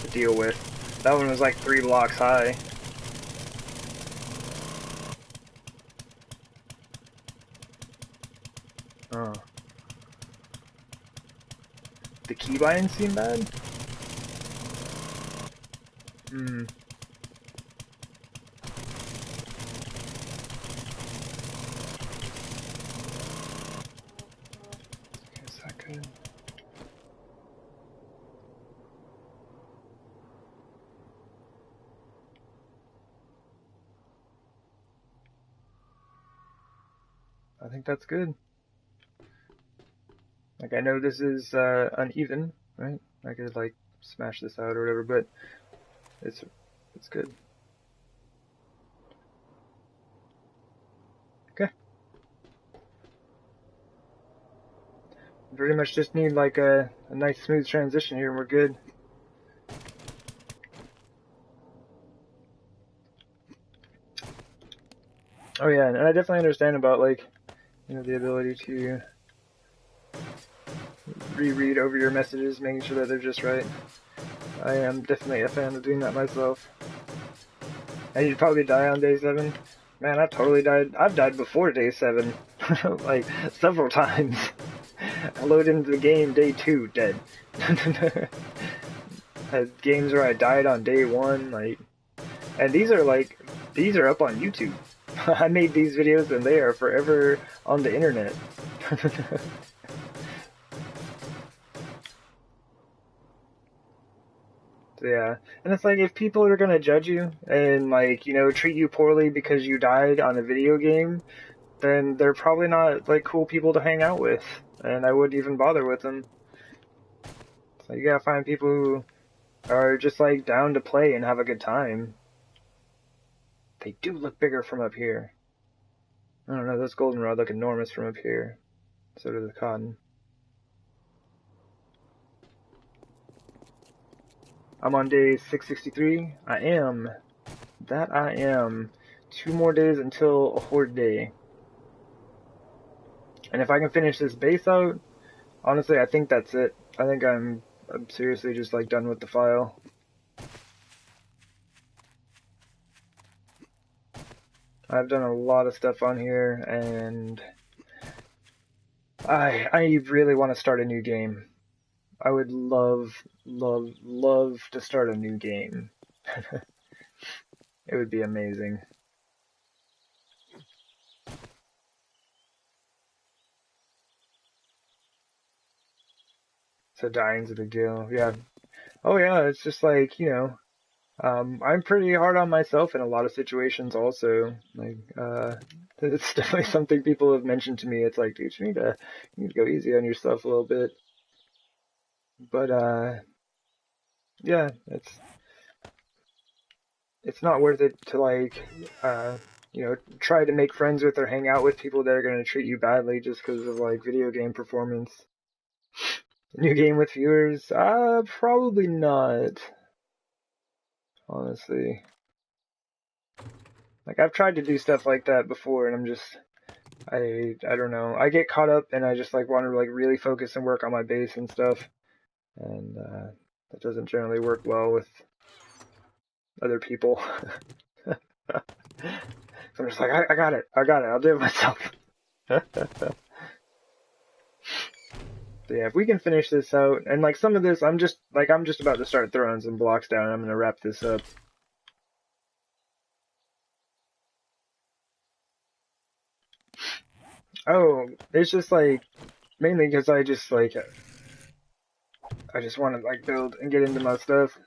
to deal with. That one was like 3 blocks high. Oh. The keybinds seem bad? Hmm. Is that good? I think that's good. Like, I know this is uneven, right? I could like smash this out or whatever, but it's good. Okay. Pretty much just need like a nice smooth transition here and we're good. Oh yeah, and I definitely understand about like, you know, the ability to reread over your messages, making sure that they're just right. I am definitely a fan of doing that myself. And you'd probably die on day 7. Man, I've totally died. I've died before day 7. Like, several times. I load into the game day 2, dead. Had games where I died on day 1, like... And these are up on YouTube. I made these videos and they are forever on the internet. Yeah. And it's like, if people are gonna judge you and, like, treat you poorly because you died on a video game, then they're probably not, like, cool people to hang out with. And I wouldn't even bother with them. So you gotta find people who are just, like, down to play and have a good time. They do look bigger from up here. I don't know, those goldenrod look enormous from up here. So do the cotton. I'm on day 663. I am. That I am. 2 more days until a horde day. And if I can finish this base out, honestly, I think that's it. I think I'm seriously just, like, done with the file. I've done a lot of stuff on here, and I really want to start a new game. I would love to start a new game. It would be amazing. So dying's a big deal. Yeah. Oh yeah, it's just like, I'm pretty hard on myself in a lot of situations also. Like, it's definitely something people have mentioned to me. It's like, dude, you need to go easy on yourself a little bit. But, yeah, it's not worth it to, like, try to make friends with or hang out with people that are going to treat you badly just because of, like, video game performance. New game with viewers? Probably not. Honestly. Like, I've tried to do stuff like that before, and I'm just, I don't know. I get caught up, and I just, like, want to, like, really focus and work on my base and stuff. And, that doesn't generally work well with other people. So I'm just like, I got it, I'll do it myself. So yeah, if we can finish this out, and, like, some of this, I'm just about to start throwing some blocks down, and I'm gonna wrap this up. Oh, it's just, like, mainly because I just want to, like, build and get into my stuff.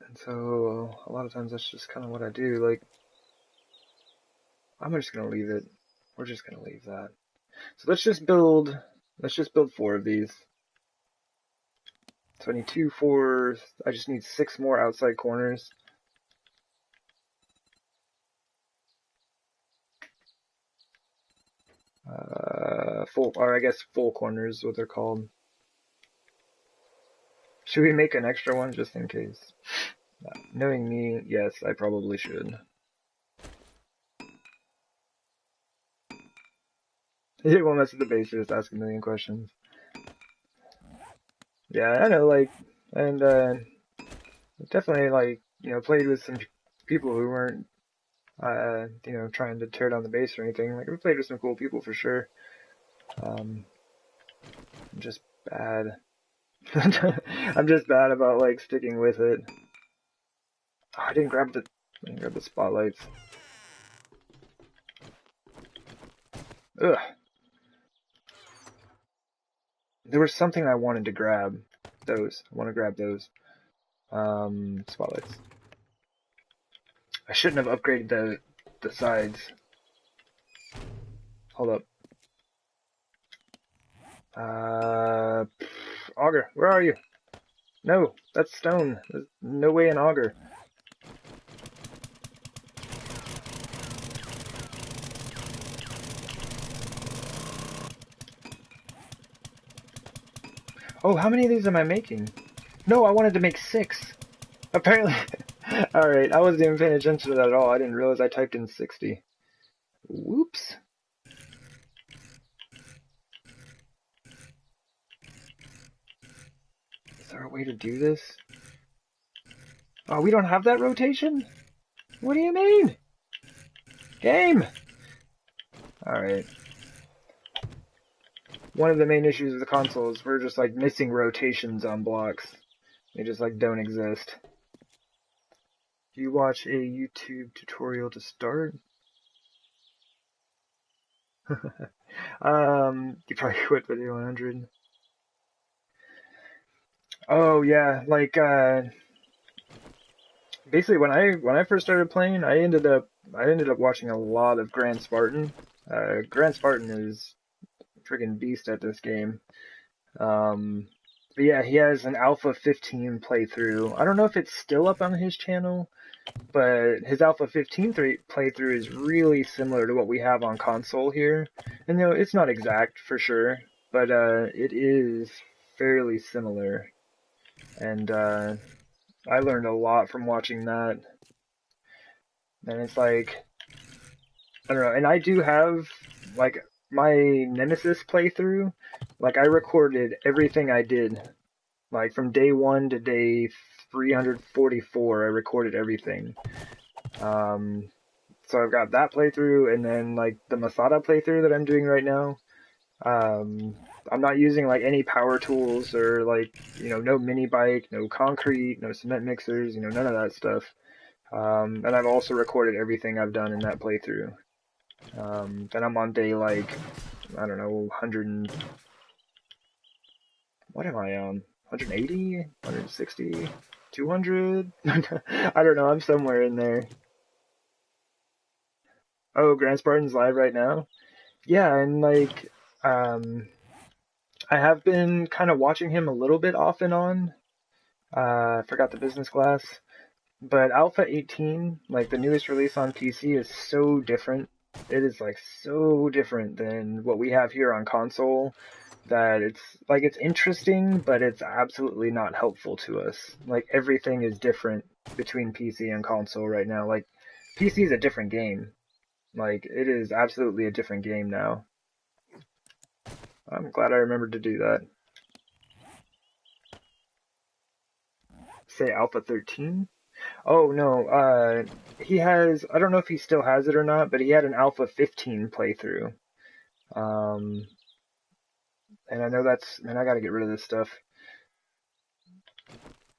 And so, a lot of times that's just kind of what I do. Like, I'm just gonna leave it. We're just gonna leave that. So let's just build 4 of these. So I need 2, 4, I just need 6 more outside corners. Or I guess full corners is what they're called. Should we make an extra one just in case? Knowing me, yes, I probably should. It won't mess with the base, just ask a million questions. Yeah, I know, like, and, definitely, like, played with some people who weren't, trying to tear down the base or anything. Like, we played with some cool people for sure. I'm just bad. I'm just bad about, like, sticking with it. Oh, I didn't grab the spotlights. Ugh. There was something I wanted to grab. Those. I want to grab those. Spotlights. I shouldn't have upgraded the sides. Hold up. Auger, where are you? No, that's stone. There's no way an auger. Oh, how many of these am I making? No, I wanted to make 6. Apparently. Alright, I wasn't even paying attention to that at all. I didn't realize I typed in 60. Whoops. Is there a way to do this? Oh, we don't have that rotation? What do you mean? Game! Alright. One of the main issues of the console is we're just, like, missing rotations on blocks. They just, like, don't exist. Do you watch a YouTube tutorial to start? You probably quit video 100. Oh yeah, like basically when I first started playing, I ended up watching a lot of Grand Spartan. Grand Spartan is a freaking beast at this game. Um, but yeah, he has an Alpha 15 playthrough. I don't know if it's still up on his channel, but his Alpha 15 playthrough is really similar to what we have on console here. And you know, it's not exact for sure, but it is fairly similar. And I learned a lot from watching that. And it's like, I don't know, and I do have like my Nemesis playthrough, like I recorded everything I did. Like from day 1 to day 344, I recorded everything. Um, so I've got that playthrough, and then like the Masada playthrough that I'm doing right now. Um, I'm not using like any power tools or like, you know, no mini bike, no concrete, no cement mixers, you know, none of that stuff. And I've also recorded everything I've done in that playthrough. And I'm on day like, I don't know, 100 what am I on? 180, 160, 200? I don't know, I'm somewhere in there. Oh, Grand Spartan's live right now? Yeah, and like, um, I have been kind of watching him a little bit off and on. I forgot the business class. But Alpha 18, like the newest release on PC, is so different. It is like so different than what we have here on console that it's interesting, but it's absolutely not helpful to us. Like everything is different between PC and console right now. Like PC is a different game. Like it is absolutely a different game now. I'm glad I remembered to do that. Say Alpha 13? Oh no, he has, I don't know if he still has it or not, but he had an Alpha 15 playthrough. Um, and I know man, I gotta get rid of this stuff.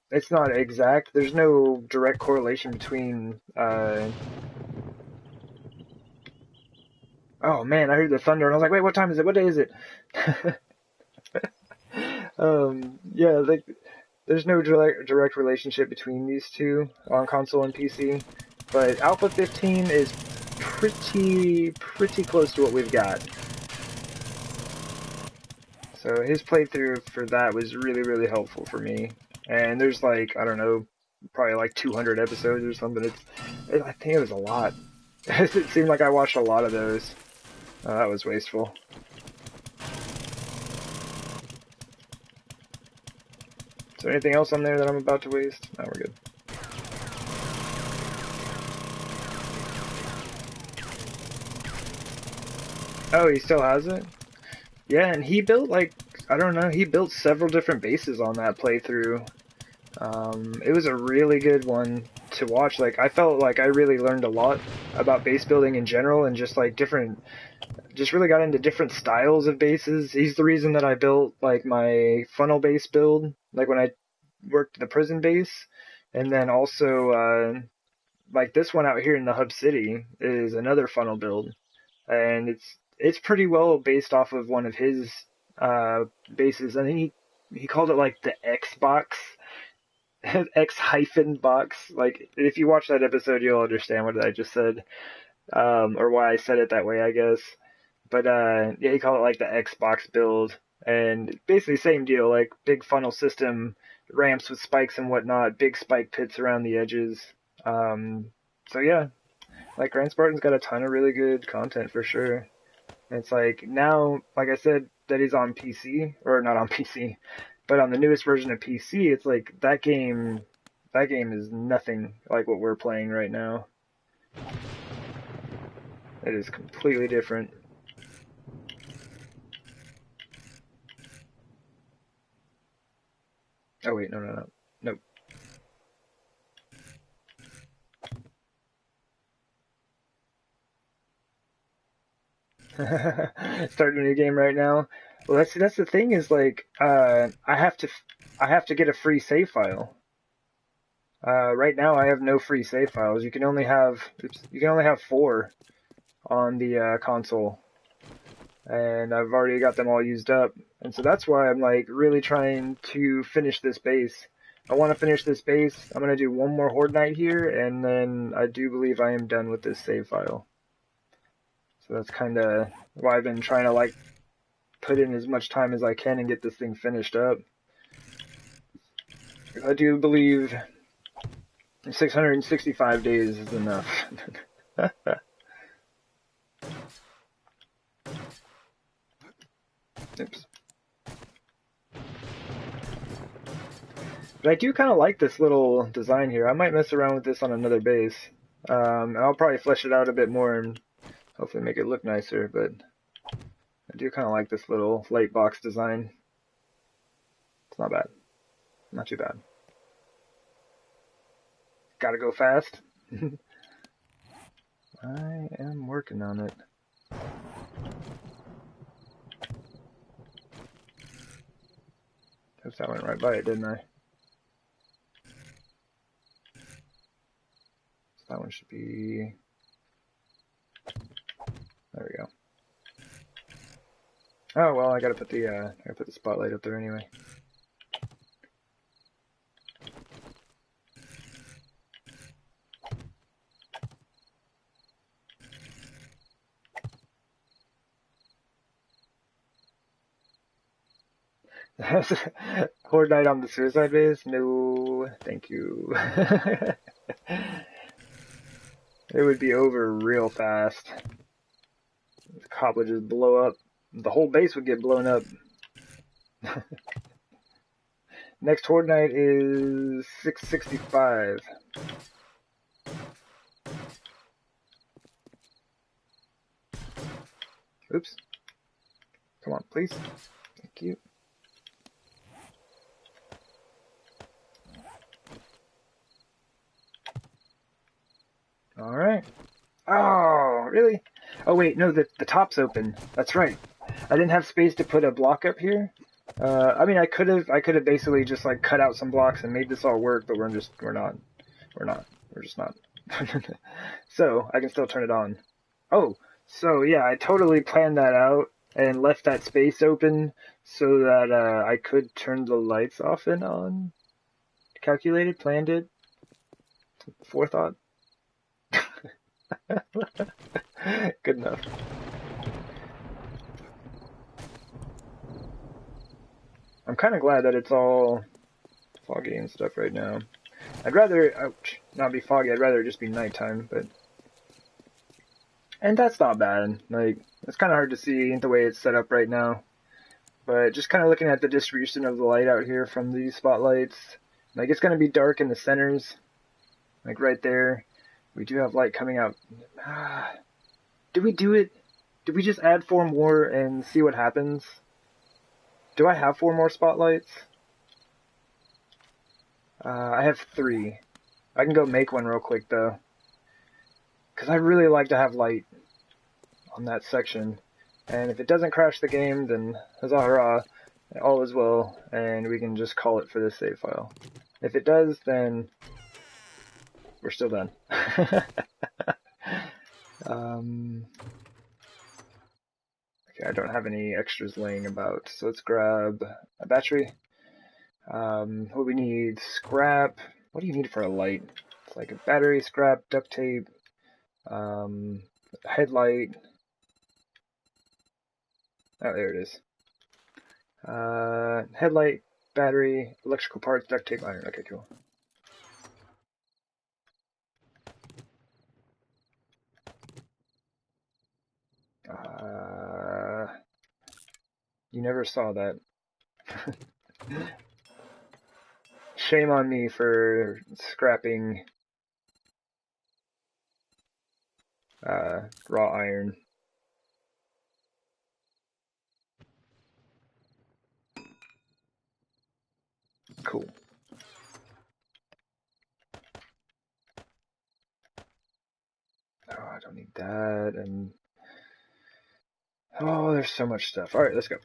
It's not exact. There's no direct correlation between, oh man, I heard the thunder and I was like, wait, what time is it? What day is it? Yeah, like, there's no direct relationship between these two on console and PC, but Alpha 15 is pretty close to what we've got. So his playthrough for that was really helpful for me. And there's like, I don't know, probably like 200 episodes or something. I think it was a lot. It seemed like I watched a lot of those. Oh, that was wasteful. Is there anything else on there that I'm about to waste? No, we're good. Oh, he still has it? Yeah, and he built like, I don't know, he built several different bases on that playthrough. It was a really good one to watch. Like, I felt like I really learned a lot about base building in general and just like just really got into different styles of bases. He's the reason that I built like my funnel base build, like when I worked the prison base. And then also, like this one out here in the hub city is another funnel build. And it's pretty well based off of one of his, bases. I think he called it like the Xbox X hyphen box. Like, if you watch that episode, you'll understand what I just said, or why I said it that way, I guess. But yeah, he called it like the Xbox build, and basically same deal, like big funnel system, ramps with spikes and whatnot, big spike pits around the edges. Um, so yeah, like Grand Spartan's got a ton of really good content for sure. And it's like now, like I said, that he's on PC or not on PC, but on the newest version of PC, it's like that game is nothing like what we're playing right now. It is completely different. Oh wait, no. Nope. Starting a new game right now. Well, that's the thing is like I have to get a free save file. Right now I have no free save files. You can only have 4 on the console, and I've already got them all used up. And so that's why I'm like really trying to finish this base. I want to finish this base. I'm going to do one more Horde Night here, and then I do believe I am done with this save file. So that's kind of why I've been trying to like put in as much time as I can and get this thing finished up. I do believe 665 days is enough. Oops. But I do kind of like this little design here. I might mess around with this on another base. I'll probably flesh it out a bit more and hopefully make it look nicer, but I do kind of like this little light box design. It's not bad. Not too bad. Gotta go fast. I am working on it. Oops, I went right by it, didn't I? So that one should be... There we go. Oh well, I gotta put the spotlight up there anyway. Horde Night on the suicide base? No, thank you. It would be over real fast. The cop would just blow up. The whole base would get blown up. Next Horde Night is 665. Oops. Come on, please. Thank you. Alright. Oh, really? Oh wait, no, the top's open. That's right. I didn't have space to put a block up here. I mean, I could have basically just like cut out some blocks and made this all work, but we're just not. So I can still turn it on. Oh, so yeah, I totally planned that out and left that space open so that I could turn the lights off and on. Calculated, planned it, forethought. Good enough. I'm kind of glad that it's all foggy and stuff right now. I'd rather, ouch, not be foggy. I'd rather it just be nighttime, but... And that's not bad. Like, it's kind of hard to see the way it's set up right now. But just kind of looking at the distribution of the light out here from these spotlights, like, it's going to be dark in the centers. Like, right there. We do have light coming out. Did we do it? Did we just add 4 more and see what happens? Do I have 4 more spotlights? I have 3. I can go make one real quick, though. Because I really like to have light on that section. And if it doesn't crash the game, then huzzah hurrah, all is well, and we can just call it for this save file. If it does, then we're still done. Okay, I don't have any extras laying about, so let's grab a battery. What we need, scrap. What do you need for a light? It's like a battery, scrap, duct tape, headlight. Oh, there it is. Headlight, battery, electrical parts, duct tape, iron. Okay, cool. You never saw that. Shame on me for scrapping raw iron. Cool. Oh, I don't need that, and oh, there's so much stuff. All right, let's go.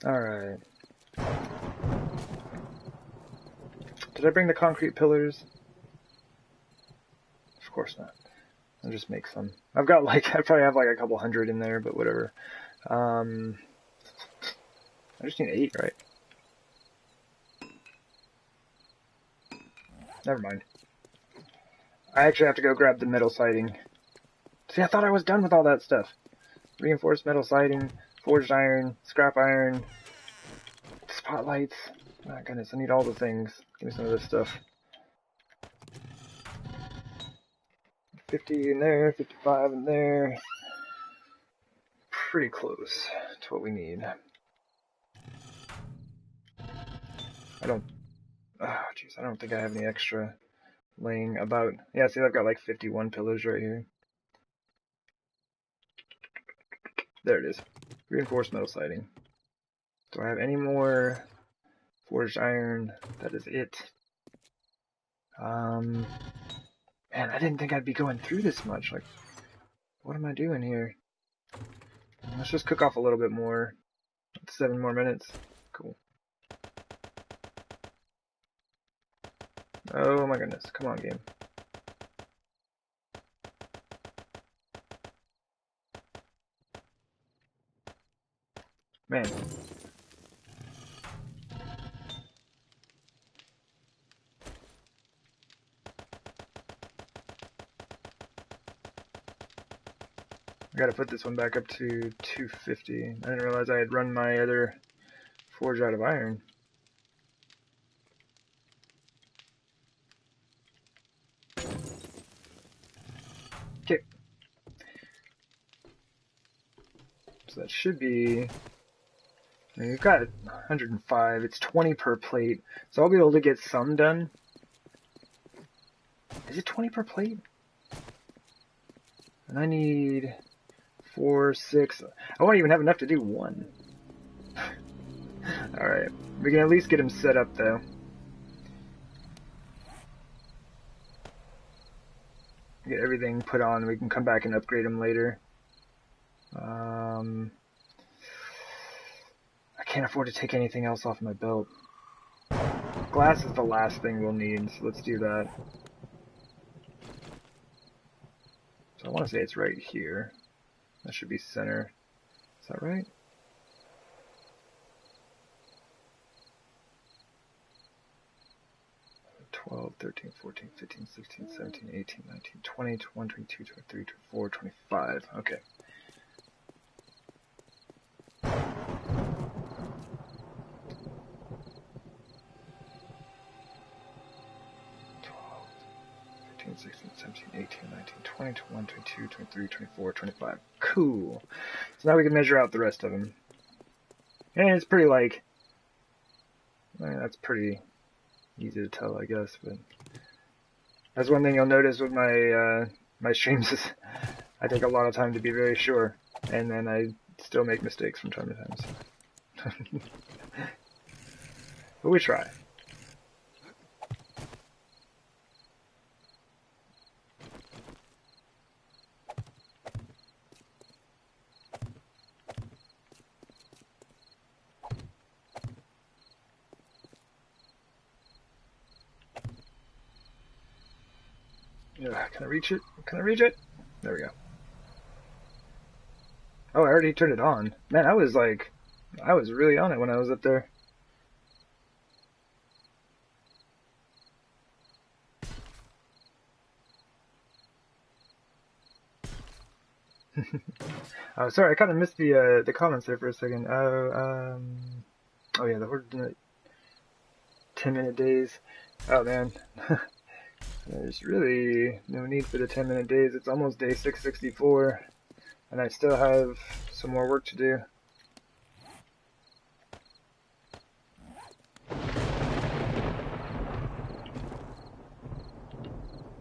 Alright. Did I bring the concrete pillars? Of course not. I'll just make some. I've got like, I probably have like a couple hundred in there, but whatever. I just need 8, right? Never mind. I actually have to go grab the metal siding. See, I thought I was done with all that stuff. Reinforced metal siding, forged iron, scrap iron, spotlights. Oh my goodness, I need all the things. Give me some of this stuff. 50 in there, 55 in there. Pretty close to what we need. I don't think I have any extra laying about. Yeah, see, I've got like 51 pillars right here. There it is. Reinforced metal siding. Do I have any more forged iron? That is it. Man, I didn't think I'd be going through this much. Like, what am I doing here? Let's just cook off a little bit more. 7 more minutes. Cool. Oh my goodness. Come on, game. Man. I gotta put this one back up to 250. I didn't realize I had run my other forge out of iron. Okay. So that should be... I mean, we've got 105. It's 20 per plate. So I'll be able to get some done. Is it 20 per plate? And I need 4, 6. I won't even have enough to do 1. Alright. We can at least get him set up, though. Get everything put on. We can come back and upgrade him later. I can't afford to take anything else off my belt. Glass is the last thing we'll need, so let's do that. So I want to say it's right here. That should be center. Is that right? $12, $13, $14, $15, $16, $17, $18, $19, $20, $21, $22, $23, $24, $25. Okay. $16, $17, $18, $19, $20, $21, $22, $23, $24, $25. Cool. So now we can measure out the rest of them. And it's pretty like... I mean, that's pretty easy to tell, I guess, but... That's one thing you'll notice with my my streams is I take a lot of time to be very sure, and then I still make mistakes from time to time. So. But we try. Can I reach it? Can I reach it? There we go. Oh, I already turned it on. Man, I was really on it when I was up there. Oh, sorry, I kind of missed the comments there for a second. Oh yeah, the 10-minute days. Oh man. There's really no need for the 10-minute days. It's almost day 664, and I still have some more work to do.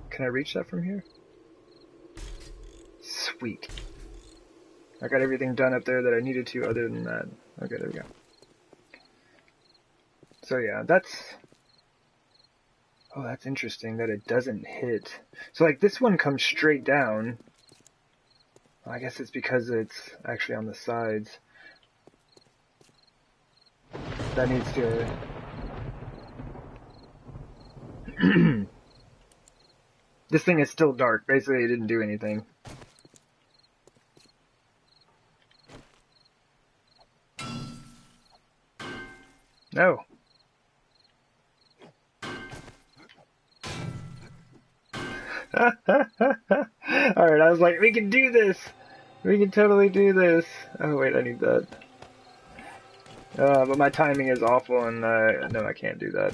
Can I reach that from here? Sweet. I got everything done up there that I needed to other than that. Okay, there we go. So yeah, that's... Oh, that's interesting that it doesn't hit. So like this one comes straight down. Well, I guess it's because it's actually on the sides. That needs to... This thing is still dark. Basically, it didn't do anything. No. Alright, I was like, we can do this! We can totally do this! Oh wait, I need that. But my timing is awful and no, I can't do that.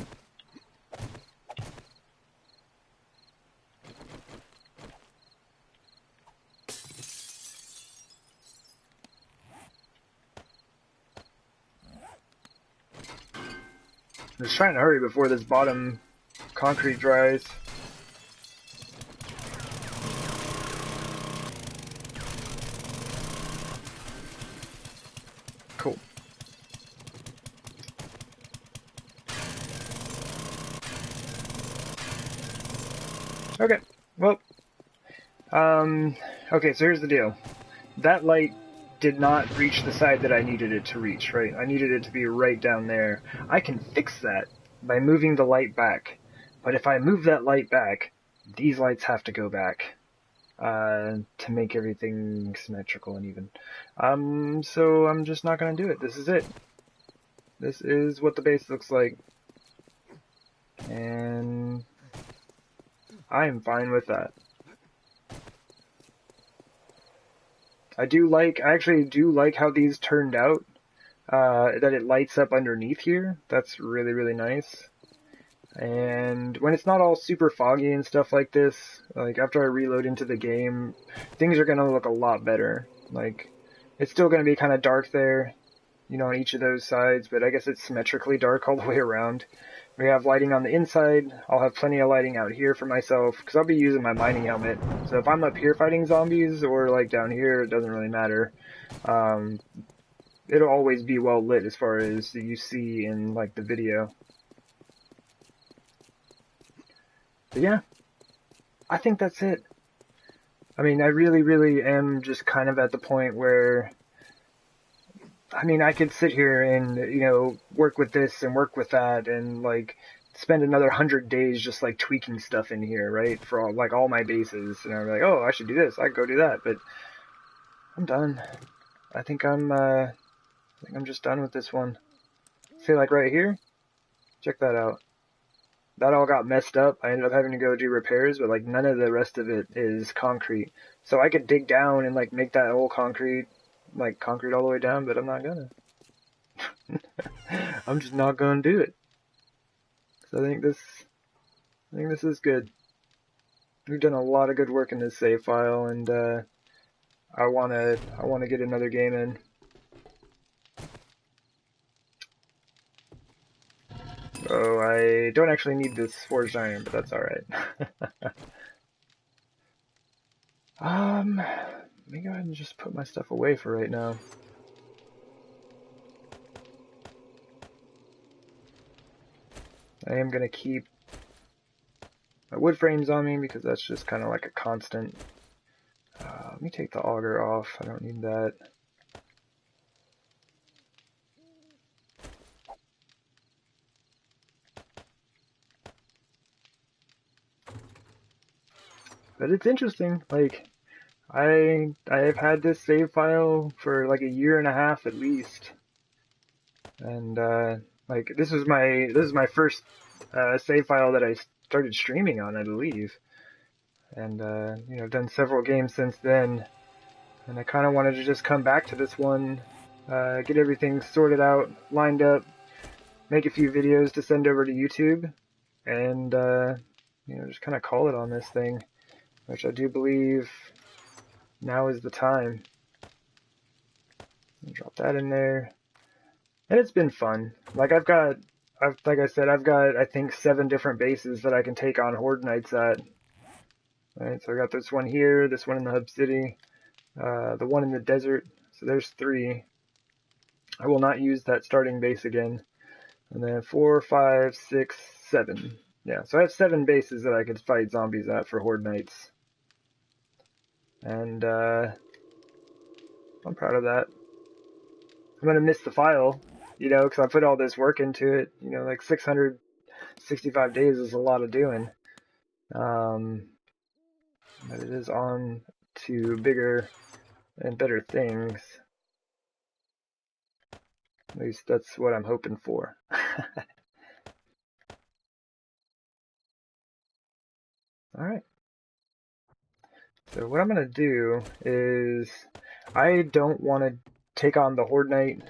I'm just trying to hurry before this bottom concrete dries. Cool. Okay, well, okay, so here's the deal. That light did not reach the side that I needed it to reach, right? I needed it to be right down there. I can fix that by moving the light back. But if I move that light back, these lights have to go back to make everything symmetrical and even. So I'm just not going to do it. This is it. This is what the base looks like. And I'm fine with that. I actually do like how these turned out, that it lights up underneath here. That's really, really nice. And when it's not all super foggy and stuff like this, like after I reload into the game, things are gonna look a lot better. Like, it's still gonna be kind of dark there, you know, on each of those sides, but I guess it's symmetrically dark all the way around. We have lighting on the inside. I'll have plenty of lighting out here for myself, because I'll be using my mining helmet. So if I'm up here fighting zombies, or like down here, it doesn't really matter. It'll always be well lit as far as you see in like the video. But yeah, I think that's it. I mean, I really, really am just kind of at the point where, I mean, I could sit here and, you know, work with this and work with that and, like, spend another 100 days just, like, tweaking stuff in here, right? For, all my bases. And I'm like, oh, I should do this. I could go do that. But I'm done. I think I'm just done with this one. See, like, right here? Check that out. That all got messed up. I ended up having to go do repairs, but, like, none of the rest of it is concrete. So I could dig down and, like, make that whole concrete all the way down, but I'm not gonna. I'm just not gonna do it. So I think this is good. We've done a lot of good work in this save file, and I wanna get another game in. Oh, I don't actually need this forged iron, but that's alright. Let me go ahead and just put my stuff away for right now. I am gonna keep my wood frames on me because that's just kind of like a constant. Let me take the auger off. I don't need that. But it's interesting. Like, I have had this save file for like a year and a half at least, and like this is my first save file that I started streaming on, I believe, and you know, done several games since then, and I kind of wanted to just come back to this one, get everything sorted out, lined up, make a few videos to send over to YouTube, and you know, just kind of call it on this thing, which I do believe now is the time. Drop that in there. And it's been fun. Like like I said, I've got, I think, 7 different bases that I can take on Horde Nights at. Right, so I got this one here, this one in the Hub City, the one in the desert. So there's 3. I will not use that starting base again. And then 4, 5, 6, 7. Yeah, so I have 7 bases that I could fight zombies at for Horde Nights. And I'm proud of that. I'm gonna miss the file, you know, because I put all this work into it. You know, like 665 days is a lot of doing. But it is on to bigger and better things. At least that's what I'm hoping for. Alright. So what I'm going to do is I don't want to take on the Horde Night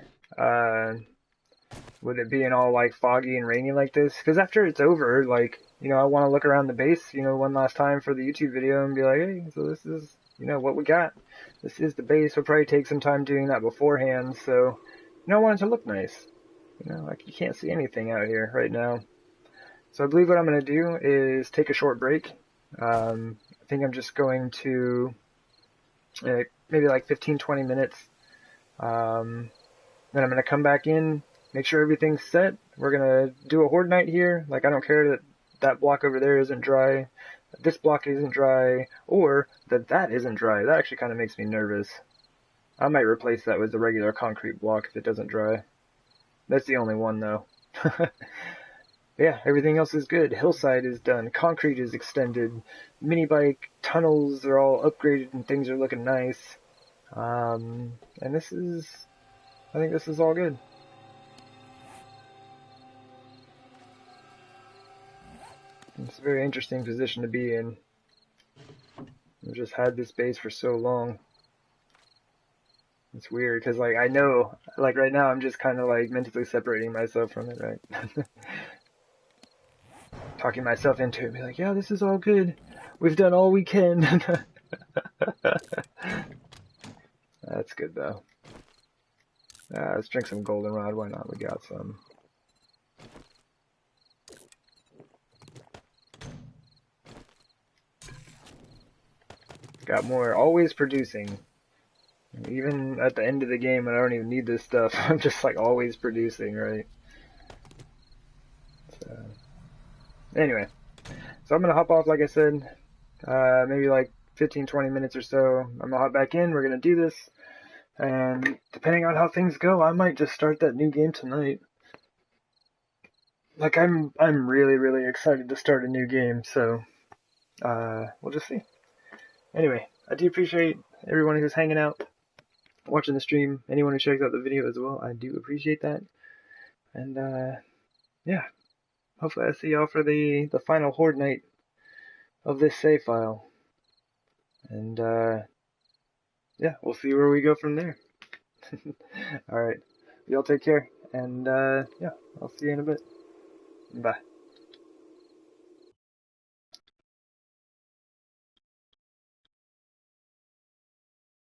with it being all like foggy and rainy like this, because after it's over, like, you know, I want to look around the base, you know, one last time for the YouTube video and be like, hey, so this is, you know, what we got. This is the base. We'll probably take some time doing that beforehand, so, you know, I want it to look nice. You know, like, you can't see anything out here right now. So I believe what I'm going to do is take a short break. I think I'm just going to maybe like 15-20 minutes. Then I'm going to come back in, make sure everything's set. We're going to do a Horde Night here. Like, I don't care that that block over there isn't dry, this block isn't dry, or that isn't dry. That actually kind of makes me nervous. I might replace that with the regular concrete block if it doesn't dry. That's the only one, though. Yeah, everything else is good. Hillside is done. Concrete is extended. Mini bike tunnels are all upgraded and things are looking nice. And I think this is all good. It's a very interesting position to be in. I've just had this base for so long. It's weird, because, like, I know, like, right now I'm just kind of, like, mentally separating myself from it, right? Talking myself into it, be like, yeah, this is all good. We've done all we can. That's good, though. Let's drink some goldenrod. Why not? We got some. Got more. Always producing. Even at the end of the game when I don't even need this stuff, I'm just like always producing, right? So, anyway. So I'm going to hop off, like I said. Maybe like 15-20 minutes or so. I'm going to hop back in. We're going to do this. And depending on how things go, I might just start that new game tonight. Like, I'm really, really excited to start a new game, so we'll just see. Anyway, I do appreciate everyone who's hanging out, watching the stream, anyone who checks out the video as well. I do appreciate that. And yeah, hopefully I see y'all for the final Horde Night of this save file. And yeah, we'll see where we go from there. Alright, y'all take care, and yeah, I'll see you in a bit. Bye.